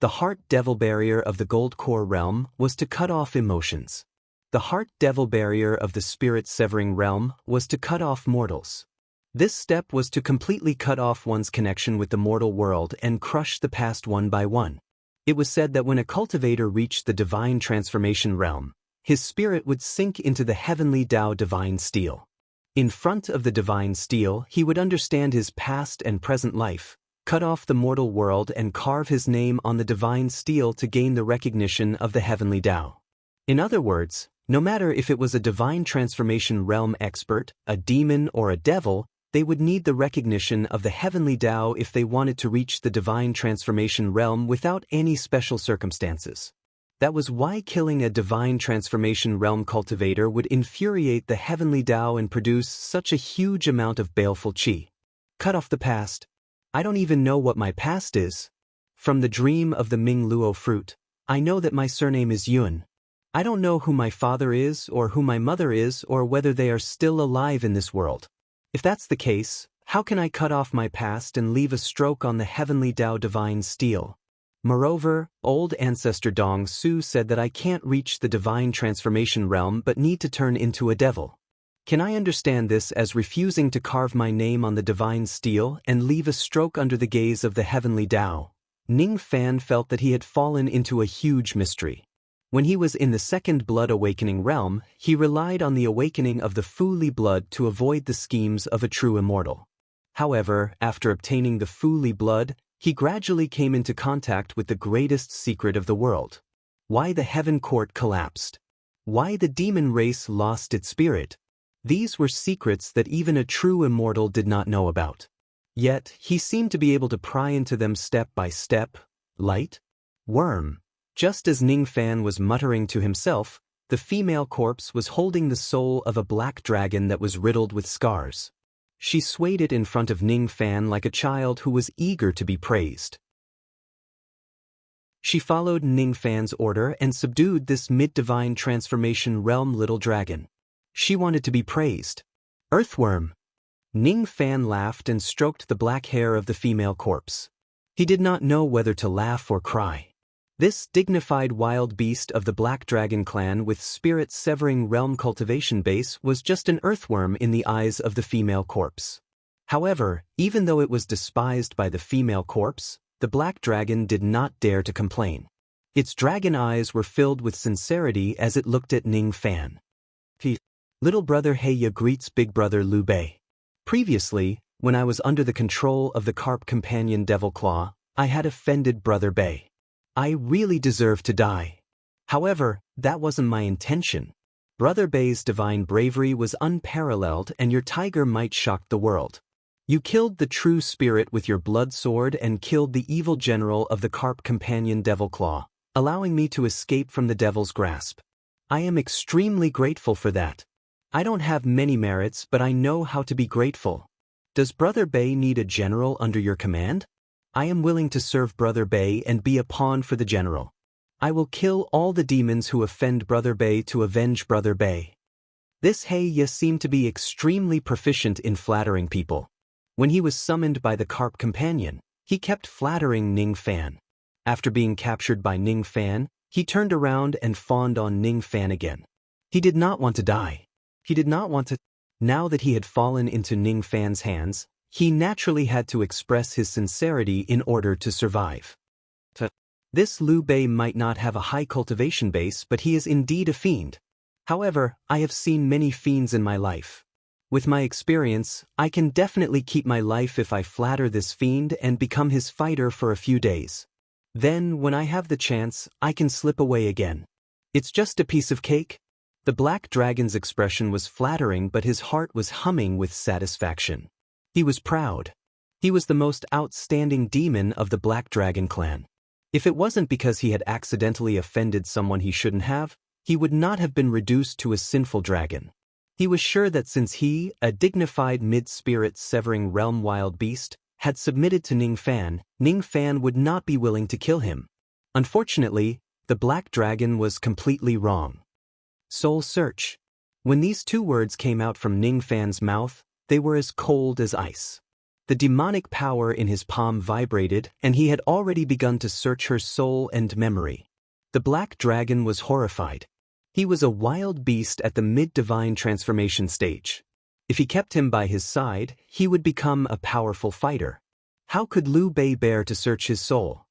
The Heart Devil Barrier of the Gold Core Realm was to cut off emotions. The Heart Devil Barrier of the Spirit Severing Realm was to cut off mortals. This step was to completely cut off one's connection with the mortal world and crush the past one by one. It was said that when a cultivator reached the Divine Transformation Realm, his spirit would sink into the heavenly Tao Divine Steel. In front of the Divine Steel, he would understand his past and present life, cut off the mortal world and carve his name on the Divine Steel to gain the recognition of the heavenly Tao. In other words, no matter if it was a Divine Transformation Realm expert, a demon, or a devil, they would need the recognition of the heavenly Tao if they wanted to reach the Divine Transformation Realm without any special circumstances. That was why killing a Divine Transformation Realm cultivator would infuriate the heavenly Tao and produce such a huge amount of baleful qi. Cut off the past. I don't even know what my past is. From the dream of the Ming Luo fruit, I know that my surname is Yuan. I don't know who my father is or who my mother is or whether they are still alive in this world. If that's the case, how can I cut off my past and leave a stroke on the heavenly Tao Divine Steel? Moreover, old ancestor Dong Su said that I can't reach the Divine Transformation Realm but need to turn into a devil. Can I understand this as refusing to carve my name on the Divine Steel and leave a stroke under the gaze of the heavenly Tao? Ning Fan felt that he had fallen into a huge mystery. When he was in the second blood awakening realm, he relied on the awakening of the Fu Li blood to avoid the schemes of a true immortal. However, after obtaining the Fu Li blood, he gradually came into contact with the greatest secret of the world. Why the Heaven Court collapsed. Why the demon race lost its spirit. These were secrets that even a true immortal did not know about. Yet, he seemed to be able to pry into them step by step. Light? Worm. Just as Ning Fan was muttering to himself, the female corpse was holding the soul of a black dragon that was riddled with scars. She swayed it in front of Ning Fan like a child who was eager to be praised. She followed Ning Fan's order and subdued this mid-divine transformation realm little dragon. She wanted to be praised. Earthworm. Ning Fan laughed and stroked the black hair of the female corpse. He did not know whether to laugh or cry. This dignified wild beast of the Black Dragon clan with spirit-severing realm cultivation base was just an earthworm in the eyes of the female corpse. However, even though it was despised by the female corpse, the Black Dragon did not dare to complain. Its dragon eyes were filled with sincerity as it looked at Ning Fan. Little brother Heya greets big brother Liu Bei. Previously, when I was under the control of the carp companion Devil Claw, I had offended brother Bei. I really deserve to die. However, that wasn't my intention. Brother Bei's divine bravery was unparalleled and your tiger might shock the world. You killed the true spirit with your blood sword and killed the evil general of the carp companion Devil Claw, allowing me to escape from the devil's grasp. I am extremely grateful for that. I don't have many merits, but I know how to be grateful. Does Brother Bei need a general under your command? I am willing to serve Brother Bei and be a pawn for the general. I will kill all the demons who offend Brother Bei to avenge Brother Bei. This He seemed to be extremely proficient in flattering people. When he was summoned by the carp companion, he kept flattering Ning Fan. After being captured by Ning Fan, he turned around and fawned on Ning Fan again. He did not want to die. He did not want to. Now that he had fallen into Ning Fan's hands, he naturally had to express his sincerity in order to survive. This Liu Bei might not have a high cultivation base, but he is indeed a fiend. However, I have seen many fiends in my life. With my experience, I can definitely keep my life if I flatter this fiend and become his fighter for a few days. Then, when I have the chance, I can slip away again. It's just a piece of cake. The black dragon's expression was flattering, but his heart was humming with satisfaction. He was proud. He was the most outstanding demon of the Black Dragon clan. If it wasn't because he had accidentally offended someone he shouldn't have, he would not have been reduced to a sinful dragon. He was sure that since he, a dignified mid-spirit severing realm wild beast, had submitted to Ning Fan would not be willing to kill him. Unfortunately, the Black Dragon was completely wrong. Soul Search. When these two words came out from Ning Fan's mouth, they were as cold as ice. The demonic power in his palm vibrated, and he had already begun to search her soul and memory. The Black Dragon was horrified. He was a wild beast at the mid-divine transformation stage. If he kept him by his side, he would become a powerful fighter. How could Liu Bei bear to search his soul?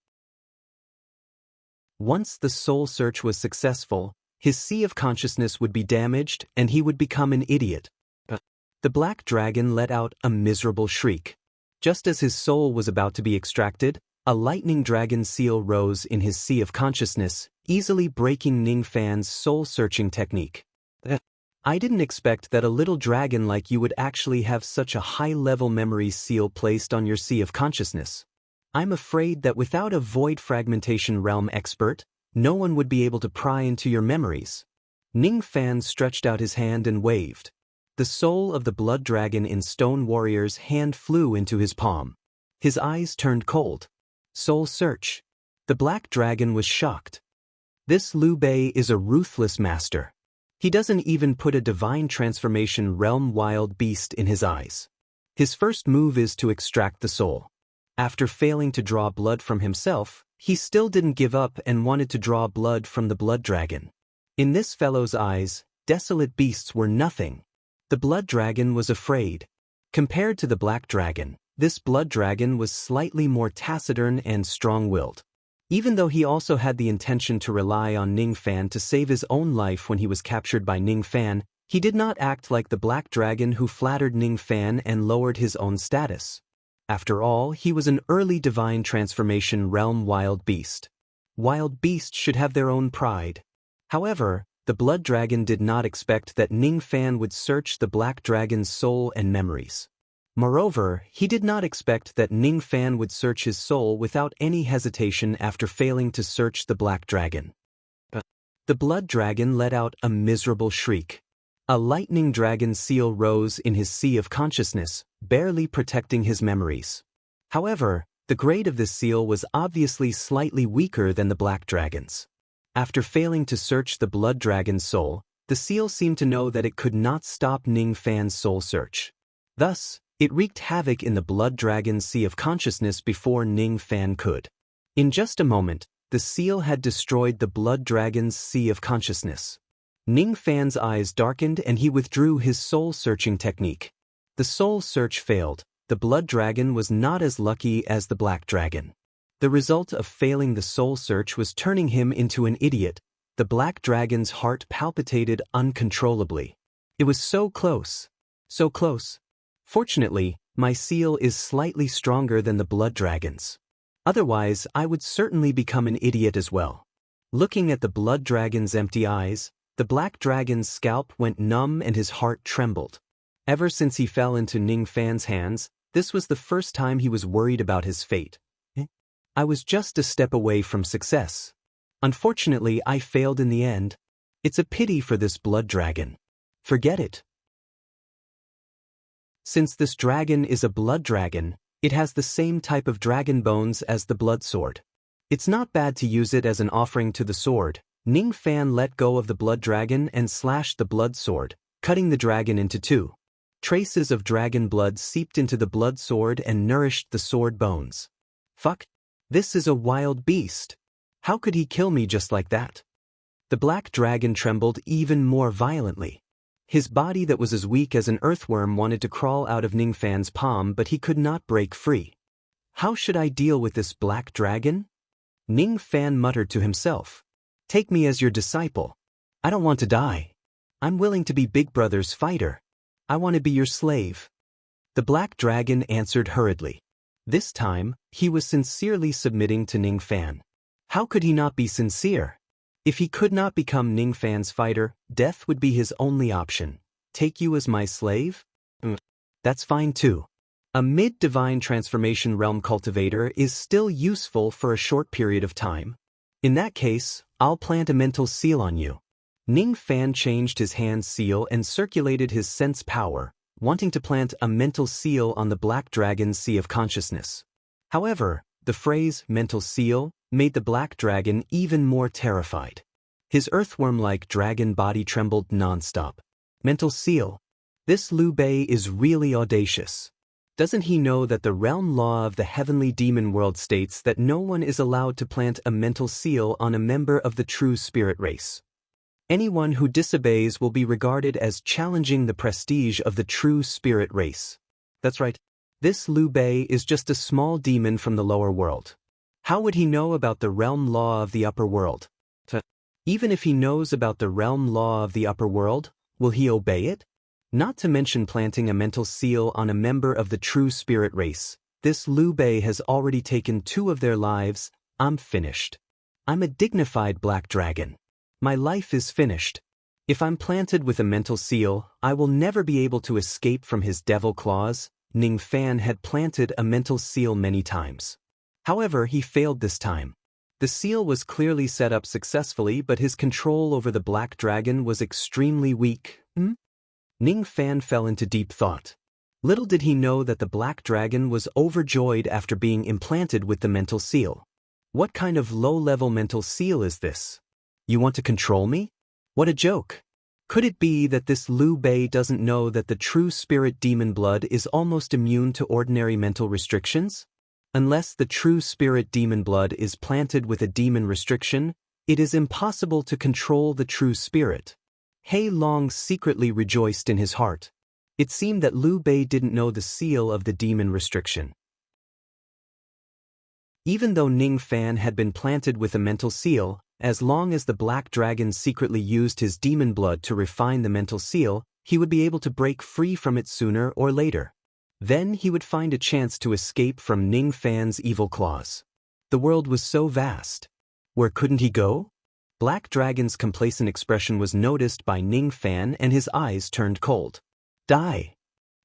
Once the soul search was successful, his sea of consciousness would be damaged and he would become an idiot. The Black Dragon let out a miserable shriek. Just as his soul was about to be extracted, a lightning dragon seal rose in his sea of consciousness, easily breaking Ning Fan's soul-searching technique. I didn't expect that a little dragon like you would actually have such a high-level memory seal placed on your sea of consciousness. I'm afraid that without a void fragmentation realm expert, no one would be able to pry into your memories. Ning Fan stretched out his hand and waved. The soul of the blood dragon in Stone Warrior's hand flew into his palm. His eyes turned cold. Soul Search. The Black Dragon was shocked. This Liu Bei is a ruthless master. He doesn't even put a divine transformation realm wild beast in his eyes. His first move is to extract the soul. After failing to draw blood from himself, he still didn't give up and wanted to draw blood from the blood dragon. In this fellow's eyes, desolate beasts were nothing. The blood dragon was afraid. Compared to the Black Dragon, this blood dragon was slightly more taciturn and strong-willed. Even though he also had the intention to rely on Ning Fan to save his own life when he was captured by Ning Fan, he did not act like the Black Dragon who flattered Ning Fan and lowered his own status. After all, he was an early divine transformation realm wild beast. Wild beasts should have their own pride. However, the blood dragon did not expect that Ning Fan would search the Black Dragon's soul and memories. Moreover, he did not expect that Ning Fan would search his soul without any hesitation after failing to search the Black Dragon. The blood dragon let out a miserable shriek. A lightning dragon seal rose in his sea of consciousness, barely protecting his memories. However, the grade of this seal was obviously slightly weaker than the Black Dragon's. After failing to search the blood dragon's soul, the seal seemed to know that it could not stop Ning Fan's soul search. Thus, it wreaked havoc in the blood dragon's sea of consciousness before Ning Fan could. In just a moment, the seal had destroyed the blood dragon's sea of consciousness. Ning Fan's eyes darkened and he withdrew his soul-searching technique. The soul search failed. The blood dragon was not as lucky as the Black Dragon. The result of failing the soul search was turning him into an idiot. The Black Dragon's heart palpitated uncontrollably. It was so close. So close. Fortunately, my seal is slightly stronger than the blood dragon's. Otherwise, I would certainly become an idiot as well. Looking at the blood dragon's empty eyes, the Black Dragon's scalp went numb and his heart trembled. Ever since he fell into Ning Fan's hands, this was the first time he was worried about his fate. I was just a step away from success. Unfortunately, I failed in the end. It's a pity for this blood dragon. Forget it. Since this dragon is a blood dragon, it has the same type of dragon bones as the blood sword. It's not bad to use it as an offering to the sword. Ning Fan let go of the blood dragon and slashed the blood sword, cutting the dragon into two. Traces of dragon blood seeped into the blood sword and nourished the sword bones. Fuck. This is a wild beast. How could he kill me just like that? The black dragon trembled even more violently. His body that was as weak as an earthworm wanted to crawl out of Ning Fan's palm, but he could not break free. How should I deal with this black dragon? Ning Fan muttered to himself. Take me as your disciple. I don't want to die. I'm willing to be Big Brother's fighter. I want to be your slave. The black dragon answered hurriedly. This time, he was sincerely submitting to Ning Fan. How could he not be sincere? If he could not become Ning Fan's fighter, death would be his only option. Take you as my slave? That's fine too. A mid-divine transformation realm cultivator is still useful for a short period of time. In that case, I'll plant a mental seal on you. Ning Fan changed his hand seal and circulated his sense power, wanting to plant a mental seal on the black dragon's sea of consciousness. However, the phrase mental seal made the black dragon even more terrified. His earthworm-like dragon body trembled nonstop. Mental seal. This Liu Bei is really audacious. Doesn't he know that the realm law of the heavenly demon world states that no one is allowed to plant a mental seal on a member of the true spirit race? Anyone who disobeys will be regarded as challenging the prestige of the true spirit race. That's right. This Liu Bei is just a small demon from the lower world. How would he know about the realm law of the upper world? Even if he knows about the realm law of the upper world, will he obey it? Not to mention planting a mental seal on a member of the true spirit race. This Liu Bei has already taken 2 of their lives. I'm finished. I'm a dignified black dragon. My life is finished. If I'm planted with a mental seal, I will never be able to escape from his devil claws. Ning Fan had planted a mental seal many times. However, he failed this time. The seal was clearly set up successfully, but his control over the black dragon was extremely weak. Ning Fan fell into deep thought. Little did he know that the black dragon was overjoyed after being implanted with the mental seal. What kind of low-level mental seal is this? You want to control me? What a joke. Could it be that this Liu Bei doesn't know that the true spirit demon blood is almost immune to ordinary mental restrictions? Unless the true spirit demon blood is planted with a demon restriction, it is impossible to control the true spirit. Hei Long secretly rejoiced in his heart. It seemed that Liu Bei didn't know the seal of the demon restriction. Even though Ning Fan had been planted with a mental seal, as long as the black dragon secretly used his demon blood to refine the mental seal, he would be able to break free from it sooner or later. Then he would find a chance to escape from Ning Fan's evil claws. The world was so vast. Where couldn't he go? Black Dragon's complacent expression was noticed by Ning Fan and his eyes turned cold. Die.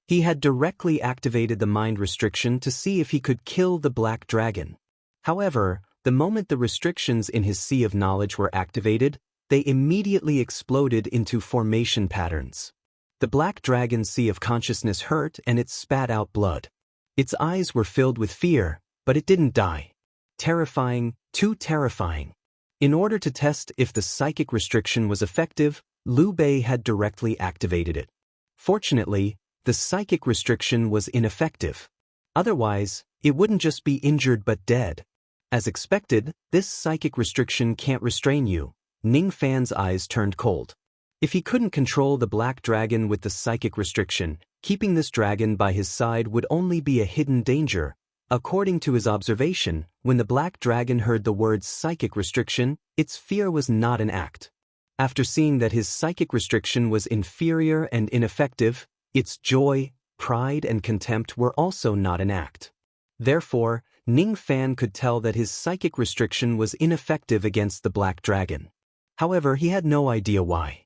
He had directly activated the mind restriction to see if he could kill the Black Dragon. However, the moment the restrictions in his sea of knowledge were activated, they immediately exploded into formation patterns. The Black Dragon's sea of consciousness hurt and it spat out blood. Its eyes were filled with fear, but it didn't die. Terrifying, too terrifying. In order to test if the psychic restriction was effective, Liu Bei had directly activated it. Fortunately, the psychic restriction was ineffective. Otherwise, it wouldn't just be injured but dead. As expected, this psychic restriction can't restrain you. Ning Fan's eyes turned cold. If he couldn't control the Black Dragon with the psychic restriction, keeping this dragon by his side would only be a hidden danger. According to his observation, when the Black Dragon heard the words psychic restriction, its fear was not an act. After seeing that his psychic restriction was inferior and ineffective, its joy, pride and contempt were also not an act. Therefore, Ning Fan could tell that his psychic restriction was ineffective against the Black Dragon. However, he had no idea why.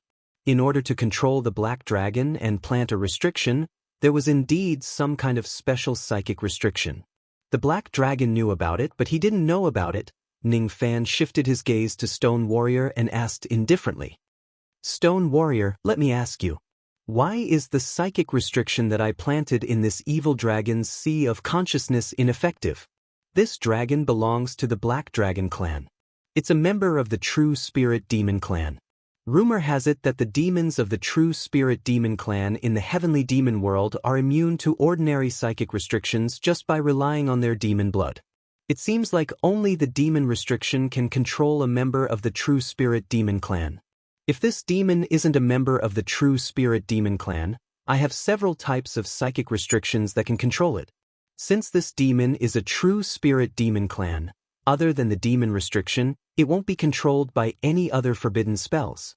In order to control the Black Dragon and plant a restriction, there was indeed some kind of special psychic restriction. The Black Dragon knew about it, but he didn't know about it. Ning Fan shifted his gaze to Stone Warrior and asked indifferently. Stone warrior, let me ask you. Why is the psychic restriction that I planted in this evil dragon's sea of consciousness ineffective? This dragon belongs to the Black Dragon clan. It's a member of the True Spirit Demon clan. Rumor has it that the demons of the True Spirit Demon clan in the heavenly demon world are immune to ordinary psychic restrictions just by relying on their demon blood. It seems like only the demon restriction can control a member of the True Spirit Demon clan. If this demon isn't a member of the True Spirit Demon clan, I have several types of psychic restrictions that can control it. Since this demon is a True Spirit Demon clan, other than the demon restriction, it won't be controlled by any other forbidden spells.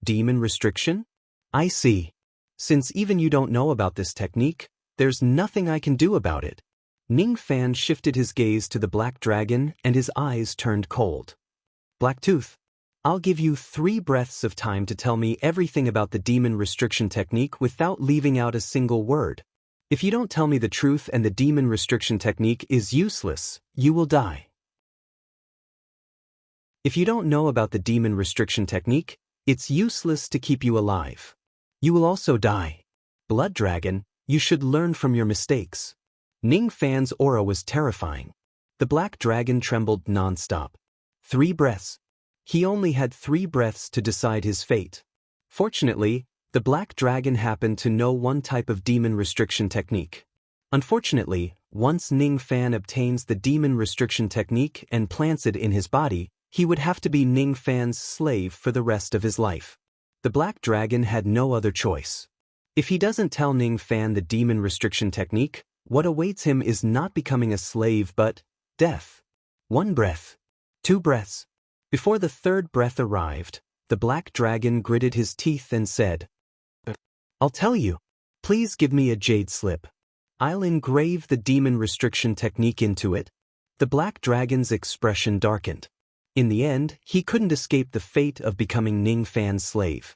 Demon restriction? I see. Since even you don't know about this technique, there's nothing I can do about it. Ning Fan shifted his gaze to the Black Dragon and his eyes turned cold. Blacktooth, I'll give you 3 breaths of time to tell me everything about the demon restriction technique without leaving out a single word. If you don't tell me the truth and the demon restriction technique is useless, you will die. If you don't know about the demon restriction technique, it's useless to keep you alive. You will also die. Blood Dragon, you should learn from your mistakes. Ning Fan's aura was terrifying. The Black Dragon trembled non-stop. 3 breaths. He only had 3 breaths to decide his fate. Fortunately, the Black Dragon happened to know one type of demon restriction technique. Unfortunately, once Ning Fan obtains the demon restriction technique and plants it in his body, he would have to be Ning Fan's slave for the rest of his life. The Black Dragon had no other choice. If he doesn't tell Ning Fan the demon restriction technique, what awaits him is not becoming a slave but death. 1 breath. 2 breaths. Before the 3rd breath arrived, the Black Dragon gritted his teeth and said, I'll tell you. Please give me a jade slip. I'll engrave the demon restriction technique into it. The Black Dragon's expression darkened. In the end, he couldn't escape the fate of becoming Ning Fan's slave.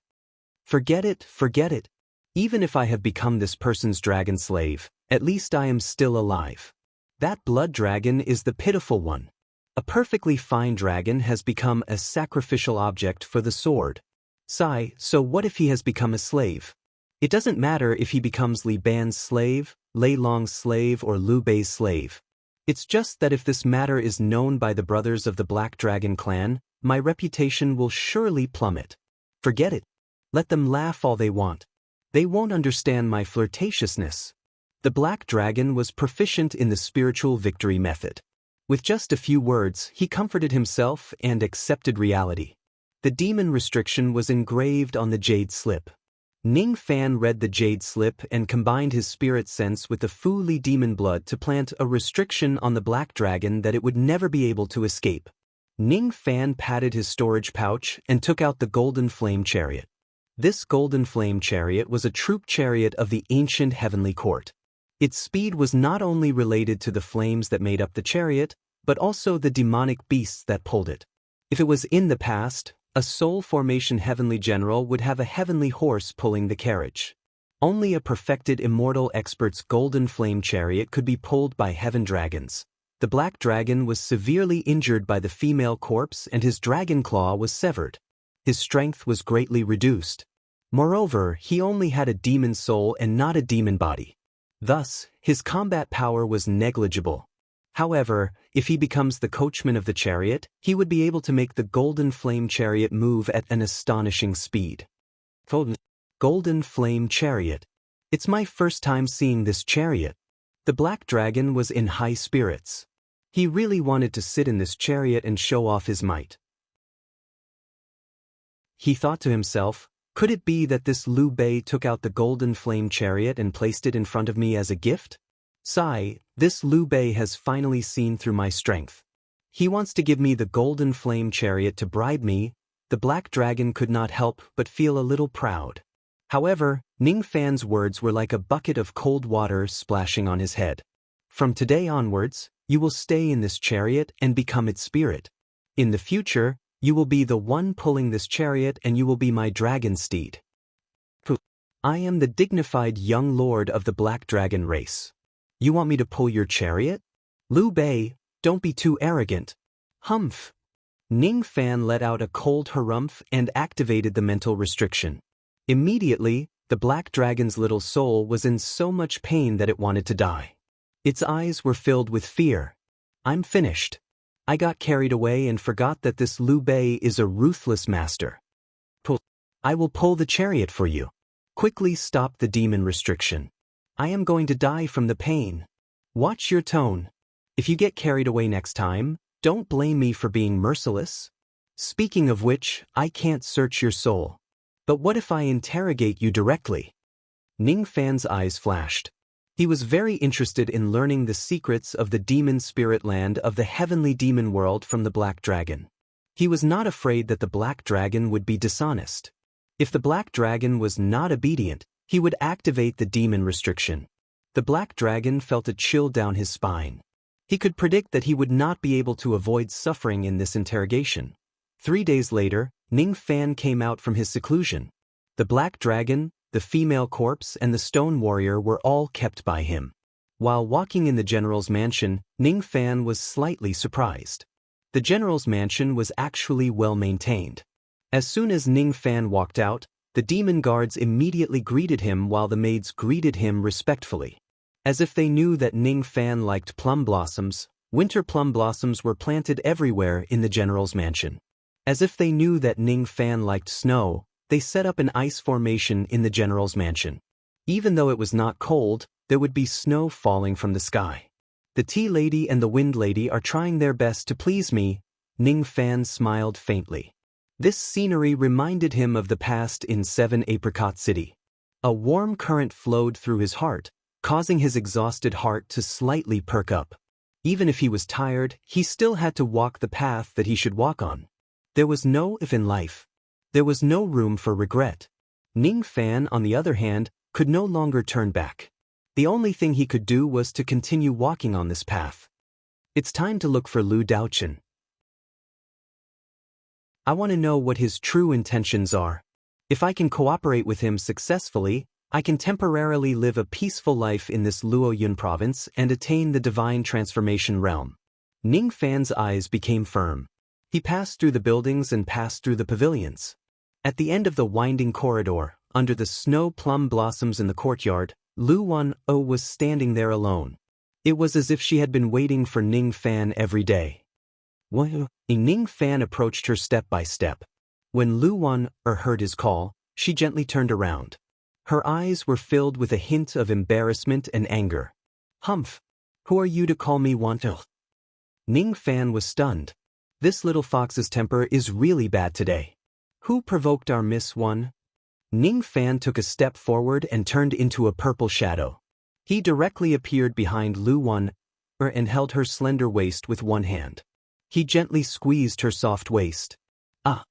Forget it, forget it. Even if I have become this person's dragon slave, at least I am still alive. That blood dragon is the pitiful one. A perfectly fine dragon has become a sacrificial object for the sword. Sigh, so what if he has become a slave? It doesn't matter if he becomes Li Ban's slave, Lei Long's slave or Liu Bei's slave. It's just that if this matter is known by the brothers of the Black Dragon clan, my reputation will surely plummet. Forget it. Let them laugh all they want. They won't understand my flirtatiousness. The Black Dragon was proficient in the spiritual victory method. With just a few words, he comforted himself and accepted reality. The demon restriction was engraved on the jade slip. Ning Fan read the jade slip and combined his spirit sense with the Fu Li demon blood to plant a restriction on the Black Dragon that it would never be able to escape. Ning Fan patted his storage pouch and took out the Golden Flame Chariot. This Golden Flame Chariot was a troop chariot of the ancient heavenly court. Its speed was not only related to the flames that made up the chariot, but also the demonic beasts that pulled it. If it was in the past, a soul formation heavenly general would have a heavenly horse pulling the carriage. Only a perfected immortal expert's Golden Flame Chariot could be pulled by heaven dragons. The Black Dragon was severely injured by the female corpse and his dragon claw was severed. His strength was greatly reduced. Moreover, he only had a demon soul and not a demon body. Thus, his combat power was negligible. However, if he becomes the coachman of the chariot, he would be able to make the Golden Flame Chariot move at an astonishing speed. Golden Flame Chariot. It's my first time seeing this chariot. The Black Dragon was in high spirits. He really wanted to sit in this chariot and show off his might. He thought to himself, could it be that this Liu Bei took out the Golden Flame Chariot and placed it in front of me as a gift? Sigh, this Liu Bei has finally seen through my strength. He wants to give me the Golden Flame Chariot to bribe me. The Black Dragon could not help but feel a little proud. However, Ning Fan's words were like a bucket of cold water splashing on his head. From today onwards, you will stay in this chariot and become its spirit. In the future, you will be the one pulling this chariot and you will be my dragon steed. I am the dignified young lord of the Black Dragon race. You want me to pull your chariot? Liu Bei, don't be too arrogant. Humph. Ning Fan let out a cold harumph and activated the mental restriction. Immediately, the black dragon's little soul was in so much pain that it wanted to die. Its eyes were filled with fear. I'm finished. I got carried away and forgot that this Liu Bei is a ruthless master. I will pull the chariot for you. Quickly stop the demon restriction. I am going to die from the pain. Watch your tone. If you get carried away next time, don't blame me for being merciless. Speaking of which, I can't search your soul. But what if I interrogate you directly? Ning Fan's eyes flashed. He was very interested in learning the secrets of the demon spirit land of the heavenly demon world from the Black Dragon. He was not afraid that the Black Dragon would be dishonest. If the Black Dragon was not obedient, he would activate the demon restriction. The Black Dragon felt a chill down his spine. He could predict that he would not be able to avoid suffering in this interrogation. 3 days later, Ning Fan came out from his seclusion. The Black Dragon, the female corpse and the stone warrior were all kept by him. While walking in the general's mansion, Ning Fan was slightly surprised. The general's mansion was actually well maintained. As soon as Ning Fan walked out, the demon guards immediately greeted him while the maids greeted him respectfully. As if they knew that Ning Fan liked plum blossoms, winter plum blossoms were planted everywhere in the general's mansion. As if they knew that Ning Fan liked snow, they set up an ice formation in the general's mansion. Even though it was not cold, there would be snow falling from the sky. The tea lady and the wind lady are trying their best to please me. Ning Fan smiled faintly. This scenery reminded him of the past in 7 Apricot City. A warm current flowed through his heart, causing his exhausted heart to slightly perk up. Even if he was tired, he still had to walk the path that he should walk on. There was no if in life. There was no room for regret. Ning Fan, on the other hand, could no longer turn back. The only thing he could do was to continue walking on this path. It's time to look for Liu Daochen. I want to know what his true intentions are. If I can cooperate with him successfully, I can temporarily live a peaceful life in this Luoyun province and attain the divine transformation realm. Ning Fan's eyes became firm. He passed through the buildings and passed through the pavilions. At the end of the winding corridor, under the snow plum blossoms in the courtyard, Lu Wan-o was standing there alone. It was as if she had been waiting for Ning Fan every day. Ning Fan approached her step by step. When Lu Wan-o heard his call, she gently turned around. Her eyes were filled with a hint of embarrassment and anger. Humph! Who are you to call me Wan-o? Ning Fan was stunned. This little fox's temper is really bad today. Who provoked our Miss One? Ning Fan took a step forward and turned into a purple shadow. He directly appeared behind Lu Wan-o and held her slender waist with one hand. He gently squeezed her soft waist. Ah!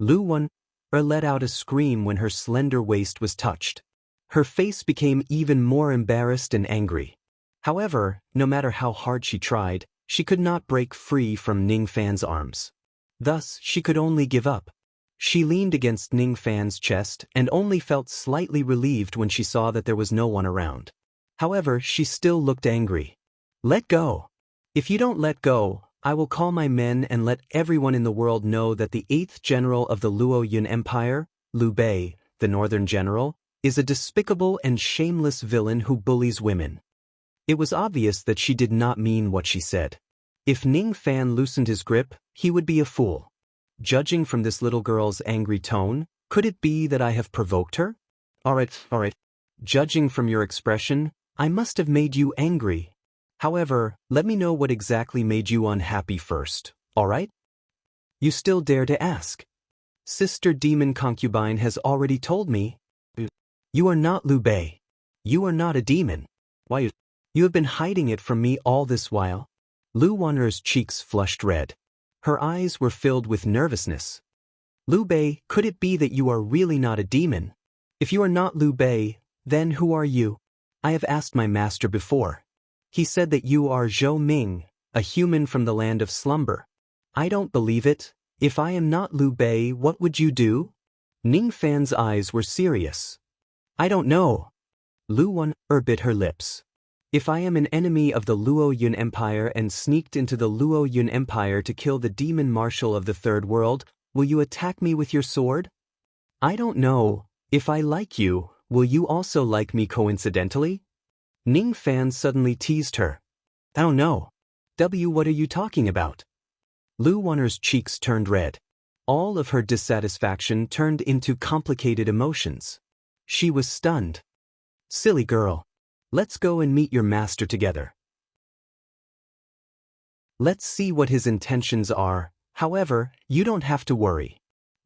Lu Wan-o let out a scream when her slender waist was touched. Her face became even more embarrassed and angry. However, no matter how hard she tried, she could not break free from Ning Fan's arms. Thus, she could only give up. She leaned against Ning Fan's chest and only felt slightly relieved when she saw that there was no one around. However, she still looked angry. Let go. If you don't let go, I will call my men and let everyone in the world know that the 8th general of the Luoyun Empire, Liu Bei, the northern general, is a despicable and shameless villain who bullies women. It was obvious that she did not mean what she said. If Ning Fan loosened his grip, he would be a fool. Judging from this little girl's angry tone, could it be that I have provoked her? All right. Judging from your expression, I must have made you angry. However, let me know what exactly made you unhappy first, all right? You still dare to ask? Sister Demon Concubine has already told me. You are not Liu Bei. You are not a demon. Why? You have been hiding it from me all this while. Lu Wan-o's cheeks flushed red. Her eyes were filled with nervousness. Liu Bei, could it be that you are really not a demon? If you are not Liu Bei, then who are you? I have asked my master before. He said that you are Zhou Ming, a human from the land of slumber. I don't believe it. If I am not Liu Bei, what would you do? Ning Fan's eyes were serious. I don't know. Lu Wan-o bit her lips. If I am an enemy of the Luo Yun Empire and sneaked into the Luo Yun Empire to kill the demon marshal of the Third World, will you attack me with your sword? I don't know. If I like you, will you also like me coincidentally? Ning Fan suddenly teased her. Oh no. What are you talking about? Lu Won'er's cheeks turned red. All of her dissatisfaction turned into complicated emotions. She was stunned. Silly girl. Let's go and meet your master together. Let's see what his intentions are. However, you don't have to worry.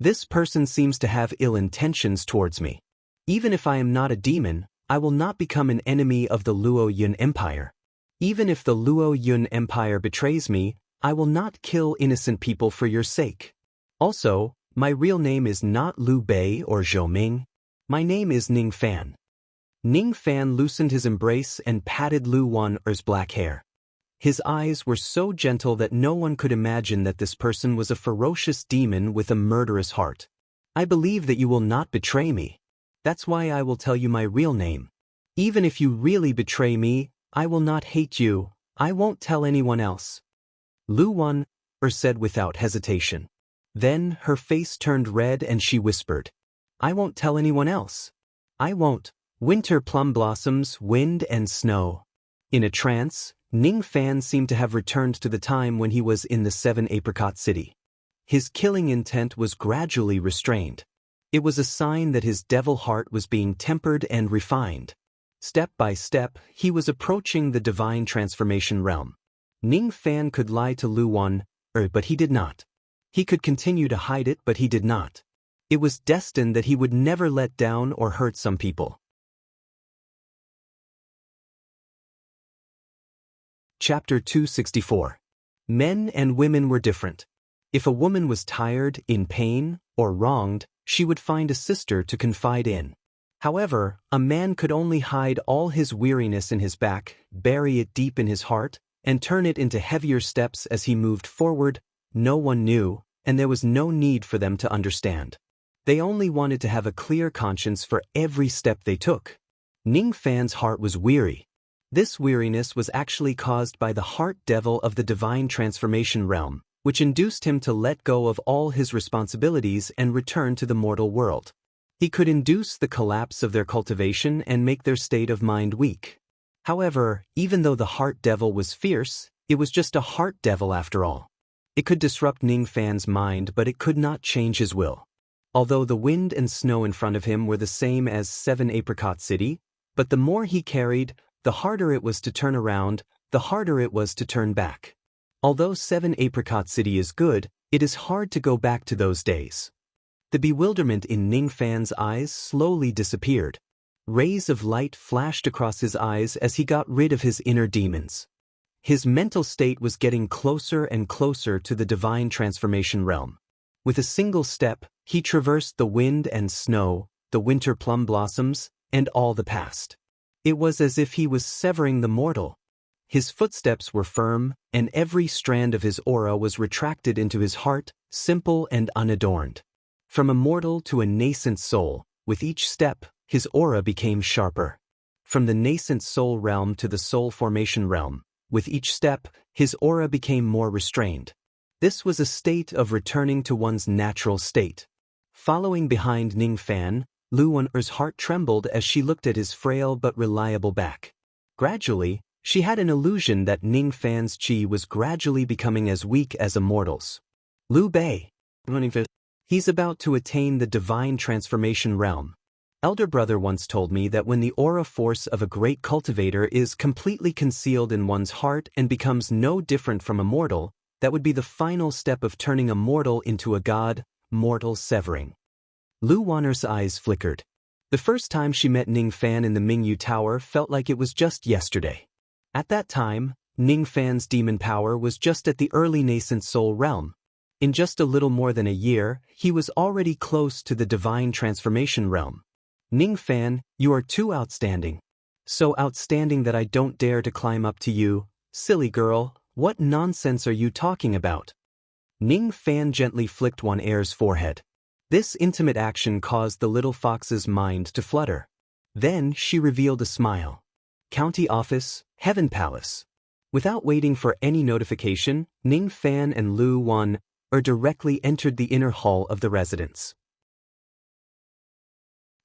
This person seems to have ill intentions towards me. Even if I am not a demon, I will not become an enemy of the Luo Yun Empire. Even if the Luo Yun Empire betrays me, I will not kill innocent people for your sake. Also, my real name is not Liu Bei or Zhou Ming. My name is Ning Fan. Ning Fan loosened his embrace and patted Lu Won'er's black hair. His eyes were so gentle that no one could imagine that this person was a ferocious demon with a murderous heart. I believe that you will not betray me. That's why I will tell you my real name. Even if you really betray me, I will not hate you. I won't tell anyone else. Lu Won'er said without hesitation. Then her face turned red and she whispered, I won't tell anyone else. I won't. Winter plum blossoms, wind and snow. In a trance, Ning Fan seemed to have returned to the time when he was in the 7-apricot city. His killing intent was gradually restrained. It was a sign that his devil heart was being tempered and refined. Step by step, he was approaching the divine transformation realm. Ning Fan could lie to Lu Won'er, but he did not. He could continue to hide it, but he did not. It was destined that he would never let down or hurt some people. Chapter 264. Men and women were different. If a woman was tired, in pain, or wronged, she would find a sister to confide in. However, a man could only hide all his weariness in his back, bury it deep in his heart, and turn it into heavier steps as he moved forward. No one knew, and there was no need for them to understand. They only wanted to have a clear conscience for every step they took. Ning Fan's heart was weary. This weariness was actually caused by the heart devil of the divine transformation realm, which induced him to let go of all his responsibilities and return to the mortal world. He could induce the collapse of their cultivation and make their state of mind weak. However, even though the heart devil was fierce, it was just a heart devil after all. It could disrupt Ning Fan's mind, but it could not change his will. Although the wind and snow in front of him were the same as 7-apricot city, but the more he carried, the harder it was to turn around, the harder it was to turn back. Although 7-apricot city is good, it is hard to go back to those days. The bewilderment in Ning Fan's eyes slowly disappeared. Rays of light flashed across his eyes as he got rid of his inner demons. His mental state was getting closer and closer to the divine transformation realm. With a single step, he traversed the wind and snow, the winter plum blossoms, and all the past. It was as if he was severing the mortal. His footsteps were firm, and every strand of his aura was retracted into his heart, simple and unadorned. From a mortal to a nascent soul, with each step, his aura became sharper. From the nascent soul realm to the soul formation realm, with each step, his aura became more restrained. This was a state of returning to one's natural state. Following behind Ning Fan, Lu Won'er's heart trembled as she looked at his frail but reliable back. Gradually, she had an illusion that Ning Fan's chi was gradually becoming as weak as a mortal's. Liu Bei. He's about to attain the divine transformation realm. Elder brother once told me that when the aura force of a great cultivator is completely concealed in one's heart and becomes no different from a mortal, that would be the final step of turning a mortal into a god, mortal severing. Lu Won'er's eyes flickered. The first time she met Ning Fan in the Mingyu Tower felt like it was just yesterday. At that time, Ning Fan's demon power was just at the early nascent soul realm. In just a little more than a year, he was already close to the divine transformation realm. Ning Fan, you are too outstanding. So outstanding that I don't dare to climb up to you. Silly girl, what nonsense are you talking about? Ning Fan gently flicked Won'er's forehead. This intimate action caused the little fox's mind to flutter. Then she revealed a smile. County Office, Heaven Palace. Without waiting for any notification, Ning Fan and Lu Wan directly entered the inner hall of the residence.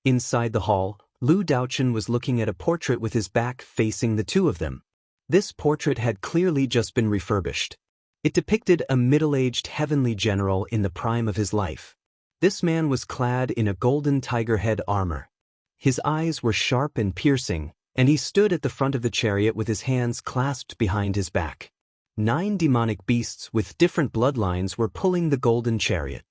Inside the hall, Lu Daochen was looking at a portrait with his back facing the two of them. This portrait had clearly just been refurbished. It depicted a middle-aged heavenly general in the prime of his life. This man was clad in a golden tiger head armor. His eyes were sharp and piercing, and he stood at the front of the chariot with his hands clasped behind his back. 9 demonic beasts with different bloodlines were pulling the golden chariot.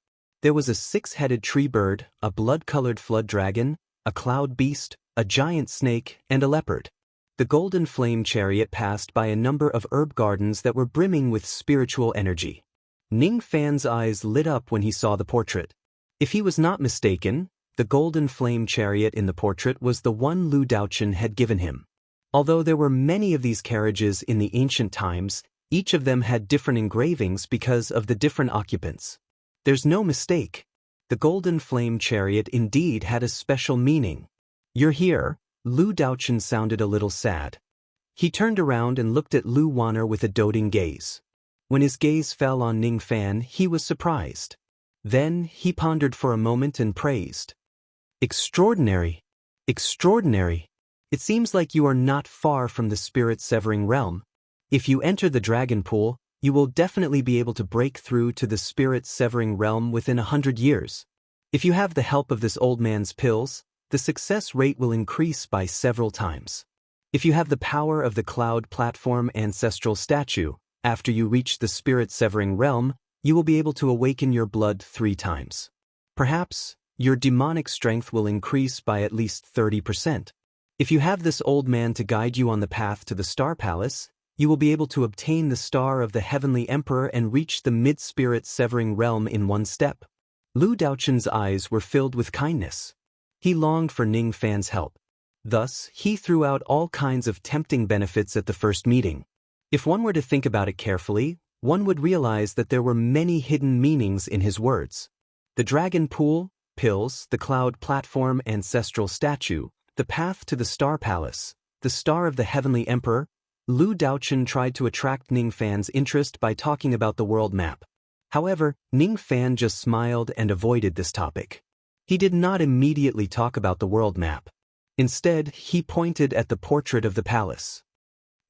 There was a 6-headed tree bird, a blood-colored flood dragon, a cloud beast, a giant snake, and a leopard. The golden flame chariot passed by a number of herb gardens that were brimming with spiritual energy. Ning Fan's eyes lit up when he saw the portrait. If he was not mistaken, the golden flame chariot in the portrait was the one Lu Daochen had given him. Although there were many of these carriages in the ancient times, each of them had different engravings because of the different occupants. There's no mistake. The golden flame chariot indeed had a special meaning. "You're here?" Lu Daochen sounded a little sad. He turned around and looked at Lu Wanner with a doting gaze. When his gaze fell on Ning Fan, he was surprised. Then he pondered for a moment and praised. "Extraordinary! Extraordinary! It seems like you are not far from the spirit-severing realm. If you enter the dragon pool, you will definitely be able to break through to the spirit-severing realm within 100 years. If you have the help of this old man's pills, the success rate will increase by several times. If you have the power of the cloud platform ancestral statue, after you reach the spirit-severing realm, you will be able to awaken your blood 3 times. Perhaps, your demonic strength will increase by at least 30%. If you have this old man to guide you on the path to the Star Palace, you will be able to obtain the Star of the Heavenly Emperor and reach the mid-spirit-severing realm in 1 step. Lu Daochen's eyes were filled with kindness. He longed for Ning Fan's help. Thus, he threw out all kinds of tempting benefits at the first meeting. If one were to think about it carefully, one would realize that there were many hidden meanings in his words. The dragon pool, pills, the cloud platform ancestral statue, the path to the Star Palace, the Star of the Heavenly Emperor. Lu Daochen tried to attract Ning Fan's interest by talking about the world map. However, Ning Fan just smiled and avoided this topic. He did not immediately talk about the world map. Instead, he pointed at the portrait of the palace.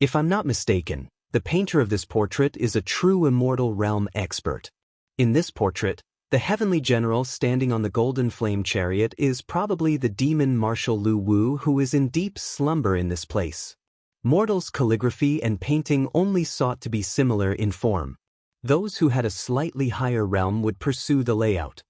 If I'm not mistaken, the painter of this portrait is a true immortal realm expert. In this portrait, the heavenly general standing on the golden flame chariot is probably the demon Marshal Lu Wu, who is in deep slumber in this place. Mortals' calligraphy and painting only sought to be similar in form. Those who had a slightly higher realm would pursue the layout.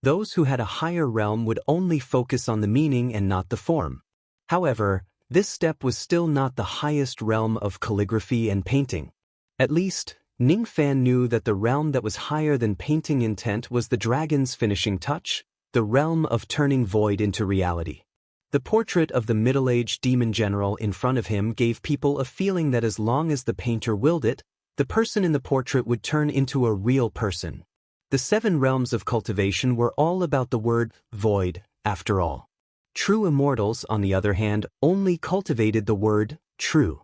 Those who had a higher realm would only focus on the meaning and not the form. However, this step was still not the highest realm of calligraphy and painting. At least, Ning Fan knew that the realm that was higher than painting intent was the dragon's finishing touch, the realm of turning void into reality. The portrait of the middle-aged demon general in front of him gave people a feeling that as long as the painter willed it, the person in the portrait would turn into a real person. The 7 realms of cultivation were all about the word void, after all. True immortals, on the other hand, only cultivated the word true.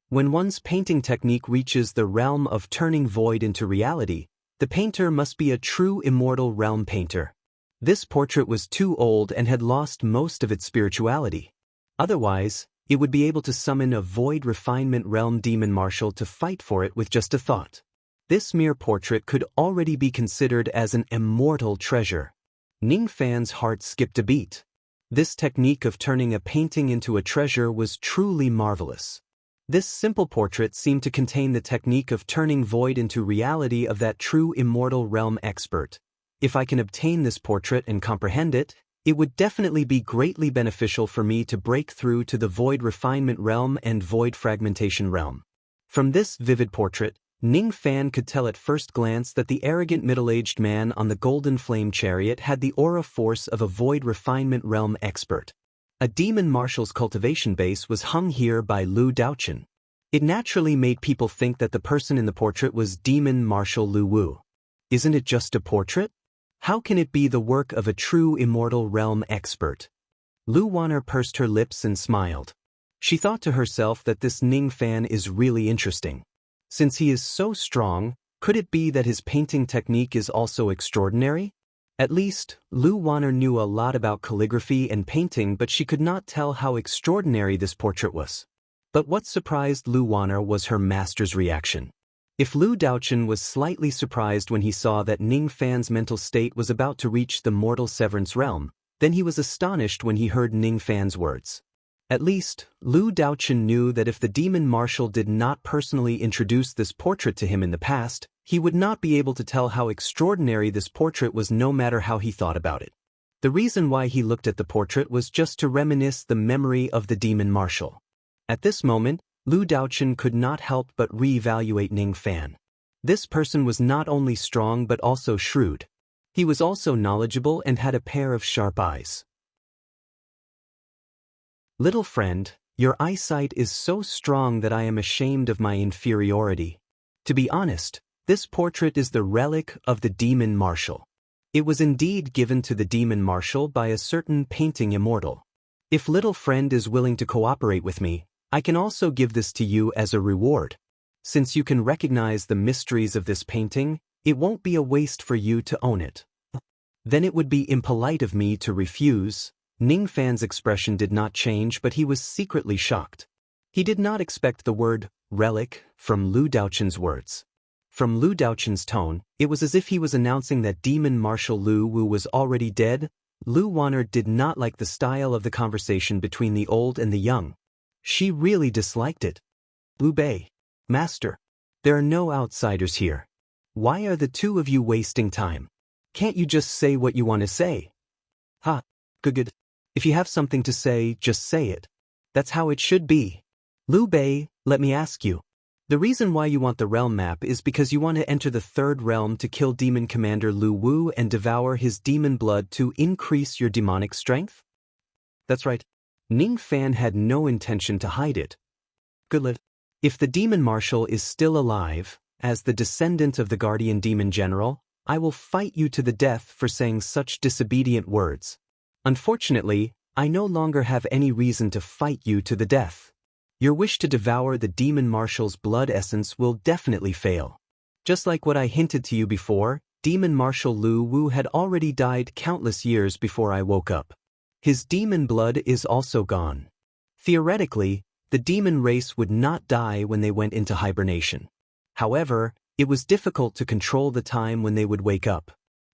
When one's painting technique reaches the realm of turning void into reality, the painter must be a true immortal realm painter. This portrait was too old and had lost most of its spirituality. Otherwise, it would be able to summon a void refinement realm demon marshal to fight for it with just a thought. This mere portrait could already be considered as an immortal treasure. Ning Fan's heart skipped a beat. This technique of turning a painting into a treasure was truly marvelous. This simple portrait seemed to contain the technique of turning void into reality of that true immortal realm expert. If I can obtain this portrait and comprehend it, it would definitely be greatly beneficial for me to break through to the void refinement realm and void fragmentation realm. From this vivid portrait, Ning Fan could tell at first glance that the arrogant middle-aged man on the golden flame chariot had the aura force of a void refinement realm expert. A demon marshal's cultivation base was hung here by Lu Daochen. It naturally made people think that the person in the portrait was demon Marshal Lu Wu. Isn't it just a portrait? How can it be the work of a true immortal realm expert? Lu Wanner pursed her lips and smiled. She thought to herself that this Ning Fan is really interesting. Since he is so strong, could it be that his painting technique is also extraordinary? At least, Lu Wanner knew a lot about calligraphy and painting, but she could not tell how extraordinary this portrait was. But what surprised Lu Wanner was her master's reaction. If Lu Daochen was slightly surprised when he saw that Ning Fan's mental state was about to reach the mortal severance realm, then he was astonished when he heard Ning Fan's words. At least, Lu Daochen knew that if the demon marshal did not personally introduce this portrait to him in the past, he would not be able to tell how extraordinary this portrait was no matter how he thought about it. The reason why he looked at the portrait was just to reminisce the memory of the demon marshal. At this moment, Lu Daochen could not help but re-evaluate Ning Fan. This person was not only strong but also shrewd. He was also knowledgeable and had a pair of sharp eyes. Little friend, your eyesight is so strong that I am ashamed of my inferiority. To be honest, this portrait is the relic of the demon marshal. It was indeed given to the demon marshal by a certain painting immortal. If little friend is willing to cooperate with me, I can also give this to you as a reward. Since you can recognize the mysteries of this painting, it won't be a waste for you to own it. Then it would be impolite of me to refuse. Ning Fan's expression did not change, but he was secretly shocked. He did not expect the word relic from Lu Daochen's words. From Lu Daochen's tone, it was as if he was announcing that demon marshal Lu Wu was already dead. Lu Wanner did not like the style of the conversation between the old and the young. She really disliked it. Lu Bei, Master, there are no outsiders here. Why are the two of you wasting time? Can't you just say what you want to say? Ha, good. If you have something to say, just say it. That's how it should be. Lu Bei, let me ask you. The reason why you want the realm map is because you want to enter the third realm to kill demon commander Lu Wu and devour his demon blood to increase your demonic strength? That's right. Ning Fan had no intention to hide it. Good. If the demon marshal is still alive, as the descendant of the guardian demon general, I will fight you to the death for saying such disobedient words. Unfortunately, I no longer have any reason to fight you to the death. Your wish to devour the demon marshal's blood essence will definitely fail. Just like what I hinted to you before, demon marshal Lu Wu had already died countless years before I woke up. His demon blood is also gone. Theoretically, the demon race would not die when they went into hibernation. However, it was difficult to control the time when they would wake up.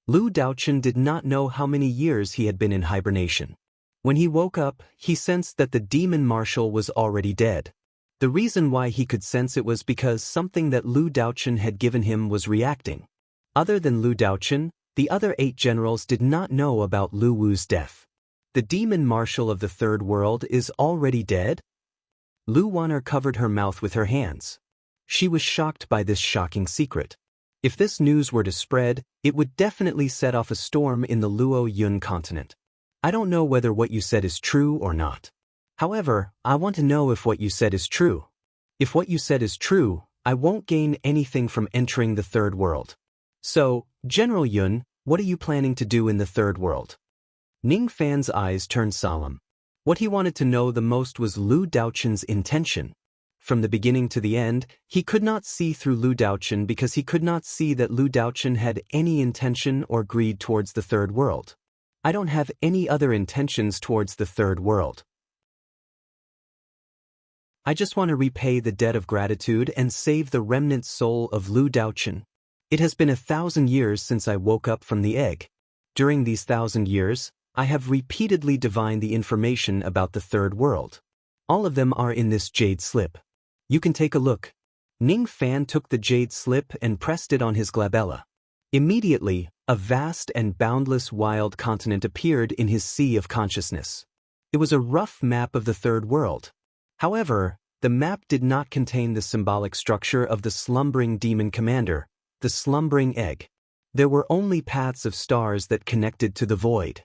Lu Daochen did not know how many years he had been in hibernation. When he woke up, he sensed that the demon marshal was already dead. The reason why he could sense it was because something that Lu Daochen had given him was reacting. Other than Lu Daochen, the other 8 generals did not know about Lu Wu's death. The demon marshal of the third world is already dead? Lu Wanner covered her mouth with her hands. She was shocked by this shocking secret. If this news were to spread, it would definitely set off a storm in the Luo Yun continent. I don't know whether what you said is true or not. However, I want to know if what you said is true. If what you said is true, I won't gain anything from entering the third world. So, General Yun, what are you planning to do in the third world? Ning Fan's eyes turned solemn. What he wanted to know the most was Lu Daochen's intention. From the beginning to the end, he could not see through Lu Daochen because he could not see that Lu Daochen had any intention or greed towards the third world. I don't have any other intentions towards the third world. I just want to repay the debt of gratitude and save the remnant soul of Lu Daochen. It has been 1,000 years since I woke up from the egg. During these 1,000 years, I have repeatedly divined the information about the third world. All of them are in this jade slip. You can take a look. Ning Fan took the jade slip and pressed it on his glabella. Immediately, a vast and boundless wild continent appeared in his sea of consciousness. It was a rough map of the third world. However, the map did not contain the symbolic structure of the slumbering demon commander, the slumbering egg. There were only paths of stars that connected to the void.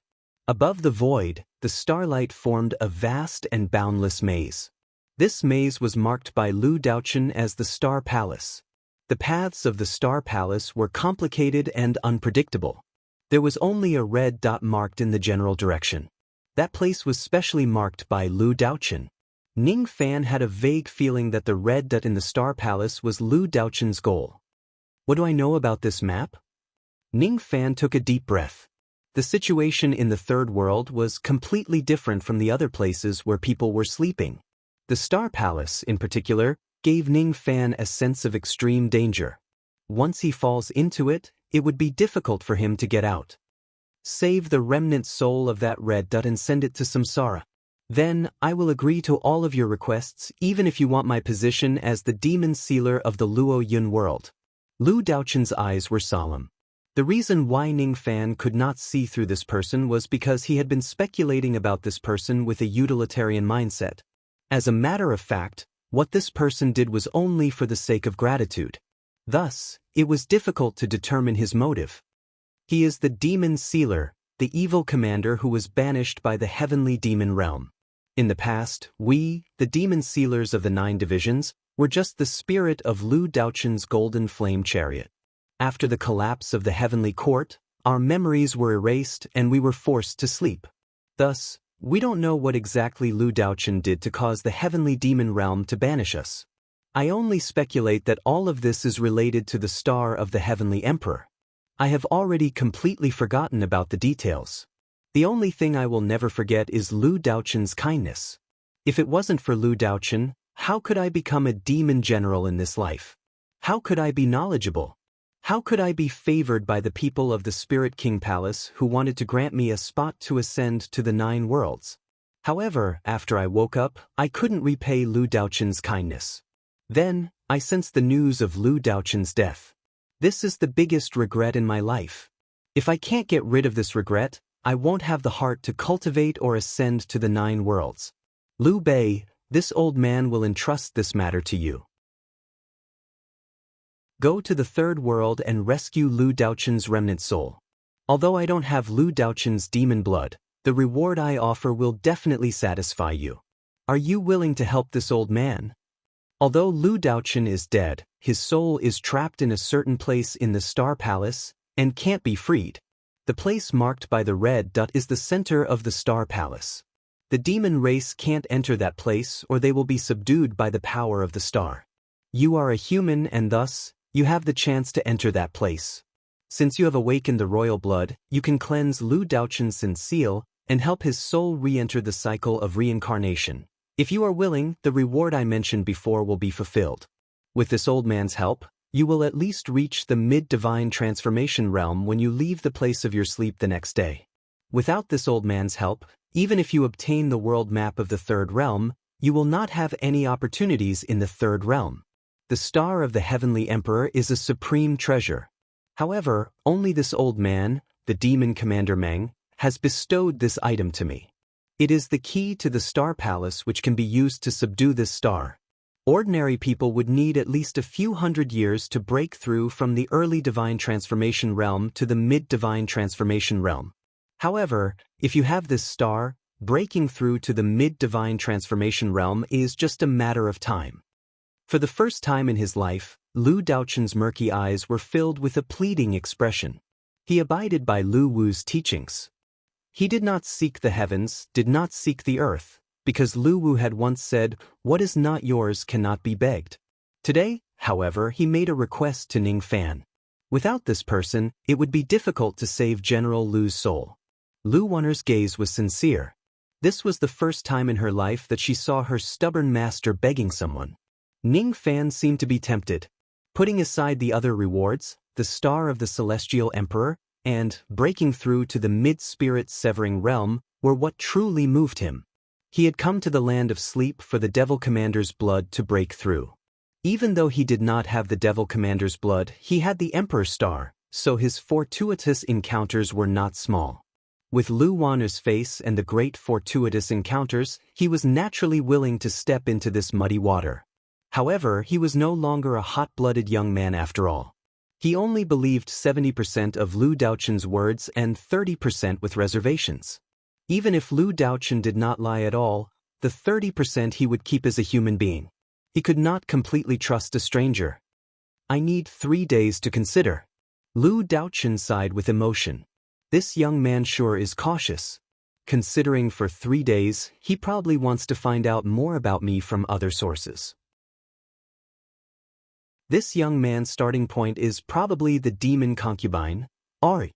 Above the void, the starlight formed a vast and boundless maze. This maze was marked by Lu Daochen as the Star Palace. The paths of the Star Palace were complicated and unpredictable. There was only a red dot marked in the general direction. That place was specially marked by Lu Daochen. Ning Fan had a vague feeling that the red dot in the Star Palace was Lu Daochen's goal. What do I know about this map? Ning Fan took a deep breath. The situation in the third world was completely different from the other places where people were sleeping. The Star Palace, in particular, gave Ning Fan a sense of extreme danger. Once he falls into it, it would be difficult for him to get out. Save the remnant soul of that red dot and send it to Samsara. Then, I will agree to all of your requests, even if you want my position as the demon sealer of the Luo Yun world. Lu Daochen's eyes were solemn. The reason why Ning Fan could not see through this person was because he had been speculating about this person with a utilitarian mindset. As a matter of fact, what this person did was only for the sake of gratitude. Thus, it was difficult to determine his motive. He is the demon sealer, the evil commander who was banished by the heavenly demon realm. In the past, we, the demon sealers of the 9 divisions, were just the spirit of Lu Daochen's golden flame chariot. After the collapse of the heavenly court, our memories were erased and we were forced to sleep. Thus, we don't know what exactly Lu Daochen did to cause the heavenly demon realm to banish us. I only speculate that all of this is related to the star of the heavenly emperor. I have already completely forgotten about the details. The only thing I will never forget is Lu Daochen's kindness. If it wasn't for Lu Daochen, how could I become a demon general in this life? How could I be knowledgeable? How could I be favored by the people of the Spirit King Palace who wanted to grant me a spot to ascend to the 9 worlds? However, after I woke up, I couldn't repay Lu Daochen's kindness. Then, I sensed the news of Lu Daochen's death. This is the biggest regret in my life. If I can't get rid of this regret, I won't have the heart to cultivate or ascend to the 9 worlds. Liu Bei, this old man will entrust this matter to you. Go to the third world and rescue Lu Daochen's remnant soul. Although I don't have Lu Daochen's demon blood, the reward I offer will definitely satisfy you. Are you willing to help this old man? Although Lu Daochen is dead, his soul is trapped in a certain place in the Star Palace and can't be freed. The place marked by the red dot is the center of the Star Palace. The demon race can't enter that place or they will be subdued by the power of the star. You are a human and thus, you have the chance to enter that place. Since you have awakened the royal blood, you can cleanse Lu Daochen's sin seal and help his soul re-enter the cycle of reincarnation. If you are willing, the reward I mentioned before will be fulfilled. With this old man's help, you will at least reach the mid-divine transformation realm when you leave the place of your sleep the next day. Without this old man's help, even if you obtain the world map of the third realm, you will not have any opportunities in the third realm. The star of the heavenly emperor is a supreme treasure. However, only this old man, the demon commander Meng, has bestowed this item to me. It is the key to the Star Palace which can be used to subdue this star. Ordinary people would need at least a few hundred years to break through from the early divine transformation realm to the mid-divine transformation realm. However, if you have this star, breaking through to the mid-divine transformation realm is just a matter of time. For the first time in his life, Lu Daochen's murky eyes were filled with a pleading expression. He abided by Lu Wu's teachings. He did not seek the heavens, did not seek the earth, because Lu Wu had once said, "What is not yours cannot be begged." Today, however, he made a request to Ning Fan. Without this person, it would be difficult to save General Lu's soul. Lu Wuner's gaze was sincere. This was the first time in her life that she saw her stubborn master begging someone. Ning Fan seemed to be tempted. Putting aside the other rewards, the star of the celestial emperor, and breaking through to the mid-spirit severing realm were what truly moved him. He had come to the land of sleep for the Devil Commander's blood to break through. Even though he did not have the Devil Commander's blood, he had the Emperor's star, so his fortuitous encounters were not small. With Lu Wuner's face and the great fortuitous encounters, he was naturally willing to step into this muddy water. However, he was no longer a hot-blooded young man after all. He only believed 70% of Lu Daochen's words and 30% with reservations. Even if Lu Daochen did not lie at all, the 30% he would keep as a human being. He could not completely trust a stranger. I need 3 days to consider. Lu Daochen sighed with emotion. This young man sure is cautious. considering for 3 days, he probably wants to find out more about me from other sources. This young man's starting point is probably the demon concubine, Ari.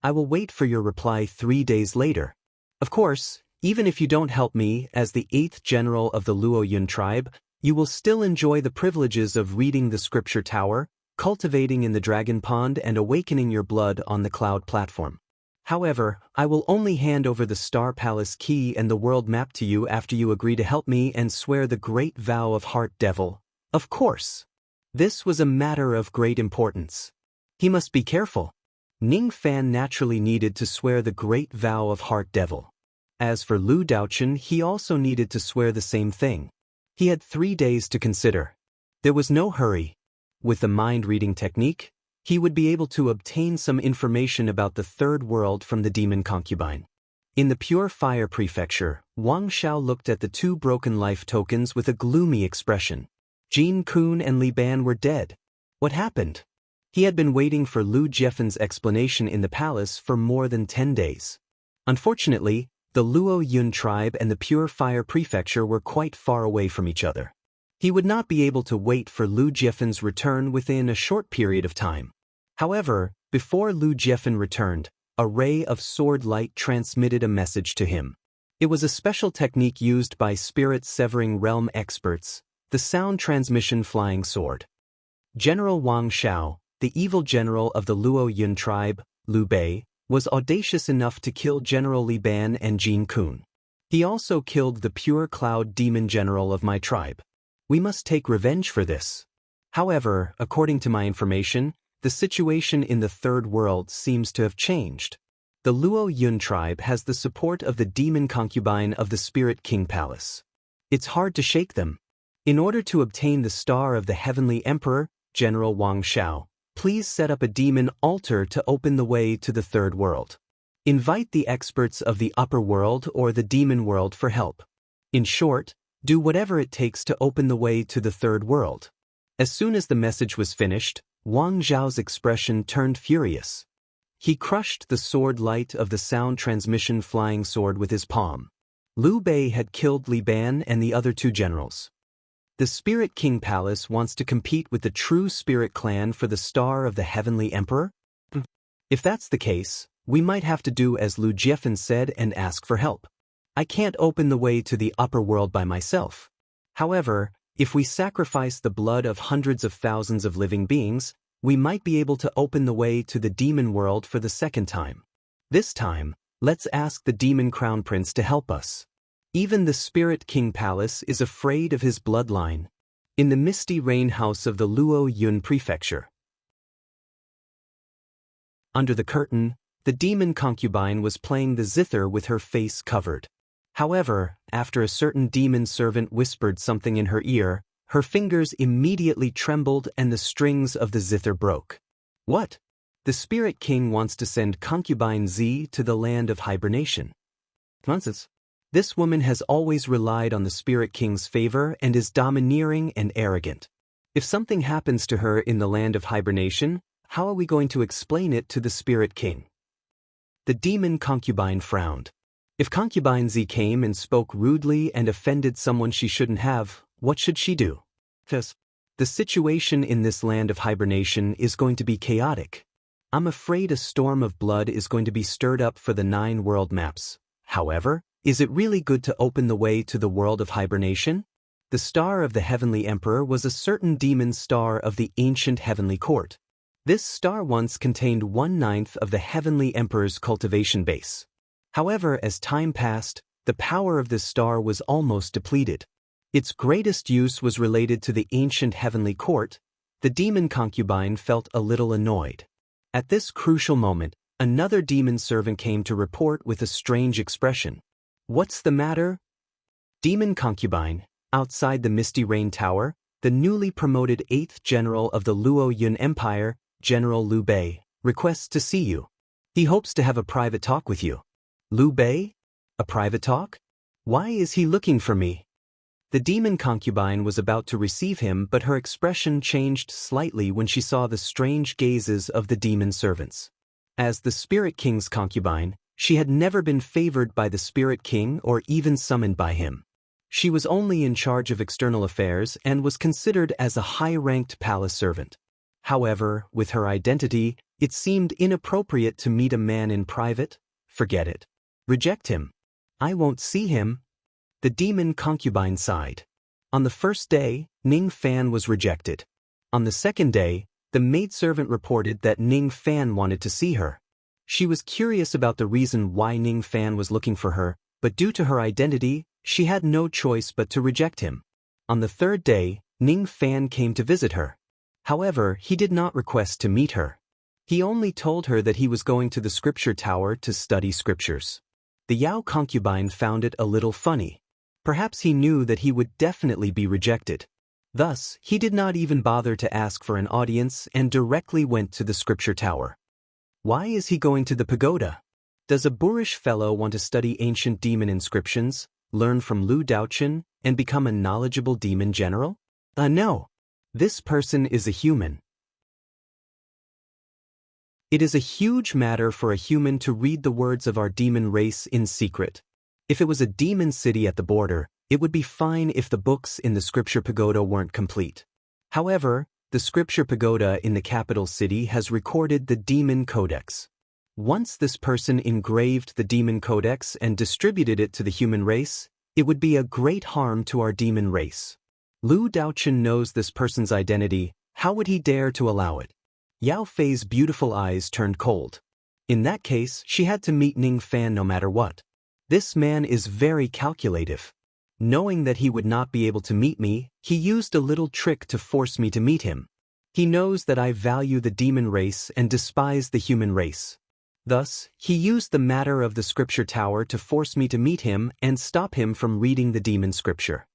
I will wait for your reply 3 days later. Of course, even if you don't help me as the 8th general of the Luo Yun tribe, you will still enjoy the privileges of reading the scripture tower, cultivating in the dragon pond, and awakening your blood on the cloud platform. However, I will only hand over the Star Palace key and the world map to you after you agree to help me and swear the great vow of Heart Devil. Of course. This was a matter of great importance. He must be careful. Ning Fan naturally needed to swear the great vow of Heart Devil. As for Lu Daochen, he also needed to swear the same thing. He had 3 days to consider. There was no hurry. With the mind-reading technique, he would be able to obtain some information about the third world from the demon concubine. In the Pure Fire Prefecture, Wang Xiao looked at the 2 broken life tokens with a gloomy expression. Jin Kun and Li Ban were dead. What happened? He had been waiting for Lu Jiefen's explanation in the palace for more than 10 days. Unfortunately, the Luo Yun tribe and the Pure Fire Prefecture were quite far away from each other. He would not be able to wait for Lu Jiefen's return within a short period of time. However, before Lu Jiefen returned, a ray of sword light transmitted a message to him. It was a special technique used by spirit-severing realm experts, the sound transmission flying sword. General Wang Xiao, the evil general of the Luo Yun tribe, Liu Bei, was audacious enough to kill General Li Ban and Jin Kun. He also killed the pure cloud demon general of my tribe. We must take revenge for this. However, according to my information, the situation in the third world seems to have changed. The Luo Yun tribe has the support of the demon concubine of the Spirit King Palace. It's hard to shake them. In order to obtain the star of the Heavenly Emperor, General Wang Xiao, please set up a demon altar to open the way to the third world. Invite the experts of the upper world or the demon world for help. In short, do whatever it takes to open the way to the third world. As soon as the message was finished, Wang Zhao's expression turned furious. He crushed the sword light of the sound transmission flying sword with his palm. Liu Bei had killed Li Ban and the other 2 generals. The Spirit King Palace wants to compete with the true Spirit Clan for the star of the Heavenly Emperor? If that's the case, we might have to do as Lu Jiefen said and ask for help. I can't open the way to the upper world by myself. However, if we sacrifice the blood of hundreds of thousands of living beings, we might be able to open the way to the demon world for the second time. This time, let's ask the Demon Crown Prince to help us. Even the Spirit King Palace is afraid of his bloodline. In the misty rain house of the Luo Yun Prefecture. Under the curtain, the demon concubine was playing the zither with her face covered. However, after a certain demon servant whispered something in her ear, her fingers immediately trembled and the strings of the zither broke. What? The Spirit King wants to send concubine Z to the land of hibernation. Nonsense. This woman has always relied on the Spirit King's favor and is domineering and arrogant. If something happens to her in the land of hibernation, how are we going to explain it to the Spirit King? The demon concubine frowned. If concubine Z came and spoke rudely and offended someone she shouldn't have, what should she do? The situation in this land of hibernation is going to be chaotic. I'm afraid a storm of blood is going to be stirred up for the 9 world maps. However, is it really good to open the way to the world of hibernation? The star of the Heavenly Emperor was a certain demon star of the ancient heavenly court. This star once contained 1/9 of the Heavenly Emperor's cultivation base. However, as time passed, the power of this star was almost depleted. Its greatest use was related to the ancient heavenly court. The demon concubine felt a little annoyed. At this crucial moment, another demon servant came to report with a strange expression. What's the matter? Demon concubine, outside the Misty Rain Tower, the newly promoted 8th general of the Luo Yun Empire, General Liu Bei, requests to see you. He hopes to have a private talk with you. Liu Bei? A private talk? Why is he looking for me? The demon concubine was about to receive him, but her expression changed slightly when she saw the strange gazes of the demon servants. As the Spirit King's concubine, She had never been favored by the Spirit King or even summoned by him. She was only in charge of external affairs and was considered as a high-ranked palace servant. However, with her identity, it seemed inappropriate to meet a man in private. Forget it. Reject him. I won't see him. The demon concubine sighed. On the first day, Ning Fan was rejected. On the second day, the maidservant reported that Ning Fan wanted to see her. She was curious about the reason why Ning Fan was looking for her, but due to her identity, she had no choice but to reject him. On the third day, Ning Fan came to visit her. However, he did not request to meet her. He only told her that he was going to the scripture tower to study scriptures. The Yao concubine found it a little funny. Perhaps he knew that he would definitely be rejected. Thus, he did not even bother to ask for an audience and directly went to the scripture tower. Why is he going to the pagoda? Does a boorish fellow want to study ancient demon inscriptions, learn from Lu Daochen, and become a knowledgeable demon general? No. This person is a human. It is a huge matter for a human to read the words of our demon race in secret. If it was a demon city at the border, it would be fine if the books in the scripture pagoda weren't complete. However, the scripture pagoda in the capital city has recorded the demon codex. Once this person engraved the demon codex and distributed it to the human race, it would be a great harm to our demon race. Lu Daochen knows this person's identity. How would he dare to allow it? Yao Fei's beautiful eyes turned cold. In that case, she had to meet Ning Fan no matter what. This man is very calculative. Knowing that he would not be able to meet me, he used a little trick to force me to meet him. He knows that I value the demon race and despise the human race. Thus, he used the matter of the scripture tower to force me to meet him and stop him from reading the demon scripture.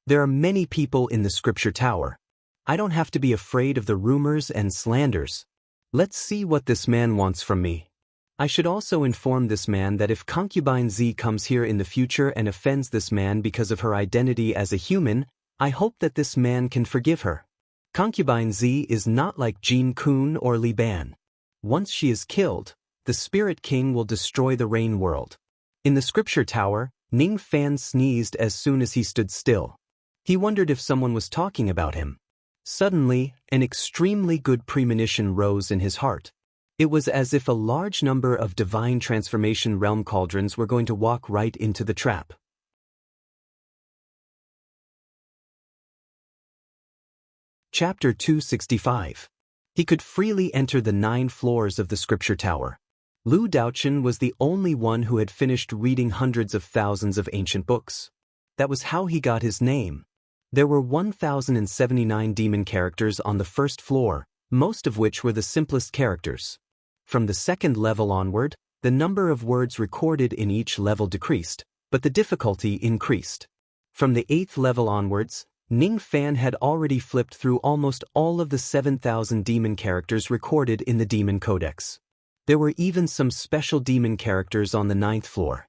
There are many people in the scripture tower. I don't have to be afraid of the rumors and slanders. Let's see what this man wants from me. I should also inform this man that if concubine Z comes here in the future and offends this man because of her identity as a human, I hope that this man can forgive her. Concubine Z is not like Jin Kun or Li Ban. Once she is killed, the Spirit King will destroy the Rain World. In the scripture tower, Ning Fan sneezed as soon as he stood still. He wondered if someone was talking about him. Suddenly, an extremely good premonition rose in his heart. It was as if a large number of divine transformation realm cauldrons were going to walk right into the trap. Chapter 265. He could freely enter the 9 floors of the scripture tower. Lu Daochen was the only one who had finished reading hundreds of thousands of ancient books. That was how he got his name. There were 1,079 demon characters on the first floor, most of which were the simplest characters. From the second level onward, the number of words recorded in each level decreased, but the difficulty increased. From the 8th level onwards, Ning Fan had already flipped through almost all of the 7,000 demon characters recorded in the Demon Codex. There were even some special demon characters on the 9th floor.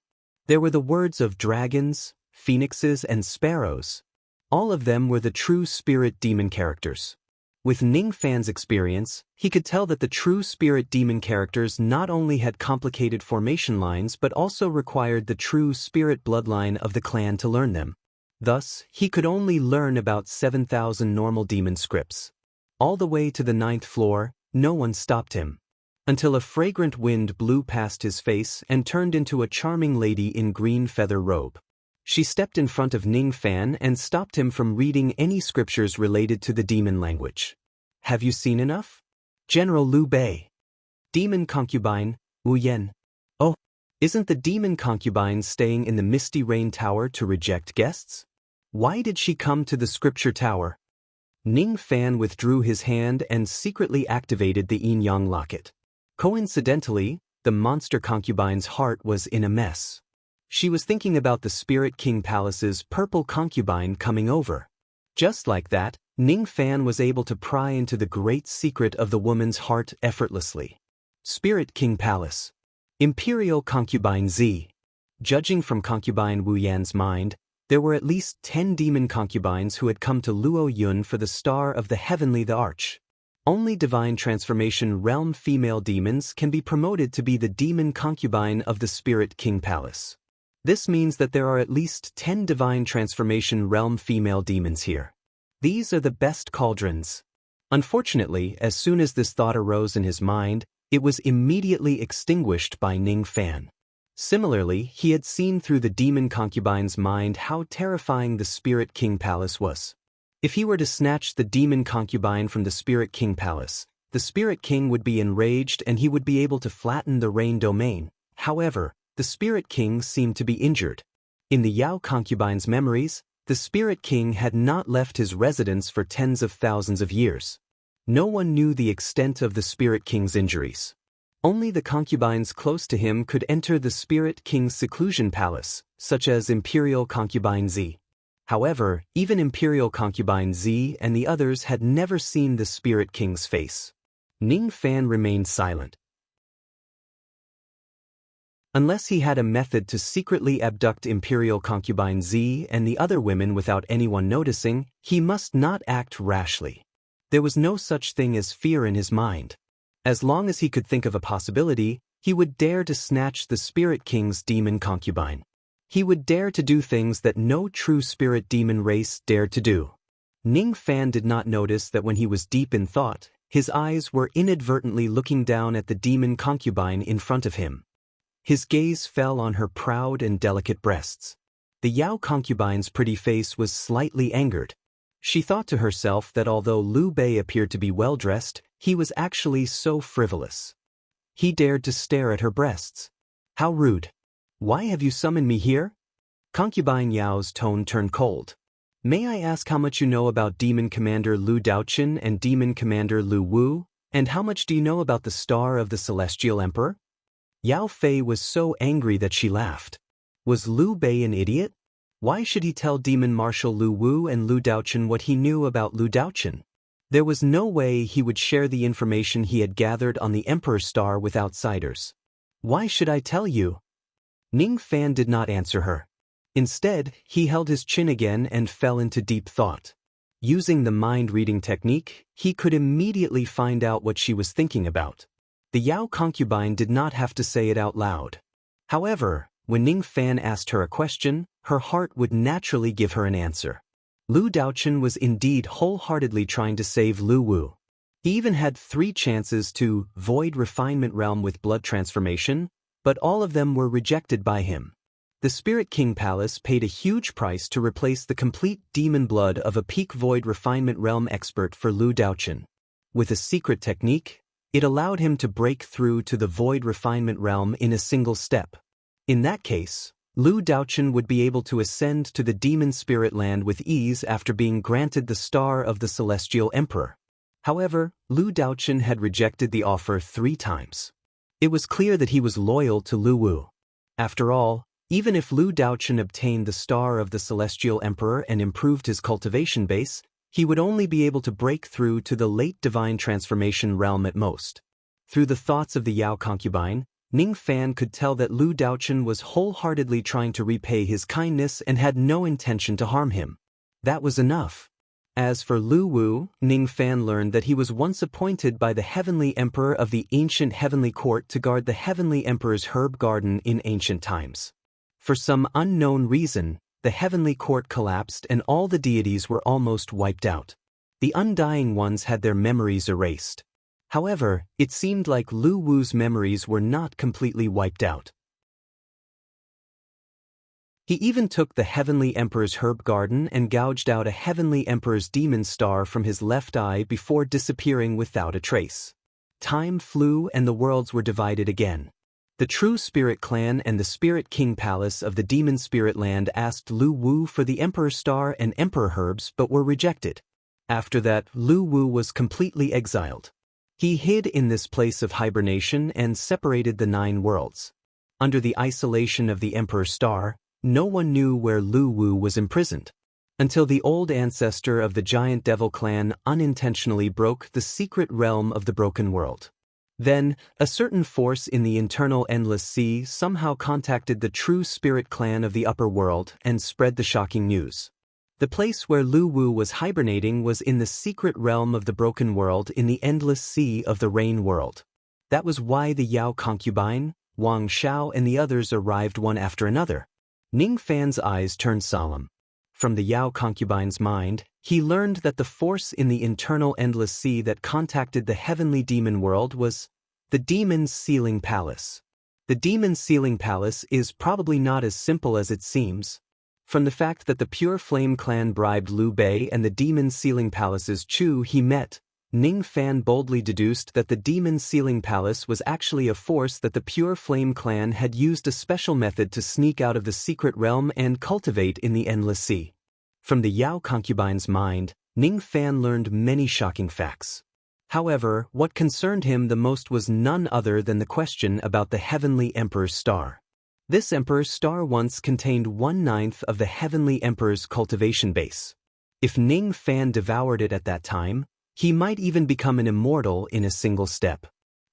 There were the words of dragons, phoenixes, and sparrows. All of them were the true spirit demon characters. With Ning Fan's experience, he could tell that the true spirit demon characters not only had complicated formation lines but also required the true spirit bloodline of the clan to learn them. Thus, he could only learn about 7,000 normal demon scripts. All the way to the 9th floor, no one stopped him. Until a fragrant wind blew past his face and turned into a charming lady in green feather robe. She stepped in front of Ning Fan and stopped him from reading any scriptures related to the demon language. Have you seen enough? General Liu Bei. Demon concubine, Wu Yan. Oh, isn't the demon concubine staying in the Misty Rain Tower to reject guests? Why did she come to the scripture tower? Ning Fan withdrew his hand and secretly activated the yin-yang locket. Coincidentally, the monster concubine's heart was in a mess. She was thinking about the Spirit King Palace's purple concubine coming over. Just like that, Ning Fan was able to pry into the great secret of the woman's heart effortlessly. Spirit King Palace. Imperial Concubine Z. Judging from concubine Wu Yan's mind, there were at least 10 demon concubines who had come to Luo Yun for the star of the heavenly the arch. Only divine transformation realm female demons can be promoted to be the demon concubine of the Spirit King Palace. This means that there are at least 10 divine transformation realm female demons here. These are the best cauldrons. Unfortunately, as soon as this thought arose in his mind, it was immediately extinguished by Ning Fan. Similarly, he had seen through the demon concubine's mind how terrifying the Spirit King Palace was. If he were to snatch the demon concubine from the Spirit King Palace, the Spirit King would be enraged and he would be able to flatten the Rain domain. However, the Spirit King seemed to be injured. In the Yao concubine's memories, the Spirit King had not left his residence for tens of thousands of years. No one knew the extent of the Spirit King's injuries. Only the concubines close to him could enter the Spirit King's seclusion palace, such as Imperial Concubine Z. However, even Imperial Concubine Z and the others had never seen the Spirit King's face. Ning Fan remained silent. Unless he had a method to secretly abduct Imperial Concubine Z and the other women without anyone noticing, he must not act rashly. There was no such thing as fear in his mind. As long as he could think of a possibility, he would dare to snatch the Spirit King's demon concubine. He would dare to do things that no true spirit demon race dared to do. Ning Fan did not notice that when he was deep in thought, his eyes were inadvertently looking down at the demon concubine in front of him. His gaze fell on her proud and delicate breasts. The Yao concubine's pretty face was slightly angered. She thought to herself that although Liu Bei appeared to be well-dressed, he was actually so frivolous. He dared to stare at her breasts. How rude. Why have you summoned me here? Concubine Yao's tone turned cold. May I ask how much you know about Demon Commander Lu Daochen and Demon Commander Lu Wu, and how much do you know about the Star of the Celestial Emperor? Yao Fei was so angry that she laughed. Was Liu Bei an idiot? Why should he tell Demon Marshal Lu Wu and Lu Daochen what he knew about Lu Daochen? There was no way he would share the information he had gathered on the Emperor's Star with outsiders. Why should I tell you? Ning Fan did not answer her. Instead, he held his chin again and fell into deep thought. Using the mind-reading technique, he could immediately find out what she was thinking about. The Yao concubine did not have to say it out loud. However, when Ning Fan asked her a question, her heart would naturally give her an answer. Lu Daochen was indeed wholeheartedly trying to save Lu Wu. He even had 3 chances to void refinement realm with blood transformation, but all of them were rejected by him. The Spirit King Palace paid a huge price to replace the complete demon blood of a peak void refinement realm expert for Lu Daochen. With a secret technique, it allowed him to break through to the void refinement realm in a single step. In that case, Lu Daochen would be able to ascend to the demon spirit land with ease after being granted the Star of the Celestial Emperor. However, Lu Daochen had rejected the offer 3 times. It was clear that he was loyal to Lu Wu. After all, even if Lu Daochen obtained the Star of the Celestial Emperor and improved his cultivation base, he would only be able to break through to the late divine transformation realm at most. Through the thoughts of the Yao concubine, Ning Fan could tell that Lu Daochen was wholeheartedly trying to repay his kindness and had no intention to harm him. That was enough. As for Lu Wu, Ning Fan learned that he was once appointed by the Heavenly Emperor of the ancient Heavenly Court to guard the Heavenly Emperor's herb garden in ancient times. For some unknown reason, the Heavenly Court collapsed and all the deities were almost wiped out. The Undying Ones had their memories erased. However, it seemed like Lu Wu's memories were not completely wiped out. He even took the Heavenly Emperor's herb garden and gouged out a Heavenly Emperor's demon star from his left eye before disappearing without a trace. Time flew and the worlds were divided again. The True Spirit Clan and the Spirit King Palace of the Demon Spirit Land asked Lu Wu for the Emperor's Star and Emperor Herbs but were rejected. After that, Lu Wu was completely exiled. He hid in this place of hibernation and separated the 9 worlds. Under the isolation of the Emperor's Star, no one knew where Lu Wu was imprisoned. Until the old ancestor of the Giant Devil Clan unintentionally broke the secret realm of the Broken World. Then, a certain force in the internal Endless Sea somehow contacted the True Spirit Clan of the Upper World and spread the shocking news. The place where Lu Wu was hibernating was in the secret realm of the broken world in the endless sea of the rain world. That was why the Yao concubine, Wang Xiao and the others arrived one after another. Ning Fan's eyes turned solemn. From the Yao concubine's mind, he learned that the force in the internal endless sea that contacted the heavenly demon world was the demon's sealing palace. The demon's sealing palace is probably not as simple as it seems. From the fact that the Pure Flame clan bribed Liu Bei and the demon's sealing palace's Chu he met, Ning Fan boldly deduced that the demon's sealing palace was actually a force that the Pure Flame clan had used a special method to sneak out of the secret realm and cultivate in the endless sea. From the Yao concubine's mind, Ning Fan learned many shocking facts. However, what concerned him the most was none other than the question about the Heavenly Emperor's star. This Emperor's star once contained 1/9 of the Heavenly Emperor's cultivation base. If Ning Fan devoured it at that time, he might even become an immortal in a single step.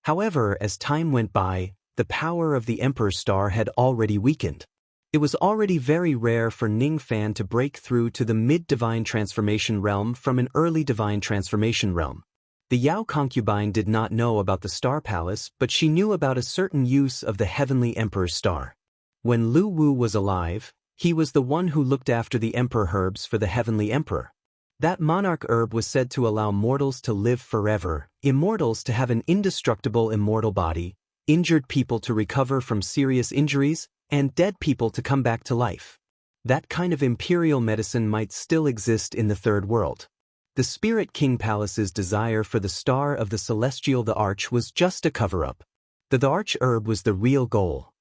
However, as time went by, the power of the Emperor's star had already weakened. It was already very rare for Ning Fan to break through to the mid-divine transformation realm from an early divine transformation realm. The Yao concubine did not know about the Star Palace, but she knew about a certain use of the Heavenly Emperor's star. When Lu Wu was alive, he was the one who looked after the Emperor herbs for the Heavenly Emperor. That monarch herb was said to allow mortals to live forever, immortals to have an indestructible immortal body, injured people to recover from serious injuries, and dead people to come back to life. That kind of imperial medicine might still exist in the Third World. The Spirit King Palace's desire for the star of the celestial the Arch was just a cover-up. The Arch herb was the real goal.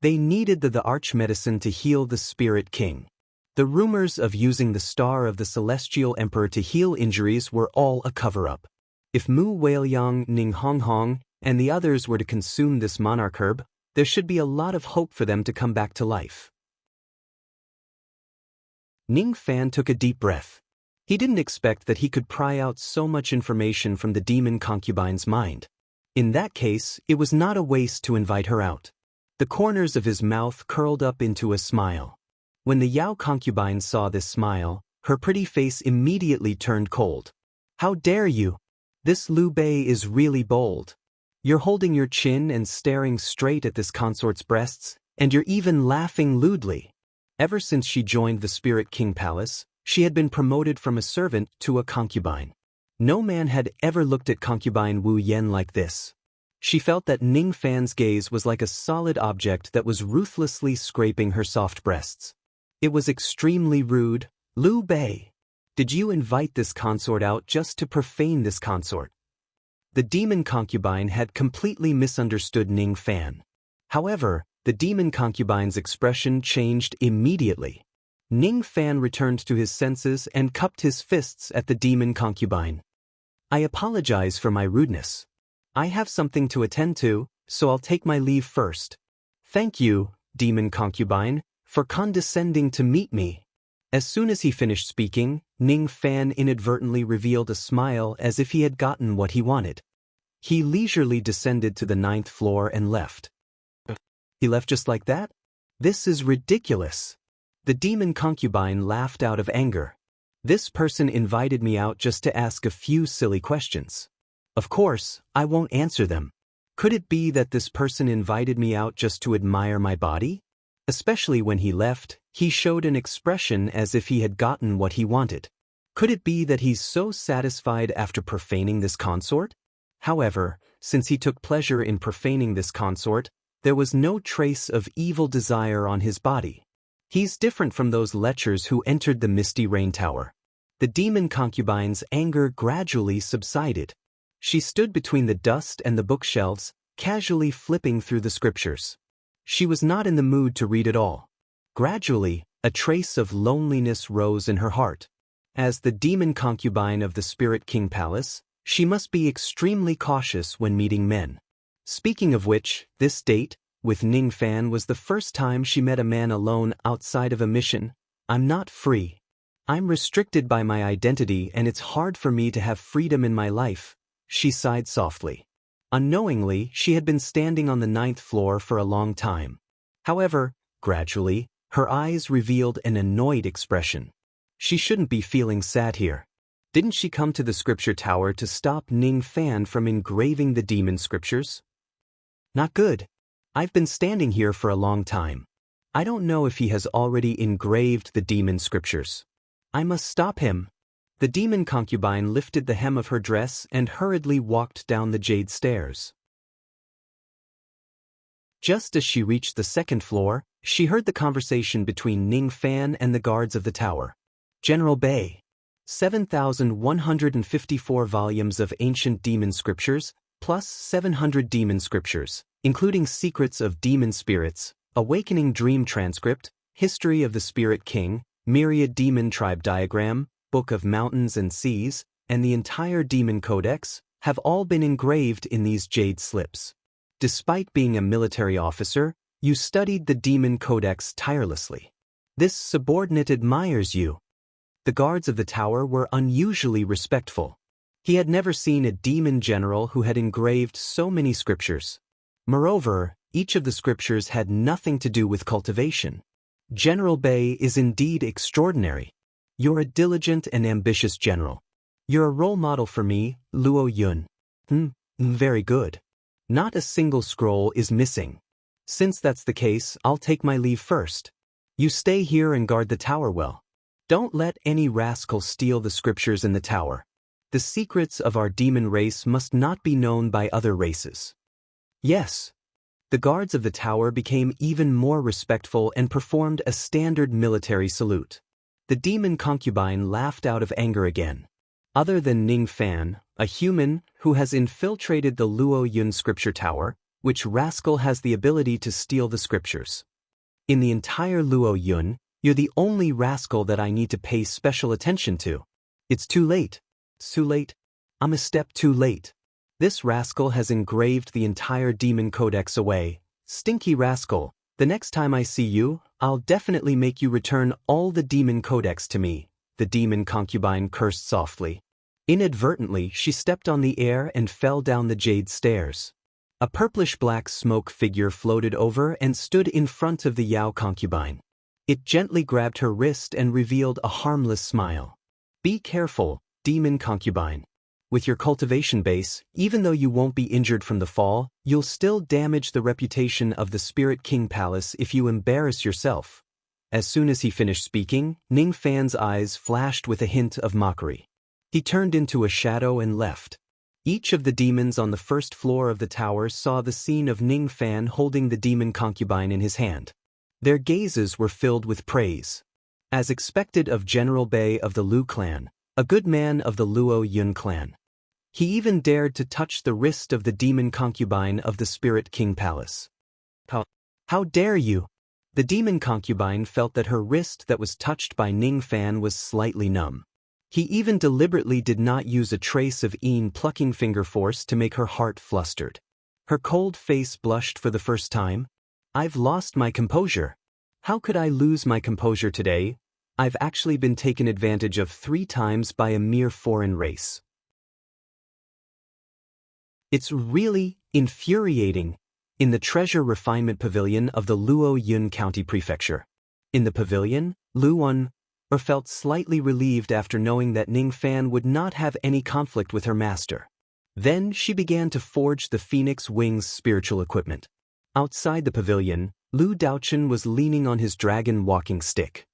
They needed the Arch medicine to heal the Spirit King. The rumors of using the star of the celestial emperor to heal injuries were all a cover-up. If Mu Weiliang, Ning Honghong, and the others were to consume this monarch herb, there should be a lot of hope for them to come back to life. Ning Fan took a deep breath. He didn't expect that he could pry out so much information from the demon concubine's mind. In that case, it was not a waste to invite her out. The corners of his mouth curled up into a smile. When the Yao concubine saw this smile, her pretty face immediately turned cold. "How dare you? This Liu Bei is really bold. You're holding your chin and staring straight at this consort's breasts, and you're even laughing lewdly." Ever since she joined the Spirit King Palace, she had been promoted from a servant to a concubine. No man had ever looked at concubine Wu Yen like this. She felt that Ning Fan's gaze was like a solid object that was ruthlessly scraping her soft breasts. It was extremely rude. "Liu Bei, did you invite this consort out just to profane this consort?" The demon concubine had completely misunderstood Ning Fan. However, the demon concubine's expression changed immediately. Ning Fan returned to his senses and cupped his fists at the demon concubine. "I apologize for my rudeness. I have something to attend to, so I'll take my leave first. Thank you, demon concubine, for condescending to meet me." As soon as he finished speaking, Ning Fan inadvertently revealed a smile as if he had gotten what he wanted. He leisurely descended to the 9th floor and left. He left just like that? This is ridiculous. The demon concubine laughed out of anger. This person invited me out just to ask a few silly questions. Of course, I won't answer them. Could it be that this person invited me out just to admire my body? Especially when he left, he showed an expression as if he had gotten what he wanted. Could it be that he's so satisfied after profaning this consort? However, since he took pleasure in profaning this consort, there was no trace of evil desire on his body. He's different from those lechers who entered the Misty Rain Tower. The demon concubine's anger gradually subsided. She stood between the dust and the bookshelves, casually flipping through the scriptures. She was not in the mood to read at all. Gradually, a trace of loneliness rose in her heart. As the demon concubine of the Spirit King Palace, she must be extremely cautious when meeting men. Speaking of which, this date, with Ning Fan was the first time she met a man alone outside of a mission. "I'm not free. I'm restricted by my identity and it's hard for me to have freedom in my life," she sighed softly. Unknowingly, she had been standing on the 9th floor for a long time. However, gradually, her eyes revealed an annoyed expression. She shouldn't be feeling sad here. Didn't she come to the scripture tower to stop Ning Fan from engraving the demon scriptures? Not good. I've been standing here for a long time. I don't know if he has already engraved the demon scriptures. I must stop him. The demon concubine lifted the hem of her dress and hurriedly walked down the jade stairs. Just as she reached the second floor, she heard the conversation between Ning Fan and the guards of the tower. General Bei. 7,154 volumes of ancient demon scriptures, plus 700 demon scriptures, including Secrets of Demon Spirits, Awakening Dream Transcript, History of the Spirit King, Myriad Demon Tribe Diagram, Book of Mountains and Seas, and the entire Demon Codex, have all been engraved in these jade slips. Despite being a military officer, you studied the Demon Codex tirelessly. This subordinate admires you. The guards of the tower were unusually respectful. He had never seen a demon general who had engraved so many scriptures. Moreover, each of the scriptures had nothing to do with cultivation. General Bei is indeed extraordinary. You're a diligent and ambitious general. You're a role model for me, Luo Yun. Very good. Not a single scroll is missing. Since that's the case, I'll take my leave first. You stay here and guard the tower well. Don't let any rascal steal the scriptures in the tower. The secrets of our demon race must not be known by other races. Yes. The guards of the tower became even more respectful and performed a standard military salute. The demon concubine laughed out of anger again. Other than Ning Fan, a human who has infiltrated the Luo Yun scripture tower, which rascal has the ability to steal the scriptures? In the entire Luo Yun, you're the only rascal that I need to pay special attention to. It's too late. Too late? I'm a step too late. This rascal has engraved the entire Demon Codex away. Stinky rascal, the next time I see you, I'll definitely make you return all the Demon Codex to me, the demon concubine cursed softly. Inadvertently, she stepped on the air and fell down the jade stairs. A purplish-black smoke figure floated over and stood in front of the Yao concubine. It gently grabbed her wrist and revealed a harmless smile. Be careful, demon concubine. With your cultivation base, even though you won't be injured from the fall, you'll still damage the reputation of the Spirit King Palace if you embarrass yourself. As soon as he finished speaking, Ning Fan's eyes flashed with a hint of mockery. He turned into a shadow and left. Each of the demons on the first floor of the tower saw the scene of Ning Fan holding the demon concubine in his hand. Their gazes were filled with praise. As expected of General Bei of the Lu clan, a good man of the Luo Yun clan. He even dared to touch the wrist of the demon concubine of the Spirit King Palace. How dare you? The demon concubine felt that her wrist that was touched by Ning Fan was slightly numb. He even deliberately did not use a trace of plucking finger force to make her heart flustered. Her cold face blushed for the first time. I've lost my composure. How could I lose my composure today? I've actually been taken advantage of 3 times by a mere foreign race. It's really infuriating. In the Treasure Refinement Pavilion of the Luo Yun County Prefecture. In the pavilion, Luo felt slightly relieved after knowing that Ning Fan would not have any conflict with her master. Then she began to forge the Phoenix Wings spiritual equipment. Outside the pavilion, Lu Daochen was leaning on his dragon walking stick.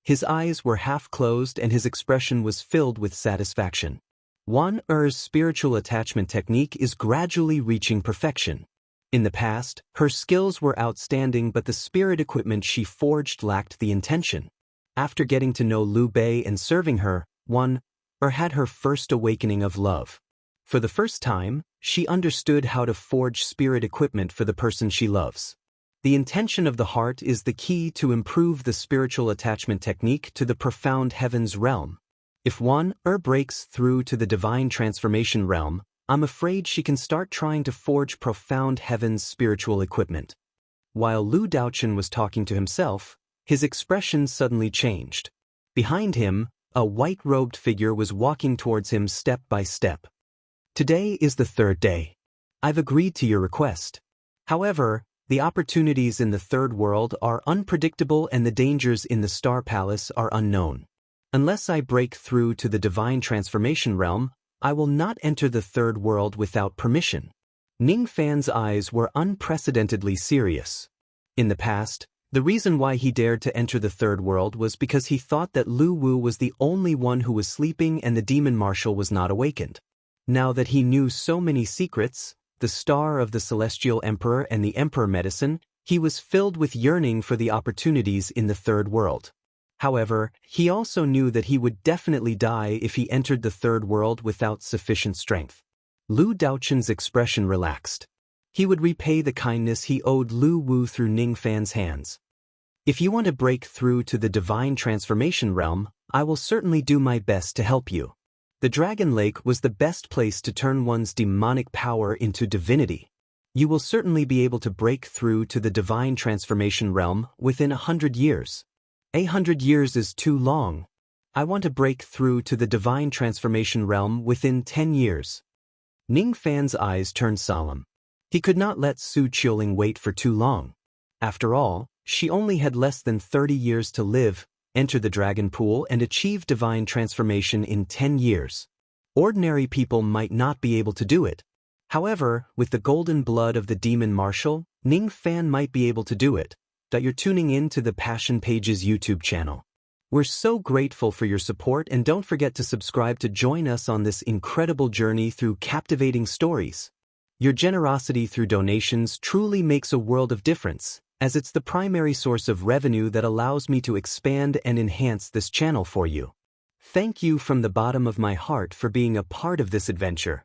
His eyes were half closed and his expression was filled with satisfaction. Wan Er's spiritual attachment technique is gradually reaching perfection. In the past, her skills were outstanding, but the spirit equipment she forged lacked the intention. After getting to know Liu Bei and serving her, Wan Er had her first awakening of love. For the first time, she understood how to forge spirit equipment for the person she loves. The intention of the heart is the key to improve the spiritual attachment technique to the profound heavens realm. If Wan Er breaks through to the divine transformation realm, I'm afraid she can start trying to forge profound heavens spiritual equipment. While Lu Daochen was talking to himself, his expression suddenly changed. Behind him, a white-robed figure was walking towards him step by step. Today is the 3rd day. I've agreed to your request. However, the opportunities in the third world are unpredictable and the dangers in the Star Palace are unknown. Unless I break through to the divine transformation realm, I will not enter the third world without permission. Ning Fan's eyes were unprecedentedly serious. In the past, the reason why he dared to enter the third world was because he thought that Lu Wu was the only one who was sleeping and the demon marshal was not awakened. Now that he knew so many secrets, the star of the Celestial Emperor and the Emperor medicine, he was filled with yearning for the opportunities in the third world. However, he also knew that he would definitely die if he entered the third world without sufficient strength. Lu Daochun's expression relaxed. He would repay the kindness he owed Lu Wu through Ning Fan's hands. If you want to break through to the divine transformation realm, I will certainly do my best to help you. The Dragon Lake was the best place to turn one's demonic power into divinity. You will certainly be able to break through to the divine transformation realm within 100 years. 100 years is too long. I want to break through to the divine transformation realm within 10 years. Ning Fan's eyes turned solemn. He could not let Su Qiuling wait for too long. After all, she only had less than 30 years to live, enter the dragon pool and achieve divine transformation in 10 years. Ordinary people might not be able to do it. However, with the golden blood of the demon marshal, Ning Fan might be able to do it. You're tuning in to the Passion Pages YouTube channel. We're so grateful for your support, and don't forget to subscribe to join us on this incredible journey through captivating stories. Your generosity through donations truly makes a world of difference, as it's the primary source of revenue that allows me to expand and enhance this channel for you. Thank you from the bottom of my heart for being a part of this adventure.